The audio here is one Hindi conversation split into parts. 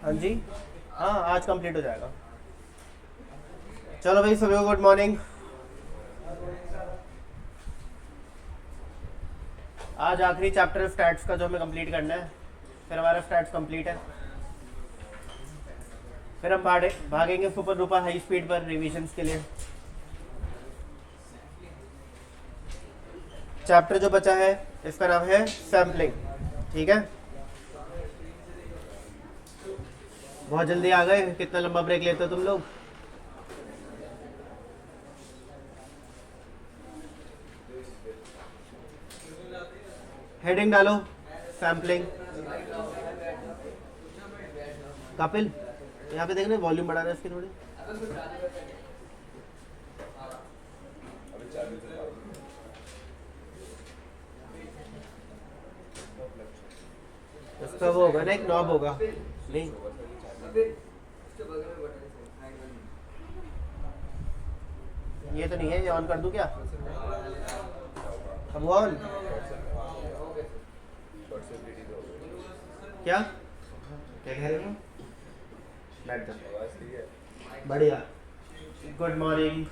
हाँ जी, हाँ आज कंप्लीट हो जाएगा। चलो भाई, सभी को गुड मॉर्निंग। आज आखिरी चैप्टर स्टैट्स का जो हमें कंप्लीट करना है, फिर हमारा स्टैट्स कंप्लीट है। फिर हम भागेंगे सुपर डुपर हाई स्पीड पर रिविजन्स के लिए। चैप्टर जो बचा है इसका नाम है सैम्पलिंग। ठीक है, बहुत जल्दी आ गए। कितना लंबा ब्रेक लेते हो तुम लोग? हेडिंग डालो, सैम्पलिंग। कपिल, यहाँ पे देखना, वॉल्यूम बढ़ाना है इसकी थोड़ी। इसका वो होगा ना, एक नॉब होगा। नहीं, ये तो नहीं है। ये ऑन कर दूं क्या? अब ऑन क्या क्या कह रहे हो? बैठ जाओ। बढ़िया, गुड मॉर्निंग।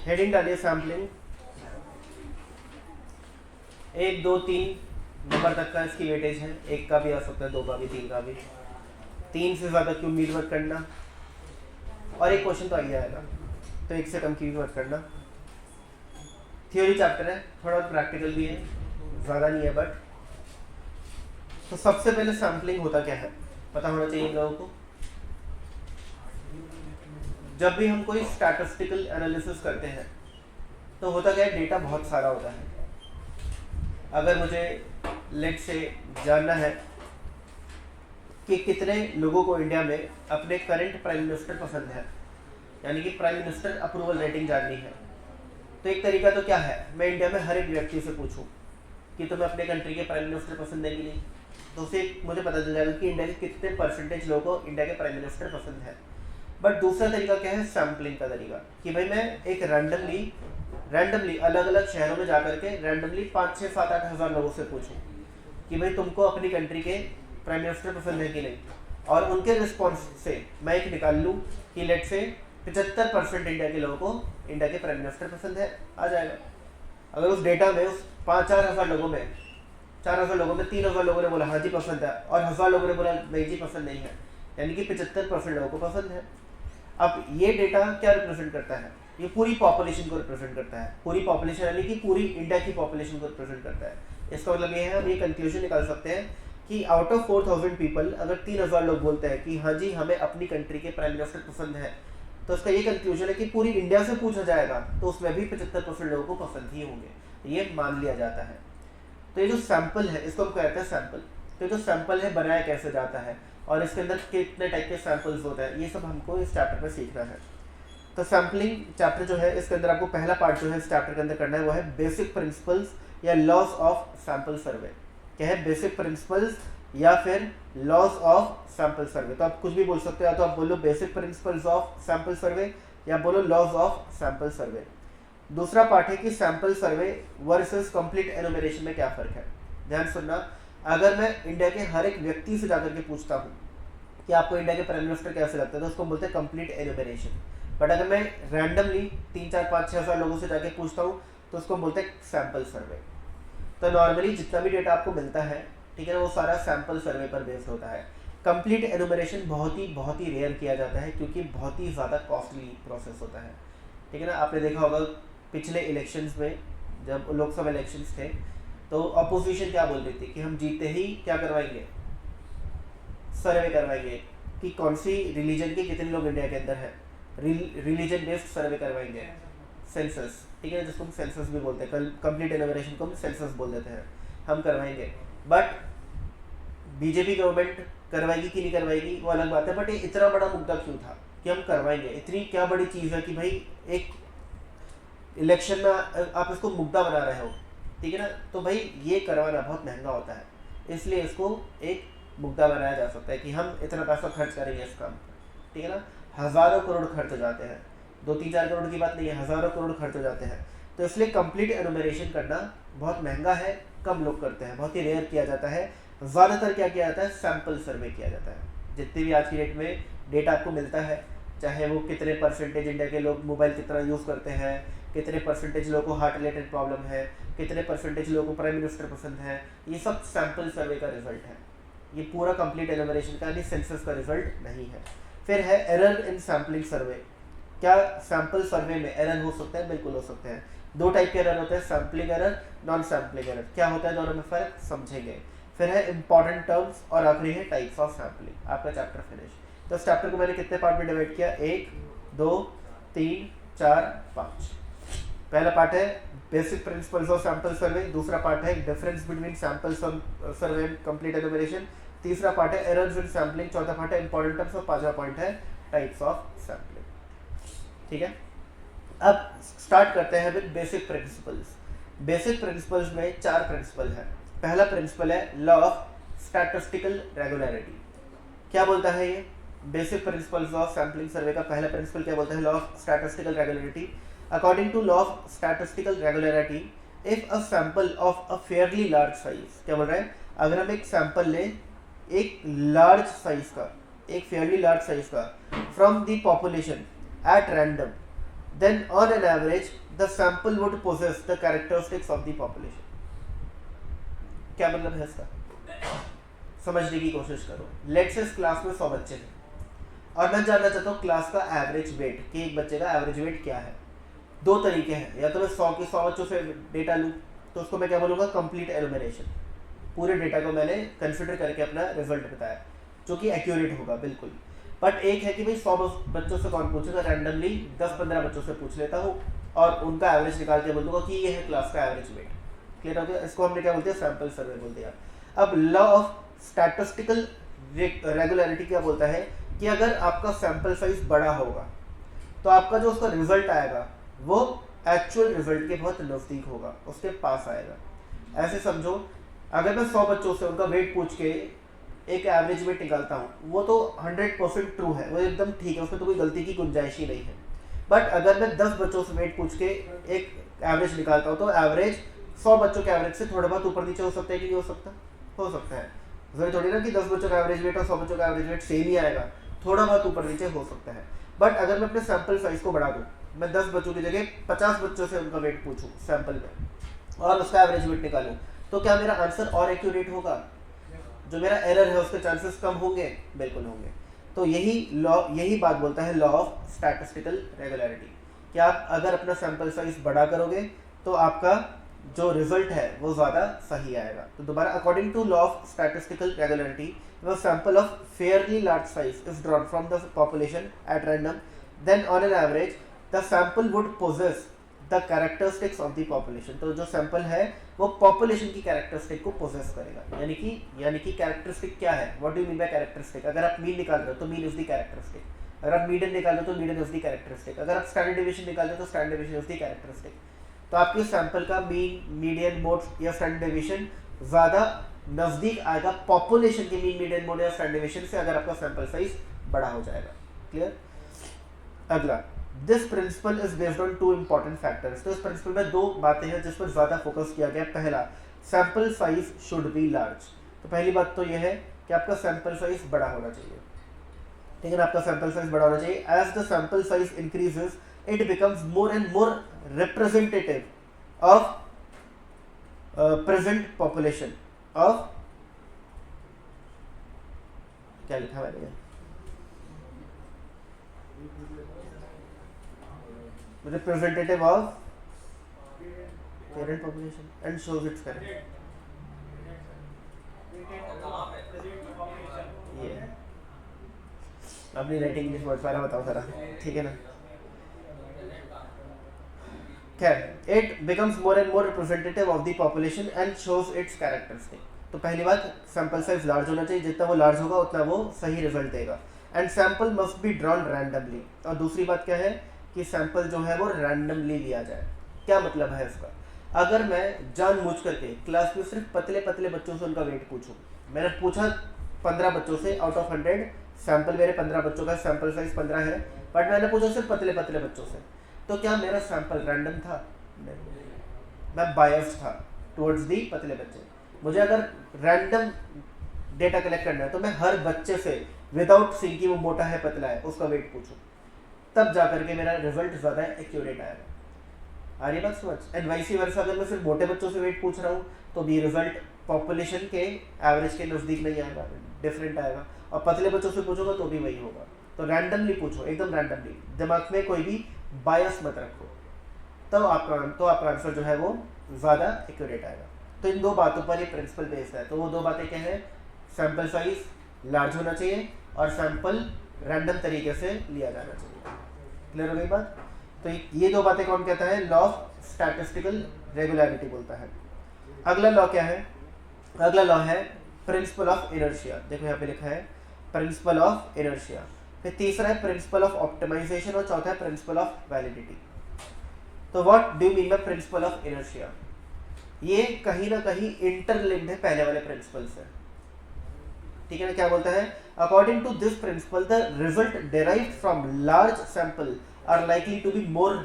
हेडिंग डालिए सैम्पलिंग। 1 2 3 नंबर तक का इसकी वेटेज है। 1 का भी आ सकता है, 2 का भी, 3 का भी। 3 से ज़्यादा की उम्मीद मत करना, और एक क्वेश्चन तो आ ही जाएगा, तो 1 से कम की भी मत करना। थ्योरी चैप्टर है, थोड़ा प्रैक्टिकल भी है, ज़्यादा नहीं है बट। तो सबसे पहले सैम्पलिंग होता क्या है पता होना चाहिए इन लोगों को। जब भी हम कोई स्टैटिस्टिकल एनालिसिस करते हैं तो होता क्या है, डेटा बहुत सारा होता है। अगर मुझे लेट से जानना है कि कितने लोगों को इंडिया में अपने करंट प्राइम मिनिस्टर पसंद है, यानी कि प्राइम मिनिस्टर अप्रूवल रेटिंग जाननी है, तो एक तरीका तो क्या है, मैं इंडिया में हर एक व्यक्ति से पूछूं कि तुम्हें अपने कंट्री के प्राइम मिनिस्टर पसंद है कि नहीं। तो उससे मुझे पता चल जाएगा कि इंडिया के कितने परसेंटेज लोगों को इंडिया के प्राइम मिनिस्टर पसंद है। बट दूसरा तरीका क्या है, सैम्पलिंग का तरीका, कि भाई मैं एक रैंडमली अलग अलग शहरों में जाकर के रैंडमली 5 6 7 8 हज़ार लोगों से पूछूं कि भाई तुमको अपनी कंट्री के प्राइम मिनिस्टर पसंद है कि नहीं, और उनके रिस्पॉन्स से मैं एक निकाल लूँ कि लेट से 75% इंडिया के लोगों को इंडिया के प्राइम मिनिस्टर पसंद है, आ जाएगा। अगर उस डेटा में उस 4,000 लोगों में 3,000 लोगों ने बोला हाँ जी पसंद है, और 1,000 लोगों ने बोला नहीं जी पसंद नहीं है, यानी कि 75% लोगों को पसंद है। अब ये डेटा क्या रिप्रेजेंट करता है, ये पूरी पॉपुलेशन को रिप्रेजेंट करता है। पूरी पॉपुलेशन यानी कि पूरी इंडिया की पॉपुलेशन को रिप्रेजेंट करता है। इसका मतलब ये है, हम ये कंक्लूजन निकाल सकते हैं कि आउट ऑफ 4,000 पीपल अगर 3,000 लोग बोलते हैं कि हाँ जी हमें अपनी कंट्री के प्राइम मिनिस्टर पसंद है, तो इसका ये कंक्लूजन है कि पूरी इंडिया से पूछा जाएगा तो उसमें भी 75% लोगों को पसंद ही होंगे, ये मान लिया जाता है। तो ये जो सैंपल है इसको हम कहते हैं सैंपल। तो जो सैंपल है बनाया कैसे जाता है और इसके अंदर कितने टाइप के सैंपल्स होते हैं, ये सब हमको इस चैप्टर में सीखना है। तो सैम्पलिंग चैप्टर जो है इसके अंदर आपको पहला पार्ट जो है इस चैप्टर के अंदर करना है वो है बेसिक प्रिंसिपल्स या लॉज ऑफ सैंपल सर्वे। क्या है, बेसिक प्रिंसिपल्स या फिर लॉज ऑफ सैंपल सर्वे। तो आप कुछ भी बोल सकते हो, या तो आप बोलो basic principles of sample survey या बोलो लॉज ऑफ सैंपल सर्वे। दूसरा पार्ट है कि sample survey versus complete enumeration में क्या फर्क है। ध्यान सुनना, अगर मैं इंडिया के हर एक व्यक्ति से जाकर के पूछता हूँ कि आपको इंडिया के प्राइम मिनिस्टर कैसे लगता है, तो उसको बोलते हैं कंप्लीट एनुमरेशन। बट अगर मैं रैंडमली 3 4 5 6 हज़ार लोगों से जाके पूछता हूँ तो उसको बोलते हैं सैंपल सर्वे। तो नॉर्मली जितना भी डेटा आपको मिलता है, ठीक है ना, वो सारा सैंपल सर्वे पर बेस्ड होता है। कंप्लीट एनुमरेशन बहुत ही रेयर किया जाता है क्योंकि बहुत ही ज़्यादा कॉस्टली प्रोसेस होता है। ठीक है ना, आपने देखा होगा पिछले इलेक्शंस में, जब लोकसभा इलेक्शंस थे तो अपोजिशन क्या बोल रही थी कि हम जीते ही क्या करवाएंगे, सर्वे करवाएंगे कि कौन सी रिलीजन के कितने लोग इंडिया के अंदर है, रिलीजन बेस्ड सर्वे करवाएंगे, सेंसस। ठीक है, जिसको हम सेंसस भी बोलते हैं, कंप्लीट एनुमरेशन को हम सेंसस बोल देते हैं, हम करवाएंगे। बट बीजेपी गवर्नमेंट करवाएगी कि नहीं करवाएगी वो अलग बात है, बट ये इतना बड़ा मुद्दा क्यों था कि हम करवाएंगे, इतनी क्या बड़ी चीज़ है कि भाई एक इलेक्शन में आप इसको मुद्दा बना रहे हो, ठीक है ना, तो भाई ये करवाना बहुत महंगा होता है, इसलिए इसको एक मुद्दा बनाया जा सकता है कि हम इतना पैसा खर्च करेंगे इस काम पर। ठीक है ना, हज़ारों करोड़ खर्च हो जाते हैं, 2 3 4 करोड़ की बात नहीं है, हज़ारों करोड़ खर्च हो जाते हैं। तो इसलिए कंप्लीट एनुमरेशन करना बहुत महंगा है, कम लोग करते हैं, बहुत ही रेयर किया जाता है। ज़्यादातर क्या किया जाता है, सैंपल सर्वे किया जाता है। जितनी भी आज की डेट में डेटा आपको मिलता है, चाहे वो कितने परसेंटेज इंडिया के लोग मोबाइल कितना यूज़ करते हैं, कितने परसेंटेज लोगों को हार्ट रिलेटेड प्रॉब्लम है, कितने परसेंटेज लोगों को प्राइम मिनिस्टर पसंद है, ये सब सैंपल सर्वे का रिजल्ट है। ये पूरा कंप्लीट एनुमरेशन का, नहीं सेंसस का रिजल्ट नहीं है। फिर है एरर इन सैम्पलिंग सर्वे। क्या सैंपल सर्वे में एरर हो सकता है? बिल्कुल हो सकते हैं। दो टाइप के एरर होते हैं, sampling error, non sampling error. क्या होता है दोनों में फ़र्क समझेंगे। फिर है इंपॉर्टेंट टर्म्स और आखिरी है टाइप्स ऑफ सैम्पलिंग। आपका चैप्टर फिनिश। तो इस चैप्टर को मैंने कितने पार्ट में डिवाइड किया? 1 2 3 4 5। पहला पार्ट है basic principles of sample survey, दूसरा पार्ट है difference between sample survey and complete enumeration, तीसरा पार्ट है एरर्स इन सैम्पलिंग, चौथा पार्ट है इंपॉर्टेंट टर्म्स और पांचवा पॉइंट है टाइप्स ऑफ सैम्पलिंग। ठीक है, अब स्टार्ट करते हैं with basic principles. Basic principles में 4 प्रिंसिपल है। पहला प्रिंसिपल है लॉ ऑफ स्टैटिस्टिकल रेगुलरिटी। क्या बोलता है ये? Basic principles of sampling survey का पहला प्रिंसिपल क्या बोलता है? Law of statistical regularity. According to law of statistical regularity, if a sample of a fairly large size, क्या बोल रहा है? अगर हम एक सैंपल लें एक लार्ज साइज का, एक फेयरली लार्ज साइज का, from the population at random, then on an average the sample would possess the characteristics of the population। क्या मतलब है इसका? समझने की कोशिश करो। लेट्स से इस क्लास में 100 बच्चे हैं और मैं जानना चाहता हूँ क्लास का एवरेज वेट, कि एक बच्चे का एवरेज वेट क्या है। दो तरीके हैं, या तो मैं 100 के 100 बच्चों से डेटा लूँ तो उसको मैं क्या बोलूँगा? Complete enumeration. पूरे डेटा को मैंने कंसिडर करके अपना रिजल्ट बताया, जो कि एक्यूरेट होगा बिल्कुल। बट एक है कि भाई 100 बच्चों से कौन पूछेगा? रैंडमली 10-15 बच्चों से पूछ लेता हूँ और उनका एवरेज निकाल के बोल दूंगा कि ये है क्लास का एवरेज वेट। क्लियर हो गया? इसको हमने क्या बोलते हैं? सैंपल सर्वे बोलते हैं। अब लॉ ऑफ स्टैटिस्टिकल रेगुलरिटी क्या बोलता है कि अगर आपका सैंपल साइज बड़ा होगा तो आपका जो उसका रिजल्ट आएगा वो एक्चुअल रिजल्ट के बहुत नज़दीक होगा, उसके पास आएगा। ऐसे समझो, अगर मैं 100 बच्चों से उनका वेट पूछ के एक एवरेज वेट निकालता हूँ, वो तो 100% ट्रू है, वो एकदम ठीक है, उसमें तो कोई गलती की गुंजाइश ही नहीं है। बट अगर मैं 10 बच्चों से वेट पूछ के एक एवरेज निकालता हूँ तो एवरेज 100 बच्चों के एवरेज से थोड़ा बहुत ऊपर नीचे हो सकता है कि नहीं हो सकता? हो सकता है। जरूरी थोड़ी ना कि 10 बच्चों का एवरेज वेट और 100 बच्चों का एवरेज वेट सेम ही आएगा, थोड़ा बहुत ऊपर नीचे हो सकता है। बट अगर मैं अपने सैंपल साइज को बढ़ा दूँ, मैं 10 बच्चों की जगह 50 बच्चों से उनका वेट पूछूँ सैंपल में और उसका एवरेज वेट निकालूँ, तो क्या मेरा आंसर और एक्यूरेट होगा? जो मेरा एरर है उसके चांसेस कम होंगे? बिल्कुल होंगे। तो यही बात बोलता है लॉ ऑफ स्टैटिस्टिकल रेगुलरिटी, कि आप अगर अपना सैंपल साइज बड़ा करोगे तो आपका जो रिजल्ट है वो ज़्यादा सही आएगा। तो दोबारा, according to law of statistical regularity, the sample of fairly large size is drawn from the population at random, then on an average the sample would possess the characteristics of the population. तो जो सैंपल है वो पॉपुलेशन की कैरेक्टरिस्टिक को पोजेस करेगा। यानी कि कैरेक्टरिस्टिक क्या है? What do you mean by characteristic? अगर आप मीन निकाल रहे हो तो मीन इज द कैरेक्टरिस्टिक, अगर आप मीडियन निकाल रहे हो तो मीडियन इज द कैरेक्टरिस्टिक, अगर आप स्टैंडर्ड डिविएशन निकाल रहे हो तो standard deviation is the characteristic. तो आपके सैंपल का मीन, मीडियन, मोड या स्टैंडर्ड डिविएशन ज़्यादा नज़दीक आएगा पॉपुलेशन के मीन, मीडियन, मोड या स्टैंडर्ड डिविएशन से, अगर आपका सैंपल साइज बड़ा हो जाएगा। क्लियर? अगला, this principle is based on 2 important factors. तो इस प्रिंसिपल में 2 बातें हैं जिस पर ज़्यादा फोकस किया गया। पहला, sample size should be large. तो पहली बात तो यह है कि आपका सैंपल साइज बड़ा होना चाहिए। ठीक है ना? आपका सैंपल साइज बड़ा होना चाहिए। As the sample size increases it becomes more and more representative of present population of, क्या लिखा मैंने, representative of parent population and shows its character। ये अपनी राइटिंग इंग्लिश वर्ड पहला बताओ जरा, ठीक है ना? खैर, it becomes more and more representative of the population and shows its characteristic। तो पहली बात, सैंपल साइज लार्ज होना चाहिए, जितना वो लार्ज होगा उतना वो सही रिजल्ट देगा। And sample must be drawn randomly. और दूसरी बात क्या है कि सैंपल जो है वो रैंडमली लिया जाए। क्या मतलब है इसका? अगर मैं जानबूझ करके क्लास में सिर्फ पतले पतले बच्चों से उनका वेट पूछूं, मैंने पूछा 15 बच्चों से आउट ऑफ 100, सैंपल मेरे 15 बच्चों का सैंपल साइज 15 है, बट मैंने पूछा सिर्फ पतले पतले बच्चों से, तो क्या मेरा सैंपल रैंडम था? नहीं, मैं बायस्ड था टुवर्ड्स दी पतले बच्चे। मुझे अगर रैंडम डेटा कलेक्ट करना है तो मैं हर बच्चे से विदाउट सीइंग कि वो मोटा है पतला है उसका वेट पूछूं, तब जाकर के मेरा रिजल्ट ज़्यादा एक्यूरेट आएगा। आ रही बात समझ? एंड वाइस वर्सा, अगर मैं सिर्फ मोटे बच्चों से वेट पूछ रहा हूँ तो भी रिजल्ट पॉपुलेशन के एवरेज के नज़दीक नहीं आएगा, डिफरेंट आएगा। और पतले बच्चों से पूछोगा तो भी वही होगा। तो रैंडमली पूछो, एकदम रैंडमली, दिमाग में कोई भी बायस मत रखो, तब आपका आंसर जो है वो ज़्यादा एक्यूरेट आएगा। तो इन दो बातों पर ये प्रिंसिपल बेस्ड है। तो वो दो बातें क्या है? सैंपल साइज लार्ज होना चाहिए और सैंपल रैंडम तरीके से लिया जाना चाहिए। क्लियर हो गई बात? तो ये दो बातें कौन कहता है? लॉ ऑफ स्टैटिस्टिकल रेगुलरिटी बोलता है। अगला लॉ क्या है? अगला लॉ है प्रिंसिपल ऑफ इनर्शिया। देखो यहाँ पे लिखा है प्रिंसिपल ऑफ इनर्शिया। फिर तीसरा है प्रिंसिपल ऑफ ऑप्टिमाइजेशन और चौथा है प्रिंसिपल ऑफ वैलिडिटी। तो what do mean by principle of inertia? ये कहीं ना कहीं इंटरलिंक्ड है पहले वाले प्रिंसिपल से, ठीक है ना? क्या बोलता है? According to this principle the result derived from large sample are likely to be more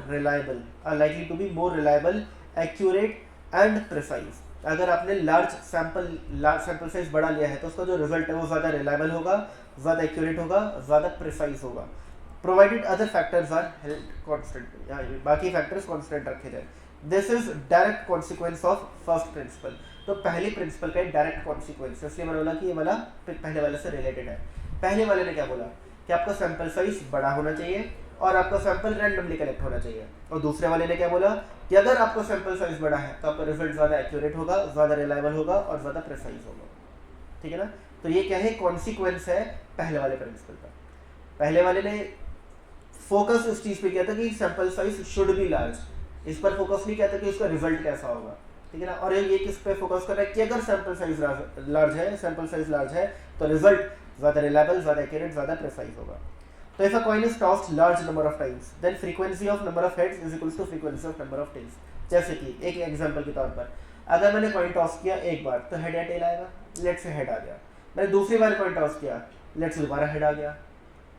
reliable, accurate and precise. अगर आपने लार्ज सैंपल साइज बढ़ा लिया है तो उसका जो रिजल्ट है वो ज़्यादा रिलायबल होगा, ज़्यादा एक्यूरेट होगा, ज़्यादा प्रिसाइज होगा, provided other factors are held constant, बाकी फैक्टर्स कांस्टेंट रखे जाए। This is direct consequence of first principle. तो पहले प्रिंसिपल का डायरेक्ट कॉन्सिक्वेंस, इसलिए मैंने बोला कि ये वाला पहले वाले से रिलेटेड है। पहले वाले ने क्या बोला कि आपका सैंपल साइज बड़ा होना चाहिए और आपका सैंपल रैंडमली कलेक्ट होना चाहिए। और दूसरे वाले ने क्या बोला कि अगर आपका सैंपल साइज बड़ा है तो आपका रिजल्ट ज़्यादा एक्यूरेट होगा, ज़्यादा रिलायबल होगा और ज़्यादा प्रिसाइज होगा, ठीक है ना? तो ये क्या है? कॉन्सिक्वेंस है पहले वाले प्रिंसिपल का। पहले वाले ने फोकस इस चीज़ पे किया था कि sample size should be large, इस पर फोकस नहीं किया था कि उसका रिजल्ट कैसा होगा, ठीक है ना? और ये किस पे फोकस कर रहा है कि अगर सैंपल साइज लार्ज है तो रिजल्ट ज़्यादा रिलायबल, ज़्यादा एक्यूरेट, ज़्यादा प्रिसाइज होगा। तो if a coin is tossed large number of times then frequency of number of heads is equals to frequency of number of tails. जैसे कि एक एग्जांपल के तौर पर, अगर मैंने कॉइन टॉस किया एक बार तो हेड या टेल आएगा, लेट से हेड आ गया। मैंने दूसरी बार कॉइन टॉस किया, लेट से दोबारा हेड आ गया।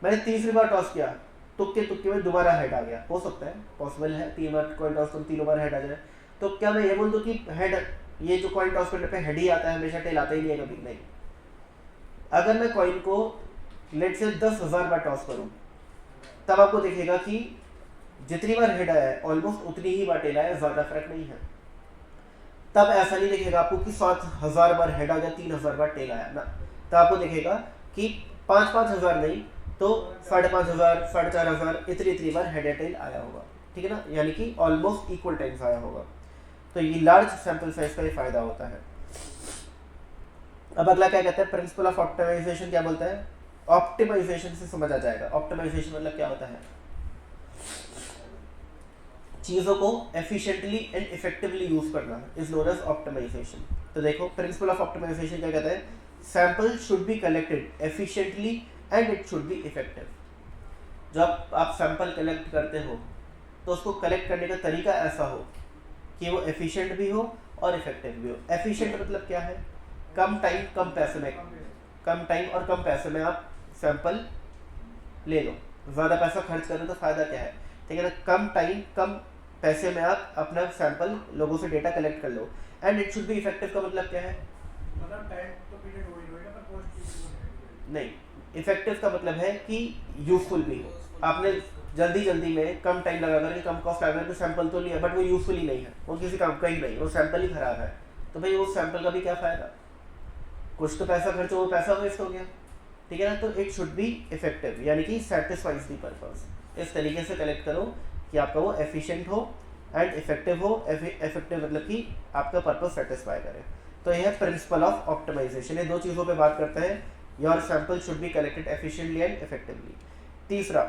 मैंने तीसरी बार टॉस किया, तुक्के में दोबारा हेड आ गया। हो सकता है, पॉसिबल है, 3 बार कॉइन टॉस करूँ, तीनों बार हेड आ जाए। तो क्या मैं ये बोल दूँ कि हेड, ये जो कॉइन टॉस करने पे हेड ही आता है हमेशा, टेल आता ही नहीं है कभी? नहीं। अगर मैं कॉइन को लेट से 10,000 बार टॉस करूँ तब आपको दिखेगा कि जितनी बार हेड आया है ऑलमोस्ट उतनी ही बार टेल आया, ज़्यादा फर्क नहीं है। तब ऐसा नहीं दिखेगा आपको कि 7,000 बार हेड आ गया, 3,000 बार टेल आया ना। तब आपको दिखेगा कि 5,000 नहीं तो 5,500, 4,500 इतनी बार हेड या टेल आया होगा, ठीक है ना? यानी कि ऑलमोस्ट इक्वल टाइम्स आया होगा। तो ये लार्ज सैंपल साइज का ये फायदा होता है। अब अगला क्या कहता है? प्रिंसिपल ऑफ ऑप्टिमाइजेशन क्या बोलता है? ऑप्टिमाइजेशन से समझ आ जाएगा। ऑप्टिमाइजेशन मतलब क्या होता है? चीजों को एफिशिएंटली एंड इफेक्टिवली यूज करना इज नोन एज ऑप्टिमाइजेशन। तो देखो प्रिंसिपल ऑफ ऑप्टिमाइजेशन क्या कहता है? Sample should be collected efficiently and it should be effective. जब आप सैंपल कलेक्ट करते हो तो उसको कलेक्ट करने का तरीका ऐसा हो कि वो एफिशिएंट भी हो और इफेक्टिव भी हो। एफिशिएंट मतलब क्या है? कम टाइम कम पैसे में, कम टाइम और कम पैसे में आप सैंपल ले लो। ज़्यादा पैसा खर्च करें तो फ़ायदा क्या है, ठीक है ना? कम टाइम कम पैसे में आप अपना सैंपल लोगों से डेटा कलेक्ट कर लो। And it should be effective का मतलब क्या है? मतलब टाइम तो पीरियड हो ही होगा पर कॉस्ट नहीं, इफेक्टिव का मतलब है कि यूजफुल भी हो। आपने जल्दी में कम टाइम लगा करके कम कॉस्ट लगा करके सैंपल तो लिया बट वो यूजफुल ही नहीं है, वो किसी काम का ही नहीं, वो सैंपल ही खराब है। तो भाई उस सैंपल का भी क्या फ़ायदा? कुछ तो पैसा खर्च हो, वो पैसा वेस्ट हो गया, ठीक है ना? तो इट शुड बी इफेक्टिव यानी कि सेटिस्फाइज दी पर्पस। इस तरीके से कलेक्ट करो कि आपका वो एफिशिएंट हो एंड इफेक्टिव हो। इफेक्टिव मतलब कि आपका पर्पस सेटिस्फाई करे। तो यह है प्रिंसिपल ऑफ ऑप्टिमाइजेशन। ये दो चीज़ों पे बात करता है, your sample should be collected efficiently and effectively. तीसरा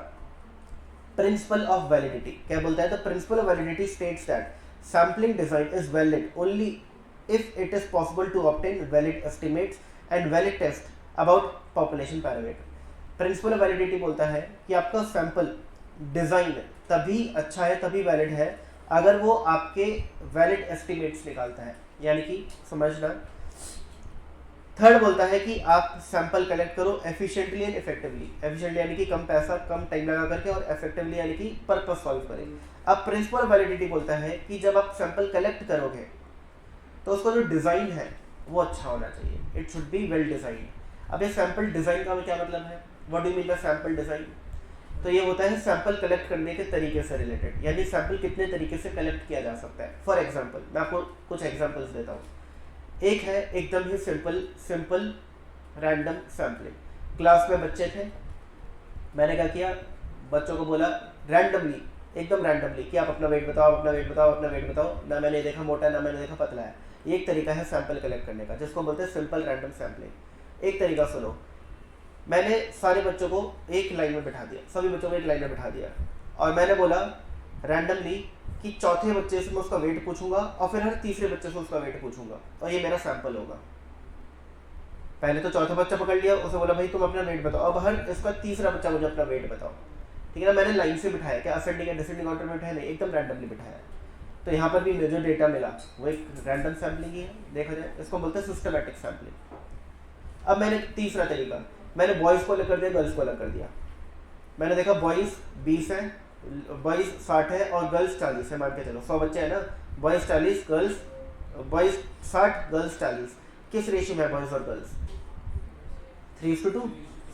प्रिंसिपल ऑफ वैलिडिटी क्या बोलता है? The principle of validity states that sampling design is valid only if it is possible to obtain valid estimates and valid test about population parameter। Principle of validity बोलता है कि आपका सैंपल डिज़ाइन तभी अच्छा है, तभी वैलिड है अगर वो आपके वैलिड एस्टिमेट्स निकालता है। यानी कि समझना, थर्ड बोलता है कि आप सैंपल कलेक्ट करो एफिशिएंटली एंड इफेक्टिवली। एफिशिएंटली यानी कि कम पैसा कम टाइम लगा करके, और इफेक्टिवली यानी कि पर्पस सॉल्व करें। अब प्रिंसिपल वैलिडिटी बोलता है कि जब आप सैंपल कलेक्ट करोगे तो उसका जो डिज़ाइन है वो अच्छा होना चाहिए, it should be well design. अब ये सैंपल डिज़ाइन का क्या मतलब है, what do you mean by sample design? तो ये होता है सैंपल कलेक्ट करने के तरीके से रिलेटेड, यानी सैंपल कितने तरीके से कलेक्ट किया जा सकता है। फॉर एग्जांपल मैं आपको कुछ एग्जांपल्स देता हूँ। एक है एकदम ही सिंपल रैंडम सैम्पलिंग। क्लास में बच्चे थे, मैंने क्या किया, बच्चों को बोला रैंडमली, एकदम रैंडमली कि आप अपना वेट बताओ, अपना वेट बताओ, अपना वेट बताओ। ना मैंने देखा मोटा, ना मैंने देखा पतला है। ये एक तरीका है सैंपल कलेक्ट करने का, जिसको बोलते हैं सिंपल रैंडम सैम्पलिंग। एक तरीका सुनो, मैंने सारे बच्चों को एक लाइन में बिठा दिया, सभी बच्चों को एक लाइन में बिठा दिया, और मैंने बोला रैंडमली कि चौथे बच्चे से मैं उसका वेट पूछूंगा और फिर हर तीसरे बच्चे से उसका वेट पूछूंगा, और ये मेरा सैंपल होगा। पहले तो चौथा बच्चा पकड़ लिया, उसे बोला भाई तुम अपना वेट बताओ, अब हर इसका तीसरा बच्चा मुझे अपना वेट बताओ, ठीक है ना। मैंने लाइन से बिठाया, क्या असेंडिंग या डिसेंडिंग ऑर्डर में बिठाया नहीं, एकदम रैंडमली बिठाया। तो यहाँ पर भी मुझे जो डेटा मिला वो एक रैंडम सैम्पलिंग ही है, देखा जाए इसको बोलते हैं सिस्टमैटिक सैम्पलिंग। अब मैंने तीसरा तरीका, मैंने बॉयज़ को अलग कर दिया, गर्ल्स को अलग कर दिया। मैंने देखा बॉयज़ 20 है, बॉयज़ 60 है और गर्ल्स 40 है, मान के चलो 100 बच्चे हैं ना, बॉयज़ 40 गर्ल्स, बॉयज़ 60 गर्ल्स 40, किस रेशियो में है बॉयज़ और गर्ल्स? 3:2।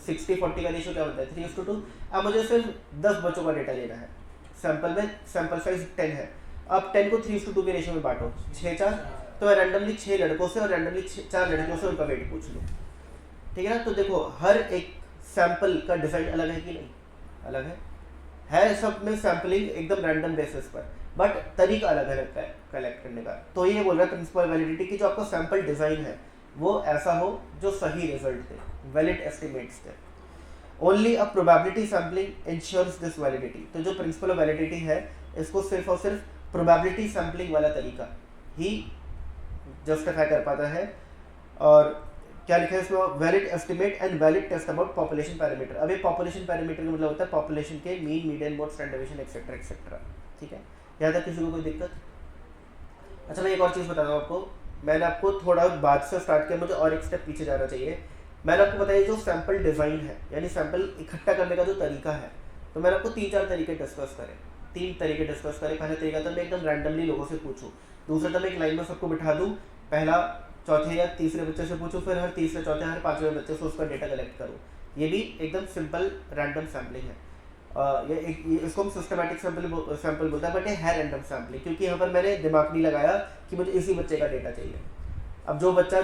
60-40 का रेशियो क्या होता है? 3:2। अब मुझे सिर्फ 10 बच्चों का डेटा लेना है, सैंपल में सैंपल साइज 10 है। अब 10 को 3:2 के रेशियो में बांटो, 6-4, तो मैं रैंडमली 6 लड़कों से और रैंडमली 4 लड़कियों से उनका वेट पूछ लूँ, ठीक है ना। तो देखो हर एक सैंपल का डिज़ाइन अलग है कि नहीं? अलग है सब में सैंपलिंग एकदम रैंडम बेसिस पर, बट तरीका अलग अलग है कलेक्ट करने का। तो ये बोल रहा है प्रिंसिपल वैलिडिटी की जो आपका सैंपल डिज़ाइन है वो ऐसा हो जो सही रिजल्ट दे, वैलिड एस्टिमेट्स दे। Only a probability sampling ensures this validity. तो जो प्रिंसिपल वैलिडिटी है इसको सिर्फ और सिर्फ प्रोबेबिलिटी सैम्पलिंग वाला तरीका ही जस्टिफाई कर पाता है। और क्या लिखा है इसमें? Valid estimate and valid test about population parameter. अब ये पॉपुलेशन पैरामीटर का मतलब होता है पॉपुलेशन के mean, median, mode, standard deviation etcetera etcetera, ठीक है। यहाँ तक किसी को कोई दिक्कत? अच्छा मैं एक और चीज़ बता रहा हूँ आपको, मैंने आपको थोड़ा बाद से स्टार्ट किया, मुझे और एक स्टेप पीछे जाना चाहिए। मैंने आपको बताया जो सैंपल डिज़ाइन है यानी सैंपल इकट्ठा करने का जो तरीका है, तो मैंने आपको 3-4 तरीके डिस्कस करे, 3 तरीके डिस्कस करे। पहला तरीका तो मैं एकदम रैंडमली लोगों से पूछूं, दूसरा तो मैं एक लाइन में सबको बिठा दूं, पहला चौथे या तीसरे बच्चे से पूछूं, फिर हर तीसरे चौथे हर पांचवें बच्चे से उसका डेटा कलेक्ट करूं। ये भी एकदम सिंपल रैंडम सैम्पलिंग है। इसको हम सिस्टमैटिक सैंपल बोलते हैं, बट ये है रैंडम सैम्पलिंग, क्योंकि यहाँ पर मैंने दिमाग नहीं लगाया कि मुझे इसी बच्चे का डेटा चाहिए। अब जो बच्चा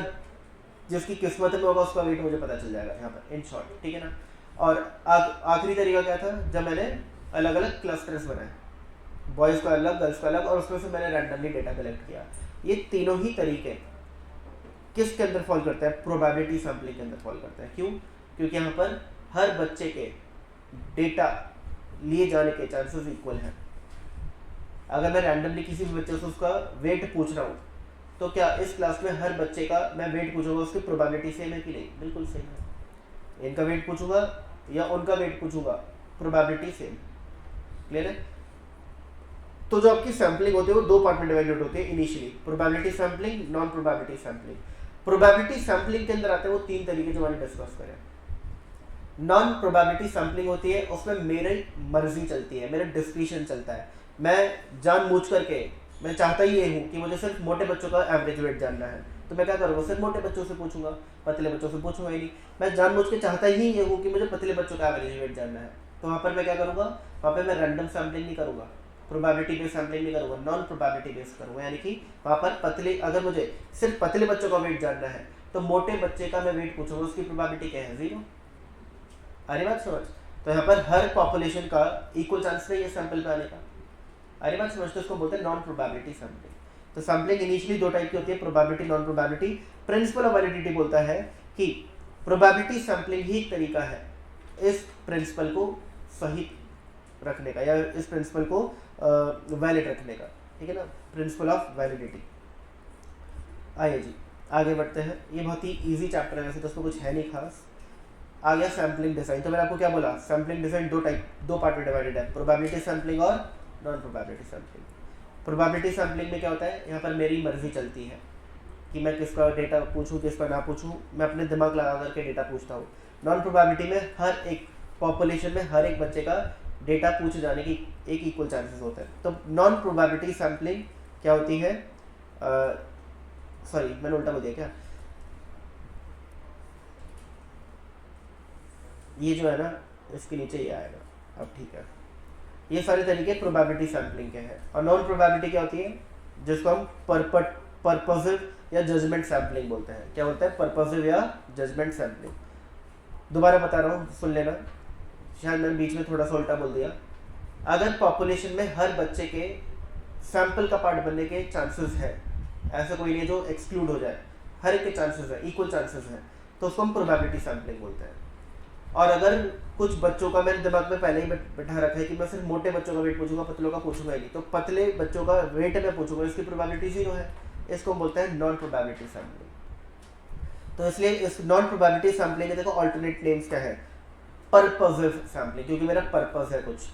जिसकी किस्मत में होगा उसका वेट मुझे पता चल जाएगा यहाँ पर, इन शॉर्ट, ठीक है ना। और आखिरी तरीका क्या था, जब मैंने अलग अलग क्लस्टर्स बनाए, बॉयज़ का अलग, गर्ल्स का अलग, और उसमें से मैंने रैंडमली डेटा कलेक्ट किया। ये तीनों ही तरीके किसके अंदर फॉल करते हैं? प्रोबेबिलिटी सैम्पलिंग के अंदर फॉल करते हैं। क्यों? क्योंकि यहाँ पर हर बच्चे के डेटा लिए जाने के चांसेस इक्वल हैं। अगर मैं रैंडमली किसी भी बच्चे से उसका वेट पूछ रहा हूँ, तो क्या इस क्लास में हर बच्चे का मैं वेट पूछूंगा उसकी प्रोबेबिलिटी सेम है कि नहीं? बिल्कुल सेम है। इनका वेट पूछूंगा या उनका वेट पूछूंगा, प्रोबेबिलिटी सेम। क्लियर है? तो जो आपकी सैम्पलिंग होती है वो 2 पार्ट में डिवाइडेड होती है initially, probability sampling, non probability sampling. Probability sampling के अंदर आते हैं वो 3 तरीके जो मैंने डिस्कस करे। नॉन प्रोबेबिलिटी सैम्पलिंग होती है, उसमें मेरी मर्जी चलती है, मेरा डिस्क्रिशन चलता है। मैं जानबूझ करके, मैं चाहता ही ये हूँ कि मुझे सिर्फ मोटे बच्चों का एवरेज वेट जानना है, तो मैं क्या करूँगा? सिर्फ मोटे बच्चों से पूछूंगा, पतले बच्चों से पूछूंगा ही नहीं। मैं जानबूझ के चाहता ही ये हूँ कि मुझे पतले बच्चों का एवरेज वेट जानना है, तो वहाँ पर मैं क्या करूँगा? वहाँ पर मैं रैंडम सैम्पलिंग नहीं करूँगा, प्रोबेबिलिटी बेस्ड सैम्पलिंग नहीं करूँगा, नॉन प्रोबेबिलिटी बेस्ड करूँगा। यानी कि वहाँ पर पतले, अगर मुझे सिर्फ पतले बच्चों का वेट जानना है तो मोटे बच्चे का मैं वेट पूछूंगा, उसकी प्रोबेबिलिटी क्या है? 0। अरे बात समझ? तो यहाँ पर हर पॉपुलेशन का इक्वल चांस नहीं है सैंपल पे आने का। अरे बात समझते, उसको बोलते हैं नॉन प्रोबेबिलिटी सैम्पलिंग। तो सैम्पलिंग इनिशियली 2 टाइप की होती है, probability, non probability. Principle of validity बोलता है कि प्रोबेबिलिटी सैम्पलिंग ही एक तरीका है इस प्रिंसिपल को सही रखने का, या इस प्रिंसिपल को वैलिड रखने का, ठीक है ना। Principle of validity. आइए जी आगे बढ़ते हैं। ये बहुत ही ईजी चैप्टर है, वैसे तो उसमें कुछ है नहीं खास। आ गया सैम्पलिंग डिज़ाइन। तो मैंने आपको क्या बोला? सैम्पलिंग डिज़ाइन 2 पार्ट में डिवाइडेड है, प्रोबेबिलिटी सैम्पलिंग और non probability sampling. Probability sampling में क्या होता है? यहाँ पर मेरी मर्जी चलती है, कि मैं किसका डेटा पूछूं किसका ना पूछूं, मैं अपने दिमाग लगा करके डेटा पूछता हूँ। नॉन प्रोबेबिलिटी में हर एक पॉपुलेशन में हर एक बच्चे का डेटा पूछे जाने की एक इक्वल चांसेस होता है। तो नॉन प्रोबेबिलिटी सैम्पलिंग क्या होती है, सॉरी मैंने उल्टा बोल दिया क्या, ये जो है ना इसके नीचे ये आएगा, अब ठीक है। ये सारे तरीके प्रोबेबिलिटी सैम्पलिंग के हैं। और नॉन प्रोबेबिलिटी क्या होती है, जिसको हम पर्पसिव या जजमेंट सैम्पलिंग बोलते हैं। क्या बोलते हैं, पर्पसिव या जजमेंट सैम्पलिंग। दोबारा बता रहा हूँ, सुन लेना, शायद मैंने बीच में थोड़ा सा उल्टा बोल दिया। अगर पॉपुलेशन में हर बच्चे के सैंपल का पार्ट बनने के चांसेस है, ऐसा कोई नहीं है जो एक्सक्लूड हो जाए, हर एक के चांसेस है, इक्वल चांसेस हैं, तो उसको हम प्रोबेबिलिटी सैम्पलिंग बोलते हैं। और अगर कुछ बच्चों का मैंने दिमाग में पहले ही बैठा रखा है कि मैं सिर्फ मोटे बच्चों का वेट पूछूंगा, पतलों का पूछूंगा ही नहीं, तो पतले बच्चों का वेट मैं पूछूंगा, इसकी प्रोबेबिलिटी 0 है। इसको हम बोलते हैं नॉन प्रोबेबिलिटी सैम्पलिंग। तो इसलिए इस नॉन प्रोबेबिलिटी सैम्पलिंग के देखो ऑल्टरनेट नेम्स क्या है, पर्पसिव सैम्पलिंग क्योंकि मेरा पर्पस है कुछ,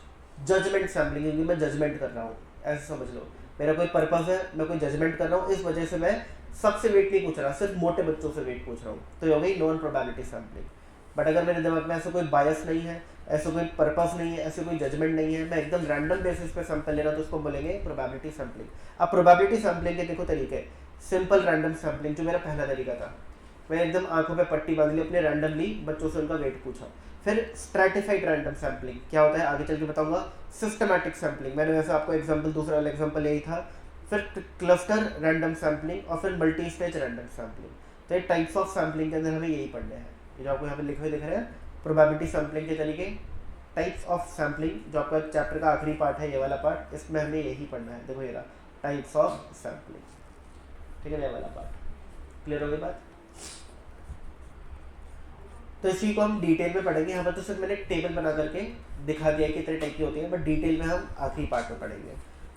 जजमेंट सैम्पलिंग क्योंकि मैं जजमेंट कर रहा हूँ, ऐसे समझ लो मेरा कोई पर्पस है, मैं कोई जजमेंट कर रहा हूँ, इस वजह से मैं सबसे वेट नहीं पूछ रहा, सिर्फ मोटे बच्चों से वेट पूछ रहा हूँ, तो ये हो गई नॉन प्रोबेबिलिटी सैम्पलिंग। बट अगर मेरे दिमाग में ऐसा कोई बायस नहीं है, ऐसा कोई पर्पस नहीं है, ऐसे कोई जजमेंट नहीं है, मैं एकदम रैंडम बेसिस पे सैंपल ले रहा हूँ, तो उसको बोलेंगे प्रोबेबिलिटी सैम्पलिंग। अब प्रोबेबिलिटी सैम्पलिंग के देखो तरीके, सिंपल रैंडम सैम्पलिंग जो मेरा पहला तरीका था, मैंने एकदम आंखों पे पट्टी बांध ली, अपने रैंडमली बच्चों से उनका वेट पूछा। फिर स्ट्रैटिफाइड रैंडम सैम्पलिंग क्या होता है आगे चल के बताऊंगा। सिस्टमैटिक सैम्पलिंग, मैंने वैसे आपको एग्जांपल, दूसरा वाला एग्जांपल यही था। फिर क्लस्टर रैंडम सैम्पलिंग और फिर मल्टी स्टेज रैंडम सैम्पलिंग। तो ये टाइप्स ऑफ सैम्पलिंग के अंदर हमें यही पढ़ने हैं, जो आपको यहाँ पे लिखे हुए दिख रहे हैं, प्रोबेबिलिटी सैम्पलिंग के तरीके, टाइप्स ऑफ सैम्पलिंग, जो आपका चैप्टर का आखिरी पार्ट है ये वाला पार्ट, इसमें हमें यही पढ़ना है। देखो ये रहा टाइप्स ऑफ सैम्पलिंग, ठीक है, ये वाला पार्ट क्लियर हो गई बात। तो इसी को हम डिटेल में पढ़ेंगे। यहाँ पर तो सिर्फ मैंने टेबल बना करके दिखा दिया कि कितने टाइप की होती है, बट डिटेल में हम आखिरी पार्ट में पढ़ेंगे।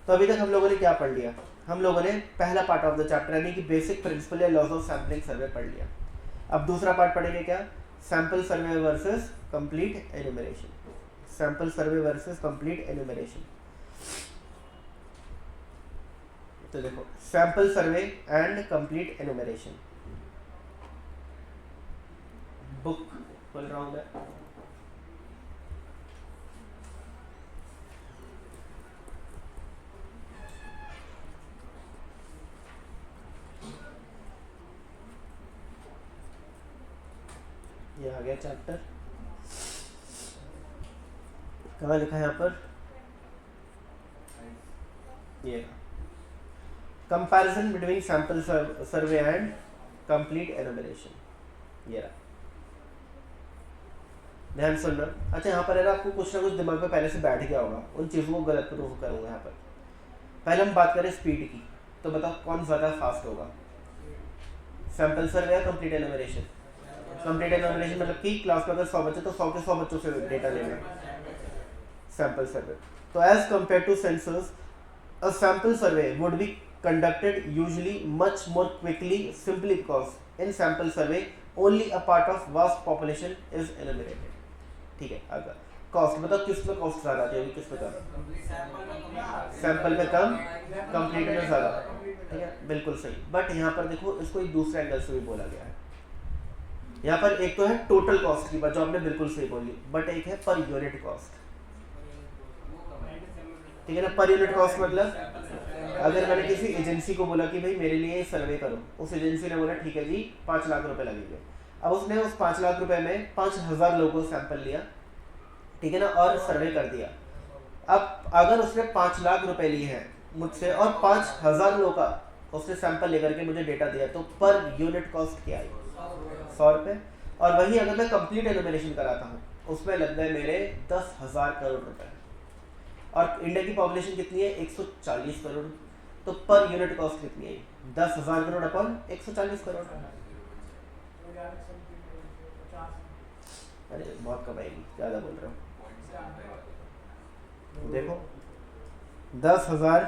तो अभी तक हम लोगों ने क्या पढ़ लिया, हम लोगों ने पहला पार्ट ऑफ द चैप्टर यानी कि बेसिक प्रिंसिपल या लॉज ऑफ सैम्पलिंग सर्वे पढ़ लिया। अब दूसरा पार्ट पढ़ेंगे क्या, sample survey versus complete enumeration. Sample survey versus complete enumeration. तो देखो sample survey and complete enumeration, book खोल रहा हूं मैं, ये आ गया चैप्टर, कहाँ लिखा है यहाँ पर, ये comparison between sample survey and complete enumeration, ये रहा, ध्यान सुनना। अच्छा यहाँ पर है ना, आपको कुछ ना कुछ दिमाग में पहले से बैठ गया होगा, उन चीज़ों को गलत प्रूफ करूँगा यहाँ पर। पहले हम बात करें स्पीड की, तो बताओ कौन ज़्यादा फास्ट होगा, सैंपल सर्वे या कंप्लीट एनुमरेशन। कंप्लीट एनुमरेशन मतलब कि क्लास में अगर 100 बच्चे तो 100 के 100 बच्चों से डेटा लेना, सैंपल सर्वे। तो as compare to census, a sample survey would be conducted usually much more quickly simply because in sample survey only a part of vast population is enumerated। ठीक है, अगर कॉस्ट बताओ किस में कॉस्ट ज़्यादा आती है, किस में कम, सैंपल में कम, कंप्लीट में ज़्यादा, ठीक है बिल्कुल सही। बट यहाँ पर देखो इसको एक दूसरे एंगल से भी बोला गया है। यहाँ पर एक तो है टोटल कॉस्ट की बात जो आपने बिल्कुल सही बोली, बट एक है पर यूनिट कॉस्ट, ठीक है ना। पर यूनिट कॉस्ट मतलब अगर मैंने किसी एजेंसी को बोला कि भाई मेरे लिए सर्वे करो, उस एजेंसी ने बोला ठीक है जी 5 लाख रुपए लगेंगे। अब उसने उस 5 लाख रुपए में 5000 लोगों को सैंपल लिया, ठीक है ना, और सर्वे कर दिया। अब अगर उसने 5 लाख रुपए लिए हैं मुझसे और 5000 लोगों का उसने सैंपल लेकर के मुझे डेटा दिया, तो पर यूनिट कॉस्ट क्या आई, 100 रुपये। और वही अगर मैं कंप्लीट एनुमरेशन कराता हूँ उसमें लग गए मेरे 10,000 करोड़ रुपए। और इंडिया की पॉपुलेशन कितनी है, 140 करोड़, तो पर यूनिट कॉस्ट कितनी है, 10,000 करोड़ अपन 140 करोड़। अरे बहुत कम आएगी, ज़्यादा बोल रहा हूँ। देखो 10,000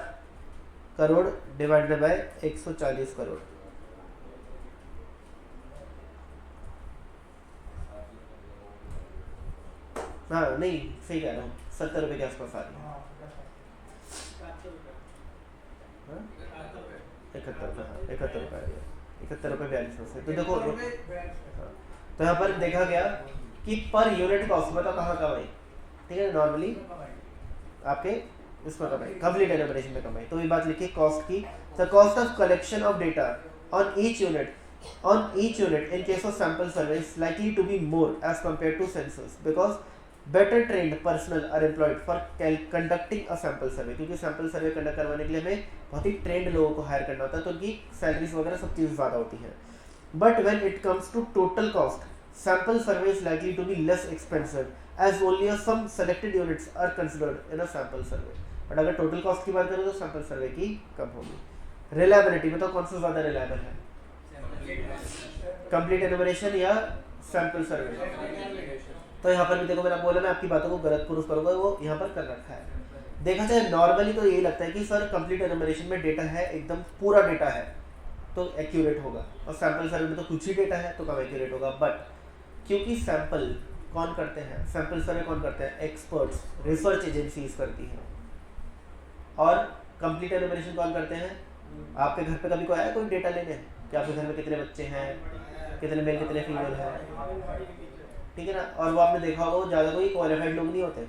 करोड़ डिवाइडेड बाय 140 करोड़, हाँ नहीं सही कह रहा हूँ, 70 रुपये के आसपास आ रही है, 71 रुपये आ रही है। 71 रुपये 42 पैसे। तो देखो हाँ, तो यहाँ पर देखा गया कि पर यूनिट कॉस्ट मतलब कहाँ कमाई, ठीक है, नॉर्मली आपके इसमें कमाई, कंप्लीट एनुमरेशन में कमाई। तो ये बात लिखी कॉस्ट की, the cost of collection of data on each unit in case of sample survey is likely to be more as compared to census because better trained personnel are employed for conducting a sample survey, क्योंकि सैंपल सर्वे कंडक्ट करवाने के लिए हमें बहुत ही ट्रेंड लोगों को हायर करना होता है, तो उनकी सैलरीज वगैरह सब चीज़ ज़्यादा होती है। But when it comes to total cost, sample survey is likely to be less expensive as only some selected units are considered in a sample survey। But अगर टोटल कॉस्ट की बात करें तो सैंपल सर्वे की कम होगी। रिलायबिलिटी में तो कौन सा ज़्यादा रिलायबल है, कंप्लीट एनुमरेशन या सैंपल सर्वे? तो यहाँ पर भी देखो, मैंने बोला मैं आपकी बातों को गलत प्रूफ करूंगा, वो यहाँ पर कर रखा है। देखा जाए नॉर्मली तो यही लगता है कि सर कंप्लीट एनुमरेशन में डेटा है, एकदम पूरा डेटा है तो एक्यूरेट होगा, और सैंपल सर्वे में तो कुछ ही डेटा है तो कम एक्यूरेट होगा। बट क्योंकि सैंपल कौन करते हैं, सैंपल सर्वे कौन करते हैं, एक्सपर्ट्स, रिसर्च एजेंसीज करती हैं, और कंप्लीट एनुमरेशन कौन करते हैं? आपके घर पे कभी कोई आया कोई डेटा लेने कि आपके घर में कितने बच्चे हैं, कितने मेल कितने फीमेल हैं, ठीक है ना? और वो आपने देखा होगा ज़्यादा कोई क्वालिफाइड लोग नहीं होते,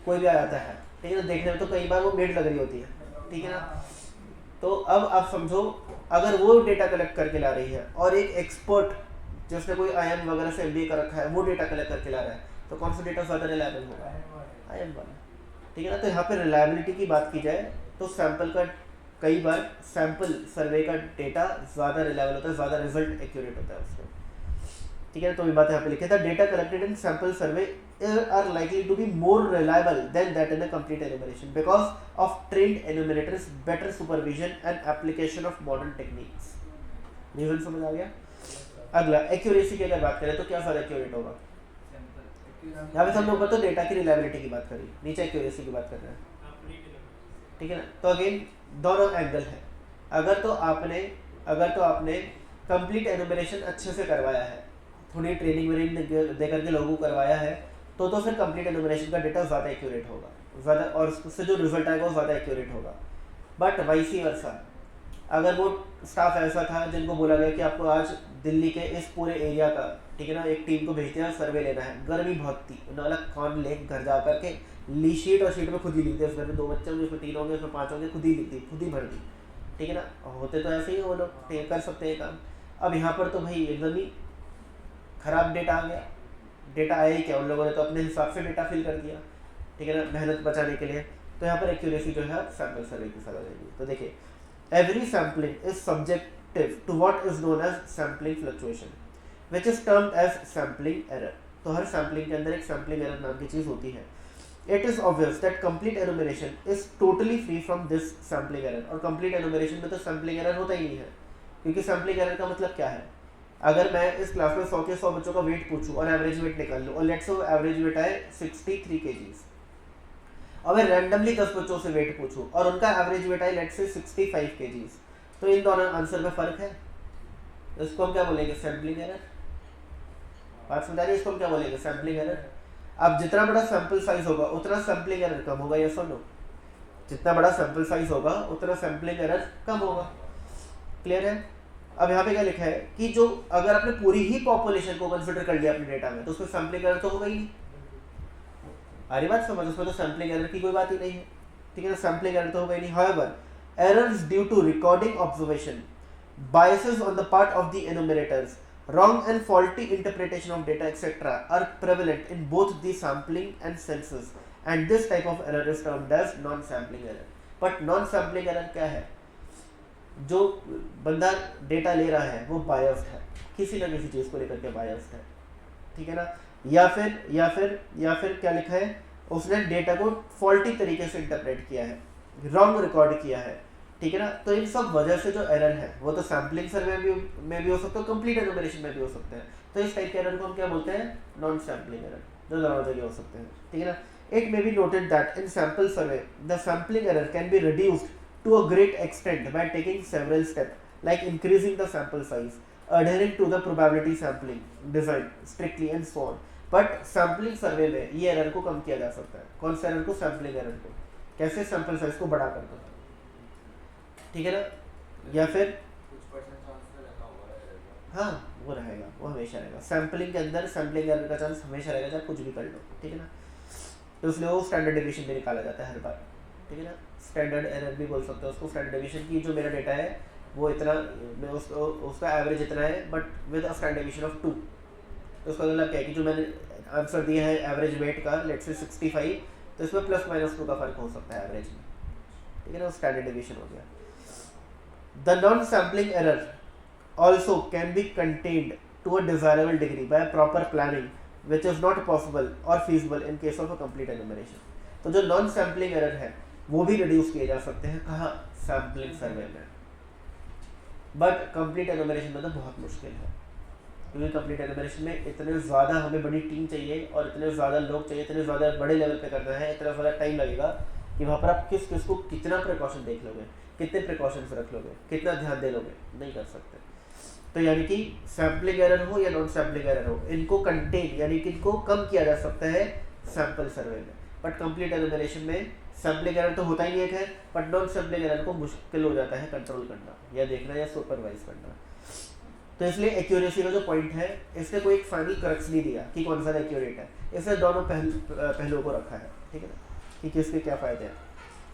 कोई भी आ जाता है, ठीक है ना? देखने में तो कई बार वो मेड लग रही होती है, ठीक है ना? तो अब आप समझो अगर वो डेटा कलेक्ट करके ला रही है और एक एक्सपर्ट जिसने कोई IIM वगैरह से MBA कर रखा है वो डेटा कलेक्ट करके ला रहा है, तो कौन सा डेटा ज़्यादा रिलायबल होगा? IIM वाला, ठीक है ना? तो यहाँ पे रिलायबिलिटी की बात की जाए तो सैंपल का, कई बार सैंपल सर्वे का डेटा ज़्यादा रिलायबल होता है, ज़्यादा रिजल्ट एक्यूरेट होता है उसमें, ठीक है? तो ये बात यहाँ पे लिखी था, data collected in sample survey are likely to be more reliable than that in a complete enumeration because of trained enumerators, better supervision and application of modern techniques. Reason समझ आ गया? अगला एक्यूरेसी की अगर बात करें तो क्या ज़्यादा एक्यूरेट होगा? यहाँ पे हम लोग तो डेटा की रिलायबिलिटी की बात करी, नीचे एक्यूरेसी की बात कर रहे हैं, ठीक है ना? तो अगेन दोनों एंगल है। अगर तो आपने कंप्लीट एनुमरेशन अच्छे से करवाया है, थोड़ी ट्रेनिंग व्रेनिंग दे करके लोगों को करवाया है, तो फिर कंप्लीट एनुमरेशन का डेटा ज़्यादा एक्यूरेट होगा, ज़्यादा, और उससे जो रिजल्ट आएगा वो ज़्यादा एक्यूरेट होगा। बट वाइसी वर्सा, अगर वो स्टाफ ऐसा था जिनको बोला गया कि आपको आज दिल्ली के इस पूरे एरिया का, ठीक है ना, एक टीम को भेजते हैं सर्वे लेना है, गर्मी बहुत थी, उन्होंने कौन ले घर जा करके ली शीट, और शीट में खुद ही लिखते, उस घर में 2 बच्चे होंगे, उसमें 3 होंगे, उसमें 5 होंगे, खुद ही लिखती, खुद ही भर दी, ठीक है ना? होते तो ऐसे ही वो लोग कर सकते हैं काम। अब यहाँ पर तो भाई एकदम ही खराब डेटा आ गया, डेटा आया ही क्या, उन लोगों ने तो अपने हिसाब से डेटा फिल कर दिया, ठीक है ना, मेहनत बचाने के लिए। तो यहाँ पर एक्यूरेसी जो है सैंपल सर्वे की सलाह देगी। तो देखिए, every sampling is subjective to what is known as sampling fluctuation which is termed as sampling error. तो हर सैम्पलिंग के अंदर एक सैम्पलिंग एरर नाम की चीज़ होती है। It is obvious that complete enumeration is totally free from this sampling error. और कंप्लीट एनुमरेशन में तो सैम्पलिंग एरर होता ही नहीं है, क्योंकि सैम्पलिंग एरर का मतलब क्या है? अगर मैं इस क्लास में 100 के 100 बच्चों का वेट पूछूं और एवरेज वेट निकाल लूँ, और लेट्स से एवरेज वेट आए 63 kgs, और मैं रैंडमली 10 बच्चों से वेट पूछूं और उनका एवरेज वेट आए लेट्स से 65 kgs, तो इन दोनों आंसर में फर्क है। इसको हम क्या बोलेंगे? Sampling error. बात समझ आ रही है? इसको हम क्या बोलेंगे? Sampling error. अब जितना बड़ा सैंपल साइज होगा उतना सैम्पलिंग एरर कम होगा, यस और नो? जितना बड़ा सैंपल साइज होगा उतना सैम्पलिंग एरर कम होगा। क्लियर है? अब यहाँ पे क्या लिखा है कि जो अगर आपने पूरी ही पॉपुलेशन को कंसिडर कर लिया अपने डेटा में, तो उसमें सैम्पलिंग एरर तो होगा ही नहीं। आ रही बात समझ? उसमें तो सैम्पलिंग एरर की कोई बात ही नहीं है, ठीक है ना? सैम्पलिंग एरर तो होगा ही नहीं। However, errors due to recording observation, biases on the part of the enumerators, wrong and faulty interpretation of data etc. are prevalent in both the sampling and census, and this type of error is termed as non-sampling error. But non-sampling error क्या है? जो बंदा डेटा ले रहा है वो biased है, किसी न किसी चीज़ को लेकर के biased है, ठीक है ना? या फिर क्या लिखा है? उसने डेटा को फॉल्टी तरीके से इंटरप्रेट किया है, रॉन्ग रिकॉर्ड किया है, ठीक है ना? तो इन सब वजह से जो एरर है वो तो सैम्पलिंग सर्वे में भी हो सकता है, कंप्लीट एनुमरेशन में भी हो सकते हैं। तो इस टाइप के एरर को हम क्या बोलते हैं? नॉन सैम्पलिंग एरर, जो दोनों जगह हो सकते हैं, ठीक है ना? It may be noted that in sample survey the sampling error can be reduced to a great extent by taking several steps like increasing the sample size, adhering to the probability sampling design strictly and so on. But sampling survey में ये एरर को कम किया जा सकता है। कौन सा एरर को? सैम्पलिंग एरर को। कैसे? सैंपल साइज को बढ़ा कर दो, ठीक है ना? या फिर हाँ वो रहेगा, वो हमेशा रहेगा। सैम्पलिंग के अंदर सैम्पलिंग एरर का चांस हमेशा रहेगा, चाहे कुछ भी कर लो, ठीक है ना। तो इसलिए वो स्टैंडर्ड डेविएशन भी निकाला जाता है हर बार, ठीक है ना। स्टैंडर्ड एरर भी बोल सकते हो उसको, स्टैंडर्ड डेविएशन की जो मेरा डेटा है वो इतना, उसका एवरेज इतना है but with a standard deviation of 2। तो उसका मतलब क्या है कि जो मैंने आंसर दिया है एवरेज वेट का, लेट्स से 65, तो इसमें +-2 का फर्क हो सकता है एवरेज में, ठीक है ना। स्टैंडर्ड डेविएशन हो गया। The non sampling error also can be contained to a desirable degree by a proper planning which is not possible or feasible in case of a complete enumeration। तो जो नॉन सैम्पलिंग एरर है वो भी रिड्यूस किए जा सकते हैं, कहाँ, सैम्पलिंग सर्वे में। बट कंप्लीट एनुमरेशन में तो बहुत मुश्किल है, क्योंकि कंप्लीट एनुमरेशन में इतने ज़्यादा हमें बड़ी टीम चाहिए और इतने ज़्यादा लोग चाहिए, इतने ज़्यादा बड़े लेवल पे करना है, इतना ज़्यादा टाइम लगेगा कि वहाँ पर आप किस किस को कितना प्रिकॉशन देख लोगे, कितने प्रिकॉशंस रख लोगे, कितना ध्यान दे लोगे, नहीं कर सकते। तो यानी कि सैम्पलिंग एरर हो या नॉन सैम्पलिंग एरर हो, इनको कंटेन यानी कि इनको कम किया जा सकता है सैंपल सर्वे में। बट कंप्लीट एनुमरेशन में सैम्पलिंग एरर तो होता ही नहीं है, बट नॉन सैम्पलिंग एरर को मुश्किल हो जाता है कंट्रोल करना या देखना या सुपरवाइज करना। तो इसलिए एक्यूरेसी का जो पॉइंट है, इसने कोई एक फाइनल क्रक्स नहीं दिया कि कौन सा एक्यूरेट है, इसने दोनों पहलुओं को रखा है, ठीक है ना, कि किसके क्या फायदे हैं।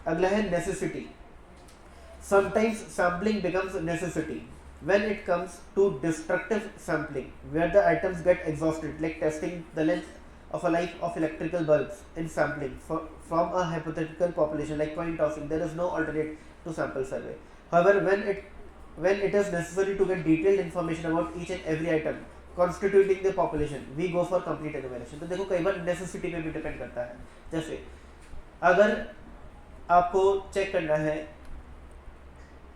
अगला है necessity. Sometimes sampling becomes necessity when it comes to destructive sampling where the items get exhausted, like testing the length of a life of electrical bulbs in sampling from a hypothetical population, like coin tossing. There is no alternate to sample survey. However, when it is necessary to get detailed information about each and every item constituting the population, we go for complete enumeration। तो देखो कई बार नेसेसिटी पे भी डिपेंड करता है। जैसे अगर आपको चेक करना है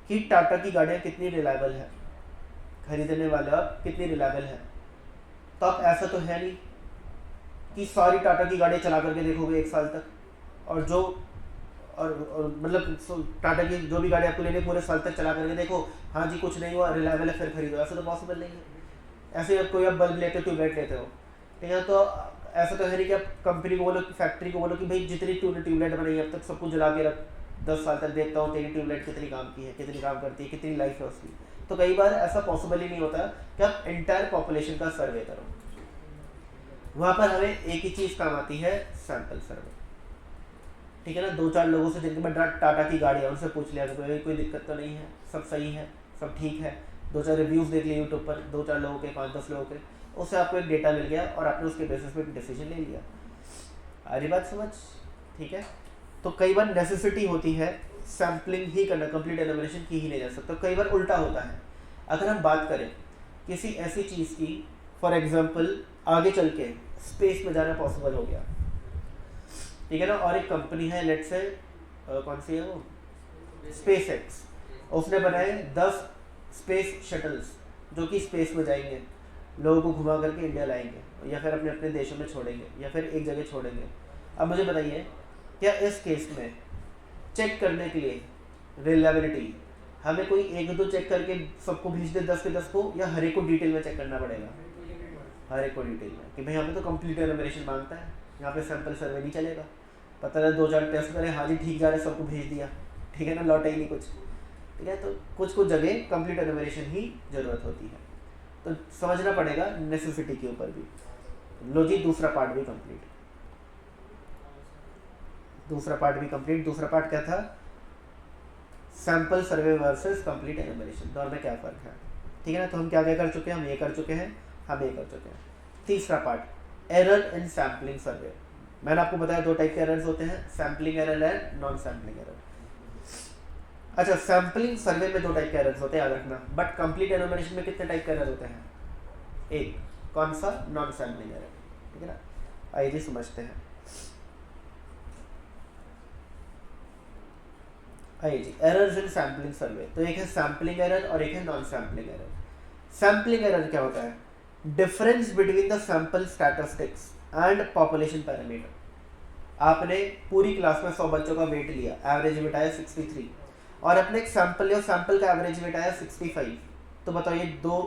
कि टाटा की गाड़ियाँ कितनी रिलायबल है, खरीदने वाला कितनी रिलायबल है, तो आप ऐसा तो है नहीं कि सारी टाटा की गाड़ियाँ चला करके देखोगे 1 साल तक, और मतलब टाटा की जो भी गाड़ी आपको लेनी पूरे साल तक चला करके देखो, हाँ जी कुछ नहीं हुआ, रिलायबल है, फिर खरीदो। ऐसा तो पॉसिबल नहीं है। ऐसे ही कोई आप बल्ब लेते हो, ट्यूबलाइट लेते हो, ठीक है, तो ऐसा तो है नहीं कि आप कंपनी को बोलो, फैक्ट्री को बोलो कि भाई जितनी ट्यूबलाइट बनाई अब तक सबको जला के रख, 10 साल तक देखता हूँ तेरी ट्यूबलाइट कितनी काम की है, कितनी काम करती है, कितनी लाइफ है उसकी। तो कई बार ऐसा पॉसिबल ही नहीं होता कि आप एंटायर पॉपुलेशन का सर्वे करो। वहाँ पर हमें एक ही चीज़ काम आती है, सैंपल सर्वे, ठीक है ना। 2-4 लोगों से जिनके पास टाटा की गाड़ी है उनसे पूछ लिया कि कोई दिक्कत तो नहीं है, सब सही है, सब ठीक है, 2-4 रिव्यूज़ देख लिए यूट्यूब पर, 2-4 लोगों के, 5-10 लोगों के, उससे आपको एक डेटा मिल गया और आपने उसके बेसिस पे एक डिसीजन ले लिया। आ रही बात समझ, ठीक है। तो कई बार नेसेसिटी होती है सैम्पलिंग ही करना, कंप्लीट एनुमरेशन की ही नहीं जा सकता। कई बार उल्टा होता है। अगर हम बात करें किसी ऐसी चीज़ की, फॉर एग्जांपल आगे चल के स्पेस में जाना पॉसिबल हो गया, ठीक है ना, और एक कंपनी है, लेट्स से कौन सी है वो, स्पेस एक्स, उसने बनाए 10 स्पेस शटल्स जो कि स्पेस में जाएंगे, लोगों को घुमा करके इंडिया लाएंगे या फिर अपने अपने देशों में छोड़ेंगे या फिर एक जगह छोड़ेंगे। अब मुझे बताइए, क्या इस केस में चेक करने के लिए रिलायबिलिटी हमें कोई 1-2 चेक करके सबको भेज दे 10 के 10 को, या हर एक को डिटेल में चेक करना पड़ेगा? हर एक को डिटेल में, कि भाई हमें तो कंप्लीट एनुमरेशन मांगता है, यहाँ पे सैंपल सर्वे नहीं चलेगा। पता है 2-4 टेस्ट करें, हाँ जी ठीक जा रहा है, सबको भेज दिया, ठीक है ना, लौटा ही नहीं कुछ, ठीक है। तो कुछ जगह कंप्लीट एनुमरेशन ही ज़रूरत होती है, तो समझना पड़ेगा नेसेसिटी के ऊपर भी। लो जी, दूसरा पार्ट भी कंप्लीट, दूसरा पार्ट क्या था, sample survey versus complete enumeration, दोनों में क्या फ़र्क है, ठीक है ना। तो हम क्या कर चुके हैं, हम ये कर चुके हैं। तीसरा पार्ट, एरर इन सैम्पलिंग सर्वे। मैंने आपको बताया 2 टाइप के एरर्स होते हैं, sampling error and non sampling error. अच्छा, सैम्पलिंग सर्वे में 2 टाइप के एरर्स होते हैं, याद रखना। बट कंप्लीट एनुमरेशन में कितने टाइप के एरर होते हैं? एक, कौन सा, नॉन सैम्पलिंग एरर, ठीक है ना। आइए जी समझते हैं। आइए जी, एरर्स इन सैम्पलिंग सर्वे। तो एक है सैम्पलिंग एरर और एक है non sampling error. Sampling error क्या होता है? Difference between the sample statistics and population parameter. आपने पूरी क्लास में 100 बच्चों का वेट लिया, एवरेज वेट आया 63, और अपने एक सैंपल लिया, सैंपल का एवरेज वेट आया 65। तो बताओ ये 2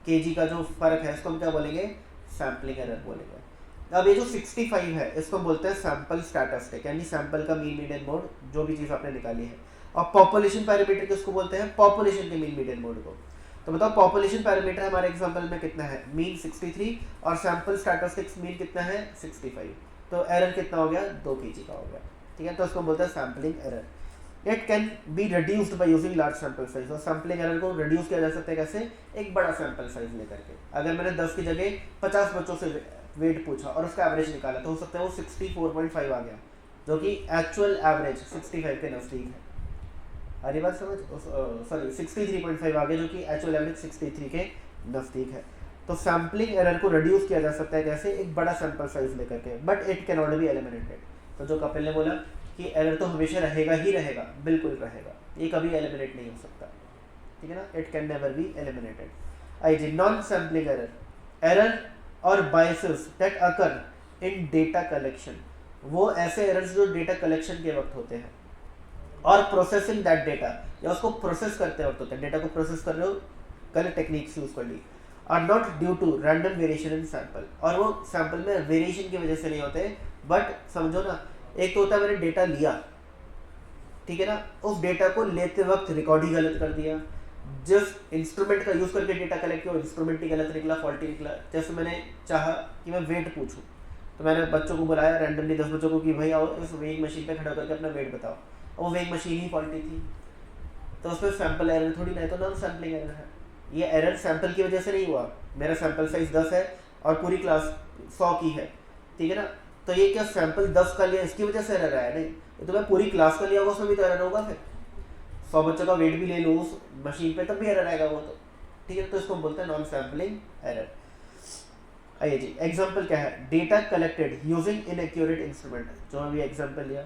kg का जो फर्क है इसको हम क्या बोलेंगे? सैम्पलिंग एरर बोलेंगे। अब ये जो 65 है इसको बोलते हैं सैंपल स्टैटिस्टिक, यानी सैंपल का मीन मीडियन मोड, जो भी चीज़ आपने निकाली है। और पॉपुलेशन पैरामीटर किसको बोलते हैं? पॉपुलेशन के मीन मीडियन मोड को। तो बताओ पॉपुलेशन पैरामीटर हमारे एग्जांपल में कितना है, मीन 63 और सैंपल स्टैटिस्टिक्स मीन कितना है 65, तो एरर कितना हो गया 2 kg का हो गया, ठीक है। तो उसको बोलते हैं sampling error. It can be reduced by using large sample size, और सैम्पलिंग एरर को रिड्यूस किया जा सकता है कैसे, एक बड़ा सैंपल साइज लेकर के। अगर मैंने 10 की जगह 50 बच्चों से वेट पूछा और उसका एवरेज निकाला तो हो सकता है वो 64.5 आ गया, जो कि एक्चुअल एवरेज 65 के नज़दीक है। हरी बात समझ, सॉरी 63.5 आ गया, जो कि एक्चुअल एवरेज 63 के नज़दीक है। तो सैम्पलिंग एरर को रिड्यूस किया जा सकता है कैसे, एक बड़ा सैंपल साइज लेकर के, but it can not be eliminated. तो जो कपिल ने बोला कि एरर तो हमेशा रहेगा ही रहेगा, बिल्कुल रहेगा, ये कभी एलिमिनेट नहीं हो सकता, ठीक है ना, it can never be eliminated. आई जी, नॉन सैम्पलिंग एरर, एरर और biases that occur in data collection, वो ऐसे एरर्स जो डेटा कलेक्शन के वक्त होते हैं, और प्रोसेसिंग दैट डेटा, या उसको प्रोसेस करते वक्त होते हैं, डेटा को प्रोसेस कर रहे हो, कल टेक्निक्स यूज कर ली, are not due to random variation in sample, और वो सैंपल में वेरिएशन की वजह से नहीं होते, बट समझो ना, एक तो होता है मैंने डेटा लिया, ठीक है ना, उस डेटा को लेते वक्त रिकॉर्ड ही गलत कर दिया, जिस इंस्ट्रूमेंट का यूज करके डेटा कलेक्ट किया इंस्ट्रूमेंट ही गलत निकला, फॉल्टी निकला। जैसे मैंने चाहा कि मैं वेट पूछूं, तो मैंने बच्चों को बुलाया रैंडमली 10 बच्चों को कि भाई आओ इस वेइंग मशीन पे खड़ा करके अपना वेट बताओ, और वो वेइंग मशीन ही फॉल्टी थी, तो उसमें सैंपल एरर थोड़ी ना है, तो नॉन सैम्पलिंग एरर है। ये एरर सैंपल की वजह से नहीं हुआ, मेरा सैंपल साइज 10 है और पूरी क्लास 100 की है, ठीक है ना, तो ये क्या सैंपल 10 का लिया इसकी वजह से एरर आया, नहीं, ये तो मैं पूरी क्लास का लिया होगा उसमें भी तो एरर होगा, फिर 100 बच्चों का वेट भी ले लो उस मशीन पे तब भी एरर आएगा वो, तो ठीक है, तो इसको हम बोलते हैं नॉन सैम्पलिंग एरर। आइए जी, एग्जांपल क्या है, data collected using inaccurate instrument, जो अभी एग्जांपल लिया,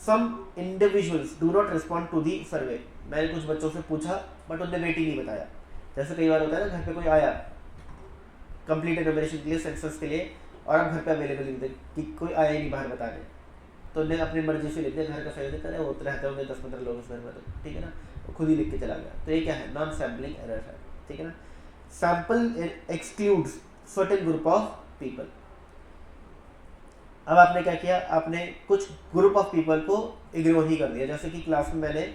some individuals do not respond to the survey, मैंने कुछ बच्चों से पूछा बट उन्होंने वेट ही नहीं बताया। जैसे कई बार होता है ना, घर पे कोई आया कंप्लीट एनुमरेशन के लिए, सेंसस के लिए, और आप घर पे अवेलेबल नहीं थे कि कोई आया ही नहीं बाहर बताने, तो उन्हें अपनी मर्जी से लिख दिया, घर का साइज देता है, होते रहते होंगे 10-15 लोग उस घर में, तो ठीक है ना, वो खुद ही लिख के चला गया, तो ये क्या है, नॉन सैम्पलिंग एरर है, ठीक है ना। Sample excludes certain group of people, अब आपने क्या किया, आपने कुछ ग्रुप ऑफ पीपल को इग्नोर ही कर दिया, जैसे कि क्लास में मैंने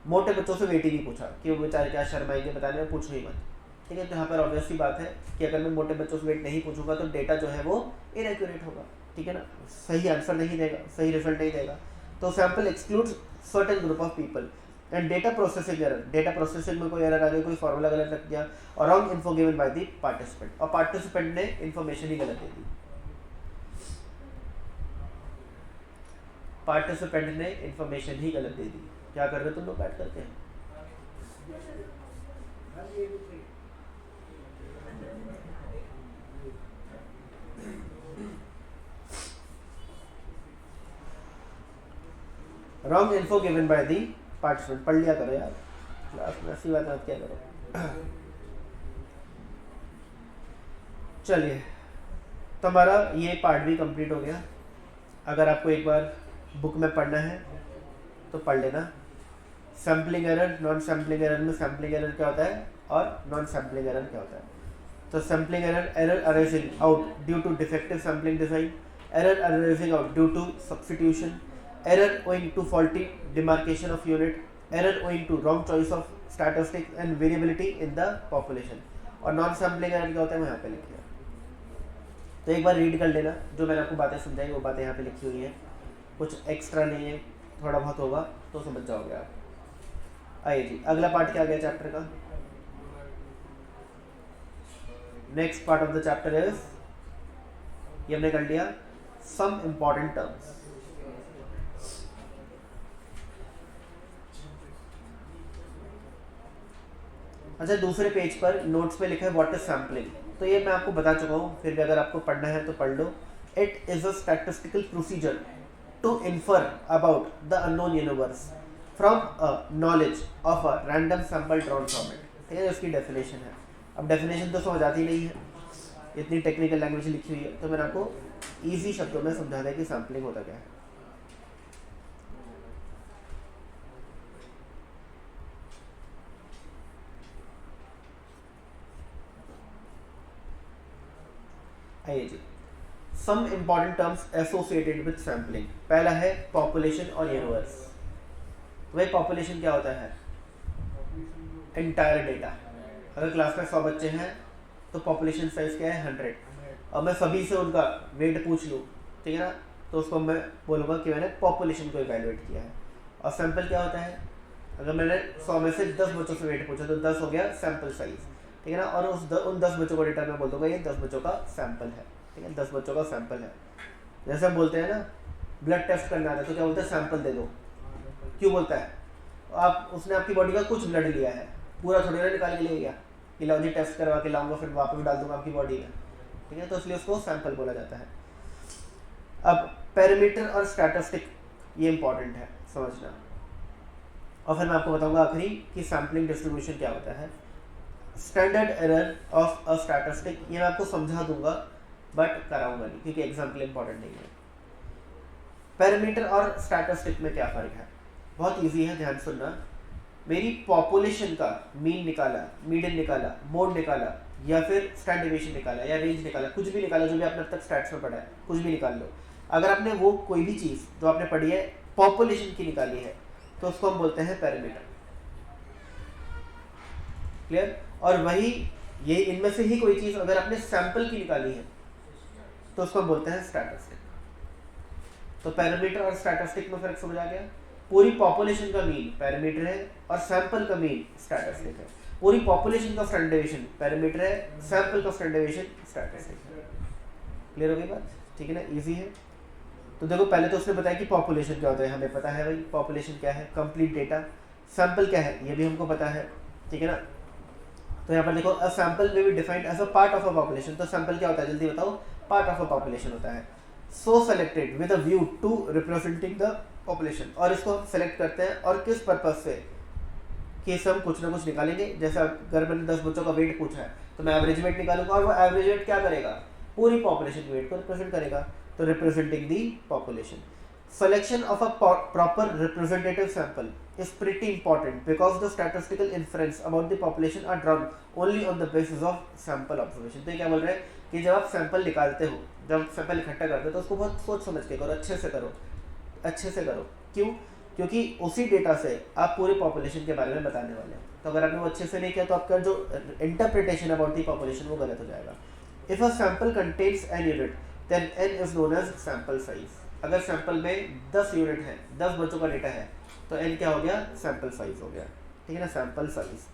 मोटे बच्चों से वेट ही नहीं पूछा कि वो बेचारे क्या शर्माएंगे बताने में, पूछो ही मत, ठीक है। तो यहाँ पर ऑब्वियस सी बात है कि अगर मैं मोटे बच्चों से वेट नहीं पूछूंगा तो डेटा जो है वो इनएक्यूरेट होगा, ठीक है ना, सही आंसर नहीं देगा, सही रिजल्ट नहीं देगा। तो sample excludes certain group of people. And data processing error, data processing में कोई एरर आ गया, कोई फॉर्मूला गलत रख दिया, और wrong info given by the participant, और पार्टिसिपेंट ने इन्फॉर्मेशन ही गलत दे दी, पार्टिसिपेंट ने इन्फॉर्मेशन ही गलत दे दी। क्या कर रहे हो तुम लोग बैठ करके, wrong info given by the participant, पढ़ लिया करो यार, क्लास में ऐसी बात मत क्या करो। चलिए, तो हमारा ये पार्ट भी कंप्लीट हो गया। अगर आपको एक बार बुक में पढ़ना है तो पढ़ लेना। Sampling error, non sampling error में सैम्पलिंग एरर क्या होता है और नॉन सैम्पलिंग एरर क्या होता है। तो sampling error, error arising out due to defective sampling design, error arising out due to substitution, error owing to faulty demarcation of unit, error owing to wrong choice of statistics and variability in the population. और नॉन सैम्पलिंग एरर क्या होता है वो यहाँ पे लिखिए। तो एक बार रीड कर लेना, जो मैंने आपको बातें समझाई वो बातें यहाँ पे लिखी हुई हैं, कुछ एक्स्ट्रा नहीं है, थोड़ा बहुत होगा तो समझ जाओगे आप। आइए जी, अगला पार्ट क्या गया चैप्टर का। Next part of the chapter is, ये हमने कर लिया, सम इंपॉर्टेंट टर्म्स। अच्छा, दूसरे पेज पर नोट्स पे लिखा है व्हाट इज सैम्पलिंग, तो ये मैं आपको बता चुका हूँ, फिर भी अगर आपको पढ़ना है तो पढ़ लो। It is a statistical procedure to infer about the unknown universe from a knowledge of a random sample drawn from it, ठीक है, उसकी डेफिनेशन है। अब डेफिनेशन तो समझ आती नहीं है, इतनी टेक्निकल लैंग्वेज लिखी हुई है, तो मैंने आपको ईजी शब्दों में समझा दिया कि सैम्पलिंग होता क्या है। आइए जी, some important terms associated with sampling. पहला है पॉपुलेशन और यूनिवर्स। वही पॉपुलेशन क्या होता है, एंटायर डेटा, अगर क्लास में 100 बच्चे हैं तो पॉपुलेशन साइज क्या है 100, और मैं सभी से उनका वेट पूछ लूँ, ठीक है ना, तो उसको मैं बोलूँगा कि मैंने पॉपुलेशन को इवैल्यूएट किया है। और सैंपल क्या होता है, अगर मैंने 100 में से 10 बच्चों से वेट पूछा तो 10 हो गया सैंपल साइज, ठीक है ना, और उन 10 बच्चों को डेटा में बोल दूंगा ये 10 बच्चों का सैंपल है, ठीक है, 10 बच्चों का सैंपल है। जैसे हम बोलते हैं ना ब्लड टेस्ट करना आता है तो क्या बोलते हैं, सैंपल दे दो। क्यों बोलता है, उसने आपकी बॉडी का कुछ ब्लड लिया है, पूरा थोड़ी ना निकाल के ले गया कि लाओ जी टेस्ट करवा के लाऊंगा फिर वापस डाल दूंगा आपकी बॉडी में, ठीक है, तो इसलिए उसको सैंपल बोला जाता है। अब पैरामीटर और स्टैटिस्टिक ये इंपॉर्टेंट है समझना, और फिर मैं आपको बताऊंगा आखिरी कि सैम्पलिंग डिस्ट्रीब्यूशन क्या होता है। Standard error of a statistic ये मैं आपको समझा दूंगा बट कराऊंगा नहीं क्योंकि एग्जाम के लिए इंपॉर्टेंट नहीं है। पैरामीटर और स्टैटिस्टिक में क्या फ़र्क है, बहुत इजी है, ध्यान सुनना। मेरी पॉपुलेशन का मीन निकाला, मीडियन निकाला, मोड निकाला, या फिर स्टैंडर्ड डेविएशन निकाला या रेंज निकाला, कुछ भी निकाला जो भी आपने अब तक स्टैट्स में पढ़ा है, कुछ भी निकाल लो। अगर आपने वो कोई भी चीज़ जो आपने पढ़ी है पॉपुलेशन की निकाली है तो उसको हम बोलते हैं पैरामीटर। क्लियर। और वही ये इनमें से ही कोई चीज़ अगर आपने सैंपल की निकाली है तो उसको हम बोलते हैं स्टैटिस्टिक। तो पैरामीटर और स्टैटिस्टिक में फर्क समझ आ गया। पूरी पॉपुलेशन का मीन पैरामीटर है और सैंपल का मीन स्टैटिस्टिक है। पूरी पॉपुलेशन का स्टैंडर्ड डेविएशन पैरामीटर है, सैंपल का स्टैंडर्ड डेविएशन स्टैटिस्टिक है। क्लियर हो गई बात, ठीक है ना, इजी है। तो देखो पहले तो उसने बताया कि पॉपुलेशन क्या होता है, हमें पता है भाई पॉपुलेशन क्या है, कंप्लीट डेटा। सैंपल क्या है ये भी हमको पता है, ठीक है ना। तो यहाँ पर देखो अ sample may be defined as a part of a population. तो सैंपल क्या होता है जल्दी बताओ, पार्ट ऑफ अ पॉपुलेशन होता है। So selected with a view to representing the population. और इसको हम सेलेक्ट करते हैं और किस पर्पज से, कि इससे हम कुछ ना कुछ निकालेंगे। जैसे अगर मैंने 10 बच्चों का वेट पूछा है तो मैं एवरेज वेट निकालूंगा और वो एवरेज वेट क्या करेगा, पूरी पॉपुलेशन के वेट को रिप्रेजेंट करेगा। तो representing the population. Selection of a proper representative sample is pretty important because the statistical inference about the population are drawn only on the basis of sample observation। तो ये क्या बोल रहे हैं कि जब आप सैंपल निकालते हो, जब सैंपल इकट्ठा करते हो तो उसको बहुत सोच समझ के करो, अच्छे से करो, अच्छे से करो। क्यों? क्योंकि उसी डेटा से आप पूरे पॉपुलेशन के बारे में बताने वाले हैं। तो अगर आपने वो अच्छे से नहीं किया तो आपका जो इंटरप्रिटेशन अबाउट दी पॉपुलेशन वो गलत हो जाएगा। If a sample contains n unit then n is known as sample size. अगर सैंपल में 10 यूनिट है, 10 बच्चों का डेटा है तो एन क्या हो गया, सैंपल साइज हो गया, ठीक है ना, sample size.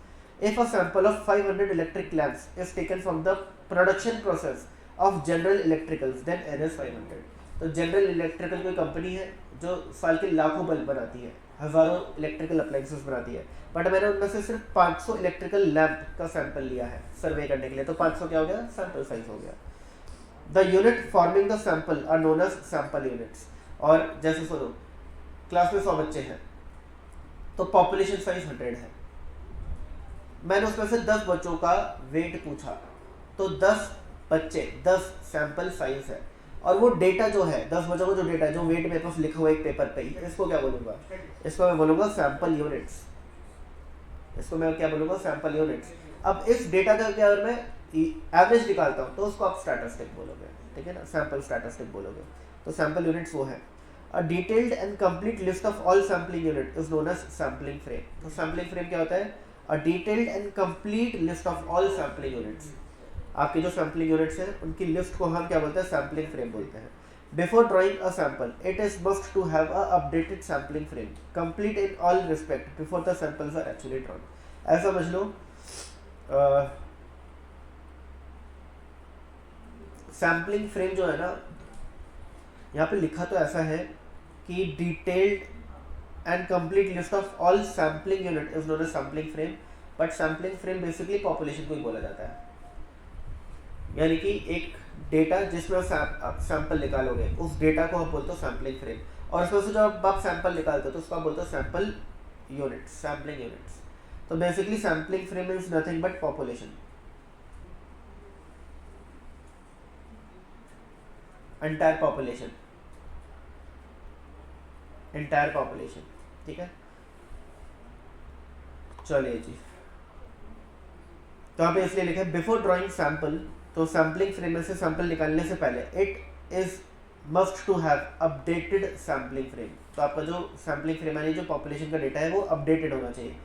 If a sample of 500 electric lamps is taken from the production process of General Electricals then n is 500। तो जनरल इलेक्ट्रिकल कोई कंपनी है जो साल के लाखों बल्ब बनाती है, हजारों इलेक्ट्रिकल अप्लायंसेस बनाती है, बट मैंने उनमें से सिर्फ 500 इलेक्ट्रिकल लैंप का सैंपल लिया है सर्वे करने के लिए, तो 500 क्या हो गया, सैंपल साइज हो गया। The unit forming the sample are known as sample units। और जैसे सुनो क्लास में 100 बच्चे हैं तो पॉपुलेशन साइज 100 है, मैंने उसमें से 10 बच्चों का वेट पूछा तो 10 बच्चे 10 सैंपल साइज है। और वो डेटा जो है 10 बच्चों का जो डेटा है जो वेट मेरे पास लिखा हुआ है एक पेपर पे, इसको क्या बोलूँगा, इसको मैं बोलूँगा सैंपल यूनिट्स। इसको मैं क्या बोलूँगा, सैंपल यूनिट्स। अब इस डेटा का क्या मैं एवरेज निकालता हूँ तो उसको आप स्टैटिस्टिक बोलोगे, ठीक है ना, सैंपल स्टैटिस्टिक बोलोगे। तो सैंपल यूनिट्स वो है। A detailed and complete list of all sampling unit is known as sampling frame. तो सैम्पलिंग फ्रेम क्या होता है, a detailed and complete list of all sampling units. आपके जो सैम्पलिंग यूनिट्स हैं उनकी लिस्ट को हम क्या बोलते हैं, सैम्पलिंग फ्रेम बोलते हैं। Before drawing a sample it is must to have a updated sampling frame complete in all respect before the samples are actually drawn. ऐसा समझ लो सैम्पलिंग फ्रेम जो है ना, यहाँ पे लिखा तो ऐसा है कि detailed and complete list of all sampling unit is known as sampling frame, but sampling frame basically population को ही बोला जाता है। यानी कि एक डेटा जिसमें आप सैंपल निकालोगे उस डेटा को आप बोलते हो सैम्पलिंग फ्रेम, और उसमें से जब आप सैंपल निकालते हो तो उसको आप बोलते हो सैंपल यूनिट्स, सैम्पलिंग यूनिट्स। तो basically sampling frame is nothing but population, entire population, entire population, ठीक है। चलिए जी, तो यहाँ पे इसलिए लिखा है बिफोर ड्रॉइंग सैंपल, तो सैम्पलिंग फ्रेम में से सैंपल निकालने से पहले it is must to have updated sampling frame. तो आपका जो सैम्पलिंग फ्रेम है जो पॉपुलेशन का डेटा है वो अपडेटेड होना चाहिए।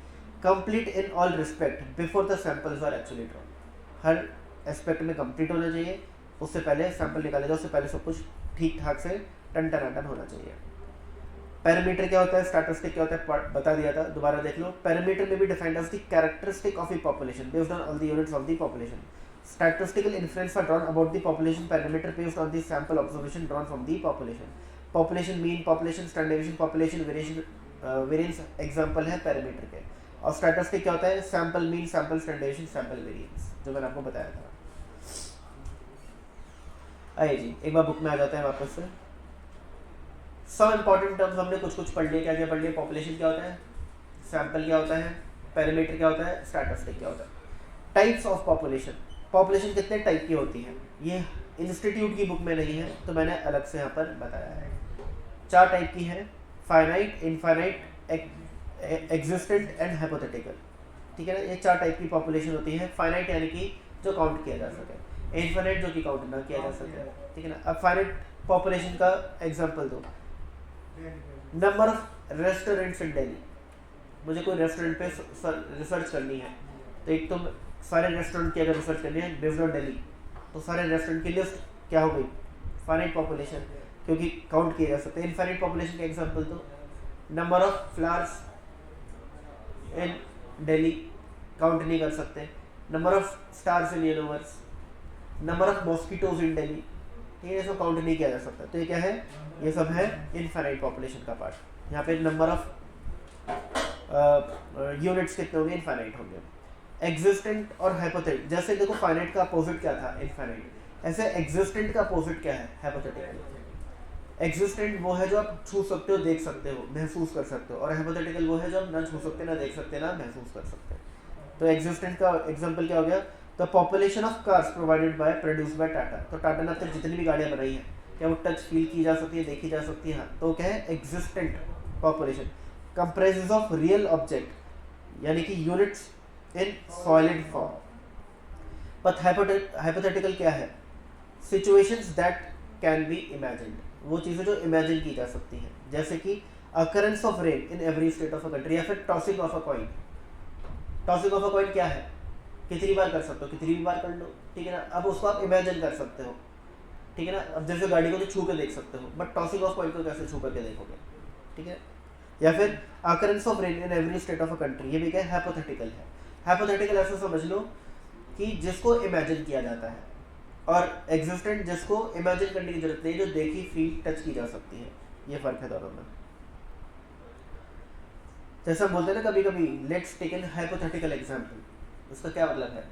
Complete in all respect before the samples are actually drawn. हर एस्पेक्ट में कंप्लीट होना चाहिए, उससे पहले सैंपल निकाले जाए, उससे पहले सब कुछ ठीक ठाक से टन होना चाहिए। पैरामीटर क्या होता है, स्टैटिस्टिक क्या होता है, बता दिया था, दोबारा देख लो। Parameter may be defined as the characteristic of the population based on all the units of the population. Statistical inference are drawn about the population parameter based on the sample observation drawn from the population. Population mean, population standard deviation, population variation, variance example है पैरामीटर के। और स्टैटिस्टिक क्या होता है, sample mean, sample standard deviation, sample variance, जो मैंने आपको बताया था। आइए जी एक बार बुक में आ जाते हैं वापस से। सब इंपॉर्टेंट टर्म्स हमने कुछ पढ़ लिए। क्या क्या पढ़ लिए, पॉपुलेशन क्या होता है, सैम्पल क्या होता है, पैरामीटर क्या होता है, स्टैटिस्टिक क्या होता है। टाइप्स ऑफ पॉपुलेशन, पॉपुलेशन कितने टाइप की होती है, ये इंस्टीट्यूट की बुक में नहीं है तो मैंने अलग से यहाँ पर बताया है। 4 टाइप की है, finite, infinite, existent and hypothetical. ठीक है ना, ये 4 टाइप की पॉपुलेशन होती है। फाइनाइट यानी कि जो काउंट किया जा सके, इनफाइनाइट जो कि काउंट ना किया जा सके। ठीक है ना, अब फाइनाइट पॉपुलेशन का एग्जाम्पल दो। नंबर ऑफ रेस्टोरेंट्स इन दिल्ली, मुझे कोई रेस्टोरेंट पे रिसर्च करनी है, तो एक तो सारे रेस्टोरेंट की अगर रिसर्च करनी है बेस्ड ऑन दिल्ली, तो सारे रेस्टोरेंट की लिस्ट क्या हो गई, फाइनाइट पॉपुलेशन, क्योंकि काउंट किए जा सकते हैं। इनफाइनाइट पॉपुलेशन का एग्जांपल तो number of flowers in Delhi, count नहीं कर सकते। Number of stars in universe, number of mosquitoes in Delhi, ठीक है, इसको काउंट नहीं किया जा सकता। तो ये क्या है, ये सब है इनफाइनाइट पॉपुलेशन का पार्ट। यहाँ पे नंबर ऑफ यूनिट्स कितने होंगे, इनफाइनाइट होंगे। एग्जिस्टेंट और हाइपोथेटिकल, जैसे देखो फाइनाइट का अपोजिट क्या था, इनफाइनाइट, ऐसे एग्जिस्टेंट का अपोजिट क्या है, हाइपोथेटिकल। एग्जिस्टेंट वो है जो आप छू सकते हो, देख सकते हो, महसूस कर सकते हो, और हाइपोथेटिकल वो है जो आप ना छू सकते, ना देख सकते, ना महसूस कर सकते। तो एग्जिस्टेंट का एग्जांपल क्या हो गया, the population of cars provided by produce by Tata. तो टाटा ने अब तक जितनी भी गाड़ियाँ बनाई हैं, क्या वो टच फील की जा सकती है, देखी जा सकती है, हाँ, तो क्या है, existent population. Comprises of real object यानी कि units in solid form. But hypothetical क्या है, situations that can B imagined, वो चीज़ें जो इमेजिन की जा सकती हैं, जैसे कि occurrence of rain in every state of a country, या फिर tossing of a coin. Tossing of a coin क्या है, कितनी बार कर सकते हो, कितनी भी बार कर लो, ठीक है ना। अब उसको आप इमेजिन कर सकते हो, ठीक है ना। अब जैसे गाड़ी को तो छू के देख सकते हो, बट टॉसिंग ऑफ कॉइन को कैसे छू करके देखोगे, ठीक है। या फिर occurrence of rain in every state of a country, ये भी क्या है, हाइपोथेटिकल है। हाइपोथेटिकल ऐसा समझ लो कि जिसको इमेजिन किया जाता है, और एग्जिस्टेंट जिसको इमेजिन करने की जरूरत नहीं, जो देखी, फील, टच की जा सकती है। ये फर्क है दोनों में। जैसे हम बोलते हैं ना कभी कभी, let's take an hypothetical example, उसका क्या मतलब है,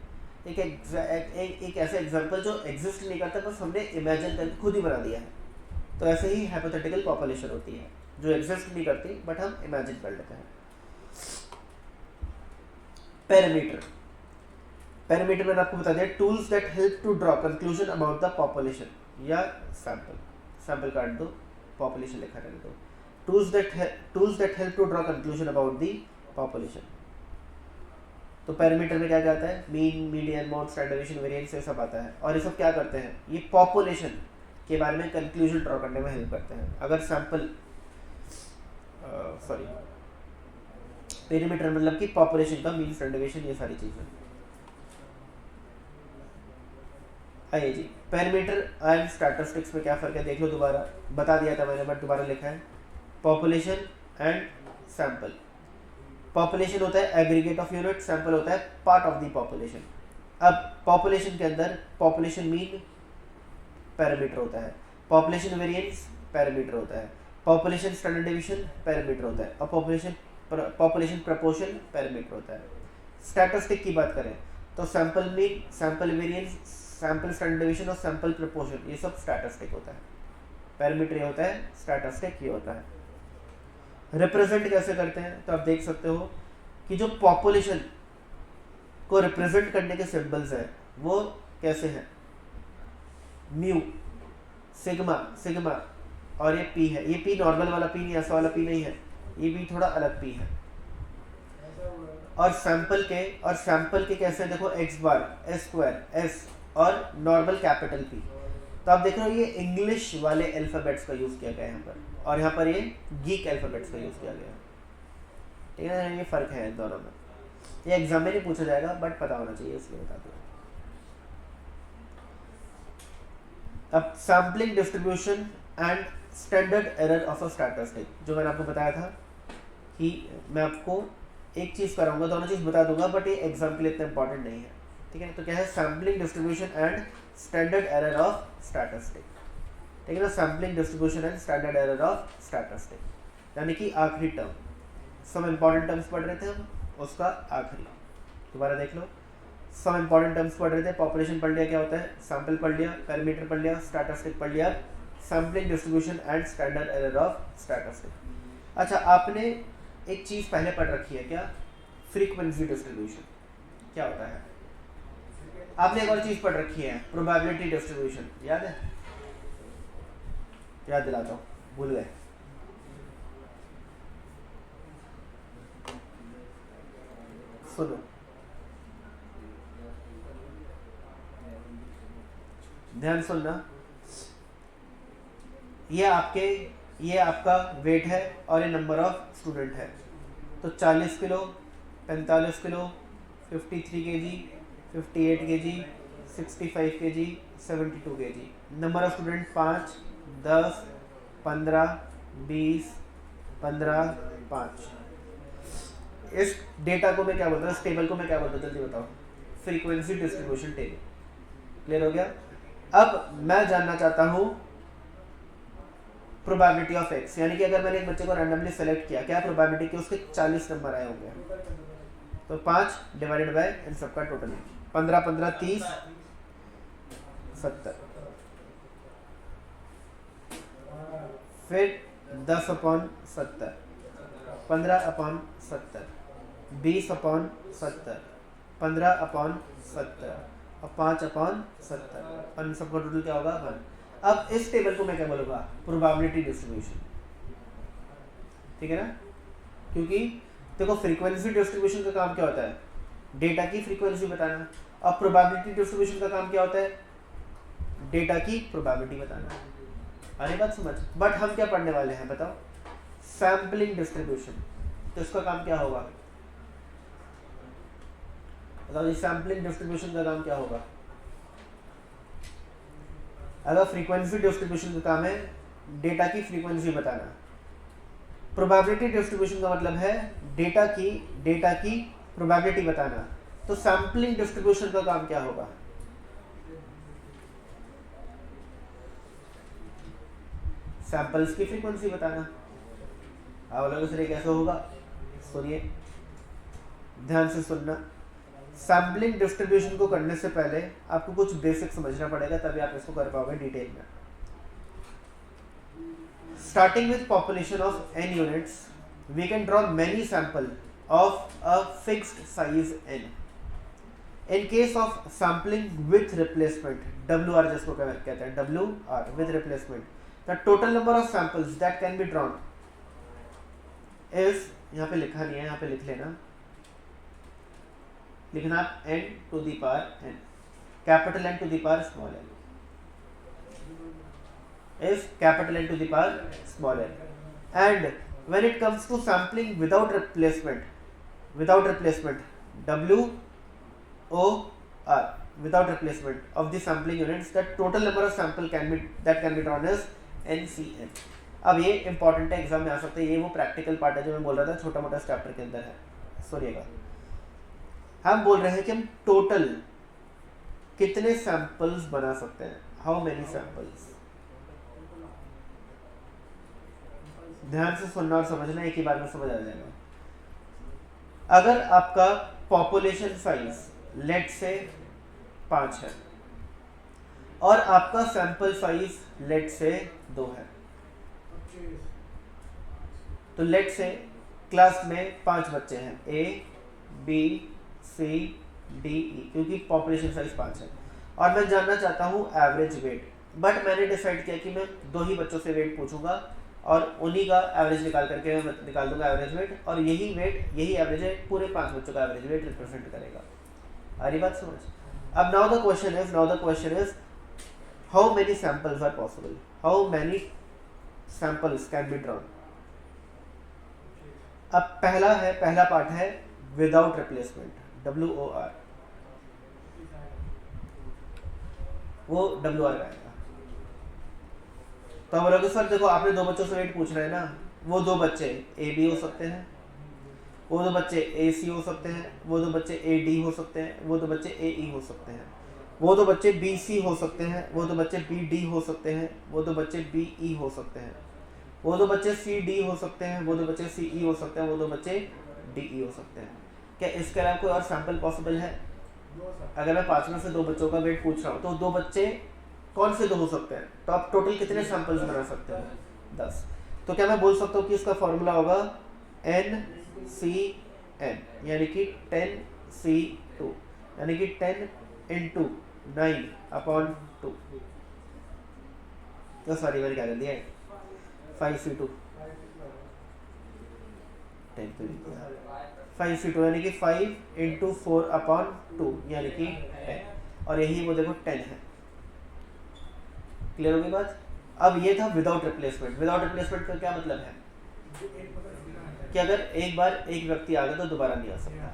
एक ऐसा एग्जांपल जो एग्जिस्ट नहीं करता, बस हमने इमेजिन करके खुद ही बना दिया है। तो ऐसे ही हाइपोथेटिकल पॉपुलेशन होती है, जो एग्जिस्ट नहीं करती बट हम इमेजिन कर लेते हैं। पैरामीटर, पैरामीटर मैंने आपको बता दिया, tools that help to draw conclusion about the population या सैंपल, सैंपल काट दो, पॉपुलेशन लिखा रहने दो। Tools that help to draw conclusion about the population. तो पैरामीटर में क्या क्या आता है, mean, median, mode, standard deviation, variance, ये सब आता है। और ये सब क्या करते हैं, ये पॉपुलेशन के बारे में कंक्लूजन ड्रॉ करने में हेल्प करते हैं। अगर सैंपल पेरीमीटर मतलब कि पॉपुलेशन का मीन, स्टैंडर्ड डेविएशन, ये सारी चीजें। आइए जी, पैरामीटर एंड स्टैटिस्टिक्स में क्या फर्क है देख लो, दोबारा बता दिया था मैंने बट दोबारा लिखा है। पॉपुलेशन एंड सैंपल, पॉपुलेशन होता है एग्रीगेट ऑफ यूनिट, सैंपल होता है पार्ट ऑफ द पॉपुलेशन। अब पॉपुलेशन के अंदर पॉपुलेशन मीन पैरामीटर होता है, पॉपुलेशन वेरिएंस पैरामीटर होता है, पॉपुलेशन स्टैंडर्ड डेविएशन पैरामीटर होता है, और पॉपुलेशन प्रपोर्शन पैरामीटर होता है। स्टैटिस्टिक की बात करें तो sample mean, sample variance, sample standard deviation और सैंपल प्रपोर्शन, ये सब स्टैटिस्टिक होता है। पैरामीटर ये होता है, स्टैटिस्टिक ये होता है। रिप्रेजेंट कैसे करते हैं, तो आप देख सकते हो कि जो पॉपुलेशन को रिप्रेजेंट करने के सिंबल्स हैं वो कैसे हैं, म्यू, सिग्मा, सिग्मा, और ये पी है। ये पी नॉर्मल वाला पी नहीं, ऐसा वाला पी नहीं है, ये भी थोड़ा अलग पी है। और सैंपल के कैसे हैं, देखो एक्स बार, एस स्क्वायर, एस, और नॉर्मल कैपिटल पी। तो आप देख रहे हो ये इंग्लिश वाले अल्फाबेट्स का यूज किया गया है यहाँ पर, और यहाँ पर ये गीक अल्फाबेट्स का यूज किया गया है, ठीक है ना। ये फर्क है दोनों में। ये एग्जाम में नहीं पूछा जाएगा बट पता होना चाहिए इसलिए बता दूँ। अब sampling distribution and standard error of a statistic, जो मैंने आपको बताया था कि मैं आपको एक चीज़ कराऊंगा, दोनों चीज़ बता दूंगा बट ये एग्जाम के लिए इतना इंपॉर्टेंट नहीं है, ठीक है। तो क्या है, sampling distribution and standard error of statistic, ठीक है ना। Sampling distribution and standard error of statistic, यानी कि आखिरी टर्म, सब इंपॉर्टेंट टर्म्स पढ़ रहे थे हम, उसका आखिरी, दोबारा देख लो। सब इंपॉर्टेंट टर्म्स पढ़ रहे थे, पॉपुलेशन पढ़ लिया क्या होता है, सैंपल पढ़ लिया, पैरामीटर पढ़ लिया, स्टैटिस्टिक पढ़ लिया, sampling distribution and standard error of statistic. अच्छा, आपने एक चीज़ पहले पढ़ रखी है क्या, फ्रीक्वेंसी डिस्ट्रीब्यूशन क्या होता है। आपने एक और चीज़ पढ़ रखी है, प्रोबेबिलिटी डिस्ट्रीब्यूशन, याद है, याद दिलाता हूँ, भूल गए। सुनो, ध्यान सुनना, ये आपका वेट है और ये नंबर ऑफ स्टूडेंट है। तो 40 kilo, 45 kilo, 53 kg, 58 kg, 65 kg, 72 kg। Number of student 5, 10, 15, 20, 15, 5। इस डेटा को मैं क्या बोलता हूँ, इस टेबल को मैं क्या बोलता हूँ, जल्दी बताओ, फ्रीक्वेंसी डिस्ट्रीब्यूशन टेबल। क्लियर हो गया। अब मैं जानना चाहता हूँ प्रोबेबिलिटी ऑफ एक्स, यानी कि अगर मैंने एक बच्चे को रैंडमली सेलेक्ट किया, क्या प्रोबेबिलिटी कि उसके 40 नंबर आए होंगे, तो 5 डिवाइडेड बाय इन सबका टोटल 15, 15, 30, 70, फिर 10/70, 15/70, 20/70, 15/70 और 5/70, और इन सबका टोटल क्या होगा 1। अब इस टेबल को मैं क्या बोलूँगा, प्रोबेबिलिटी डिस्ट्रीब्यूशन, ठीक है ना। क्योंकि देखो फ्रीक्वेंसी डिस्ट्रीब्यूशन का काम क्या होता है, डेटा की फ्रीक्वेंसी बताना, और प्रोबेबिलिटी डिस्ट्रीब्यूशन का काम क्या होता है, डेटा की प्रोबेबिलिटी बताना। अरे बात समझ। बट हम क्या पढ़ने वाले हैं बताओ, सैम्पलिंग डिस्ट्रीब्यूशन, तो इसका काम क्या होगा बताओ, सैम्पलिंग डिस्ट्रीब्यूशन का काम क्या होगा। अगर फ्रीक्वेंसी डिस्ट्रीब्यूशन का काम है डेटा की फ्रीक्वेंसी बताना, प्रोबेबिलिटी डिस्ट्रीब्यूशन का मतलब है डेटा की प्रोबेबिलिटी बताना, तो सैम्पलिंग डिस्ट्रीब्यूशन का काम क्या होगा, सैंपल्स की फ्रीक्वेंसी बताना। आप लोगों से कैसे होगा, सुनिए ध्यान से सुनना। सैम्पलिंग डिस्ट्रीब्यूशन को करने से पहले आपको कुछ बेसिक समझना पड़ेगा, तभी आप इसको कर पाओगे डिटेल में। Starting with population of n units, we can draw many sample of a fixed size n। In case of sampling with replacement, WR जिसको कहते हैं, WR with replacement, the total number of samples that can be drawn is, यहाँ पे लिखा नहीं है, यहाँ पे लिख लेना, लिखना n to the power n, capital N to the power small n is capital N to the power small n. And when it comes to sampling without replacement, WOR, without replacement of the sampling units, the total number of sample can be drawn as NCN. अब ये इंपॉर्टेंट है, एग्जाम में आ सकते हैं, ये वो प्रैक्टिकल पार्ट है जो मैं बोल रहा था, छोटा मोटा चैप्टर के अंदर है। सुनिएगा, हम बोल रहे हैं कि हम टोटल कितने सैंपल्स बना सकते हैं, हाउ मेनी सैंपल्स। ध्यान से सुनना और समझना, एक ही बार में समझ आ जाएगा। अगर आपका पॉपुलेशन साइज लेट से 5 है और आपका सैंपल साइज लेट से 2 है, तो लेट से क्लास में 5 बच्चे हैं, A, B, C, D, E, क्योंकि पॉपुलेशन साइज 5 है और मैं जानना चाहता हूँ एवरेज वेट। बट मैंने डिसाइड किया कि मैं 2 ही बच्चों से वेट पूछूंगा और उन्हीं का एवरेज निकाल करके मैं निकाल दूंगा एवरेज वेट, और यही एवरेज है, पूरे 5 बच्चों का एवरेज वेट रिप्रेजेंट करेगा। अरे बात समझ। अब now the question is how many samples are possible, how many samples can be drawn. अब पहला पार्ट है विदाउट रिप्लेसमेंट, WOR, वो WR आएगा। तो हम बोलोगे सर देखो आपने दो बच्चों से वेट पूछना है ना, वो दो बच्चे AB हो सकते हैं, वो दो बच्चे AC हो सकते हैं, वो दो बच्चे AD हो सकते हैं, वो दो बच्चे AE हो सकते हैं, वो दो बच्चे BC हो सकते हैं, वो दो बच्चे BD हो सकते हैं, वो दो बच्चे BE हो सकते हैं, वो दो बच्चे CD हो सकते हैं, वो दो बच्चे CE हो सकते हैं, वो दो बच्चे DE हो सकते हैं। क्या इसके अलावा कोई और सैंपल पॉसिबल है? अगर मैं 5 में से दो बच्चों का वेट पूछ रहा हूँ तो दो बच्चे कौन से दो हो सकते हैं? तो आप टोटल कितने सैंपल्स बना सकते हो? 10। तो क्या मैं बोल सकता हूँ कि इसका फॉर्मूला होगा NCN, यानी कि 10C2, यानी कि 10 इंटू 9/2। तो सॉरी मैंने क्या कर दिया है, 5C2, 10 पे लिख दिया, 5C2 यानी कि 5 इंटू 4/2 यानी कि 10, और यही वो देखो 10 है। क्लियर होगी बात? अब ये था विदाउट रिप्लेसमेंट। विदाउट रिप्लेसमेंट का क्या मतलब है कि अगर एक बार एक व्यक्ति आ गया तो दोबारा नहीं आ सकता।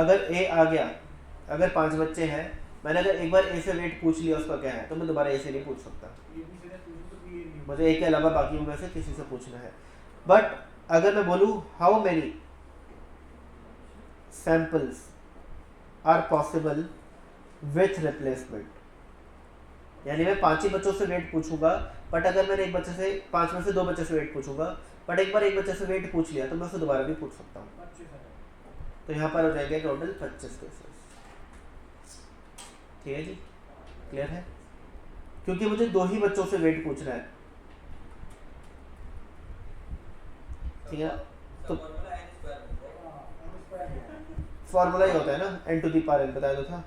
अगर A आ गया, अगर 5 बच्चे हैं, मैंने अगर एक बार A से वेट पूछ लिया उसका क्या है, तो मैं दोबारा A से नहीं पूछ सकता, मुझे A के अलावा बाकी में से किसी से पूछना है। बट अगर मैं बोलूँ how many samples are possible with replacement, यानी मैं 5 ही बच्चों से वेट पूछूंगा, बट अगर मैंने एक बच्चे से 5 में से 2 बच्चे से वेट पूछूंगा, बट एक बार एक बच्चे से वेट पूछ लिया तो मैं उसे दोबारा भी पूछ सकता हूँ। तो यहाँ पर हो जाएंगे टोटल 25 केसेस। ठीक है जी, क्लियर है? क्योंकि मुझे 2 ही बच्चों से वेट पूछना है। ठीक है, तो फॉर्मूला ही होता है ना, n to the power n, बताया तो था,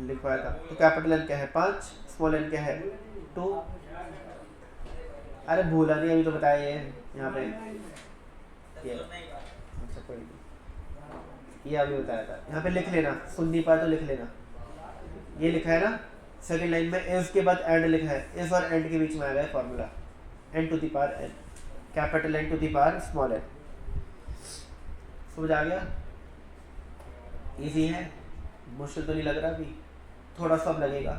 लिखवाया था। तो कैपिटल N क्या है 5, स्मॉल n क्या है 2। अरे भूला नहीं, अभी तो बताया ये यहाँ पे, अच्छा कोई नहीं, ये अभी बताया था। यहाँ पे लिख लेना, सुन नहीं पाया तो लिख लेना। ये लिखा है ना सेकंड लाइन में, इस के बाद एंड लिखा है, इस और एंड के बीच में आ गया formula n to the power n, capital N to the power small n। समझ आ गया? इजी है, मुश्किल तो नहीं लग रहा? अभी थोड़ा सा लगेगा,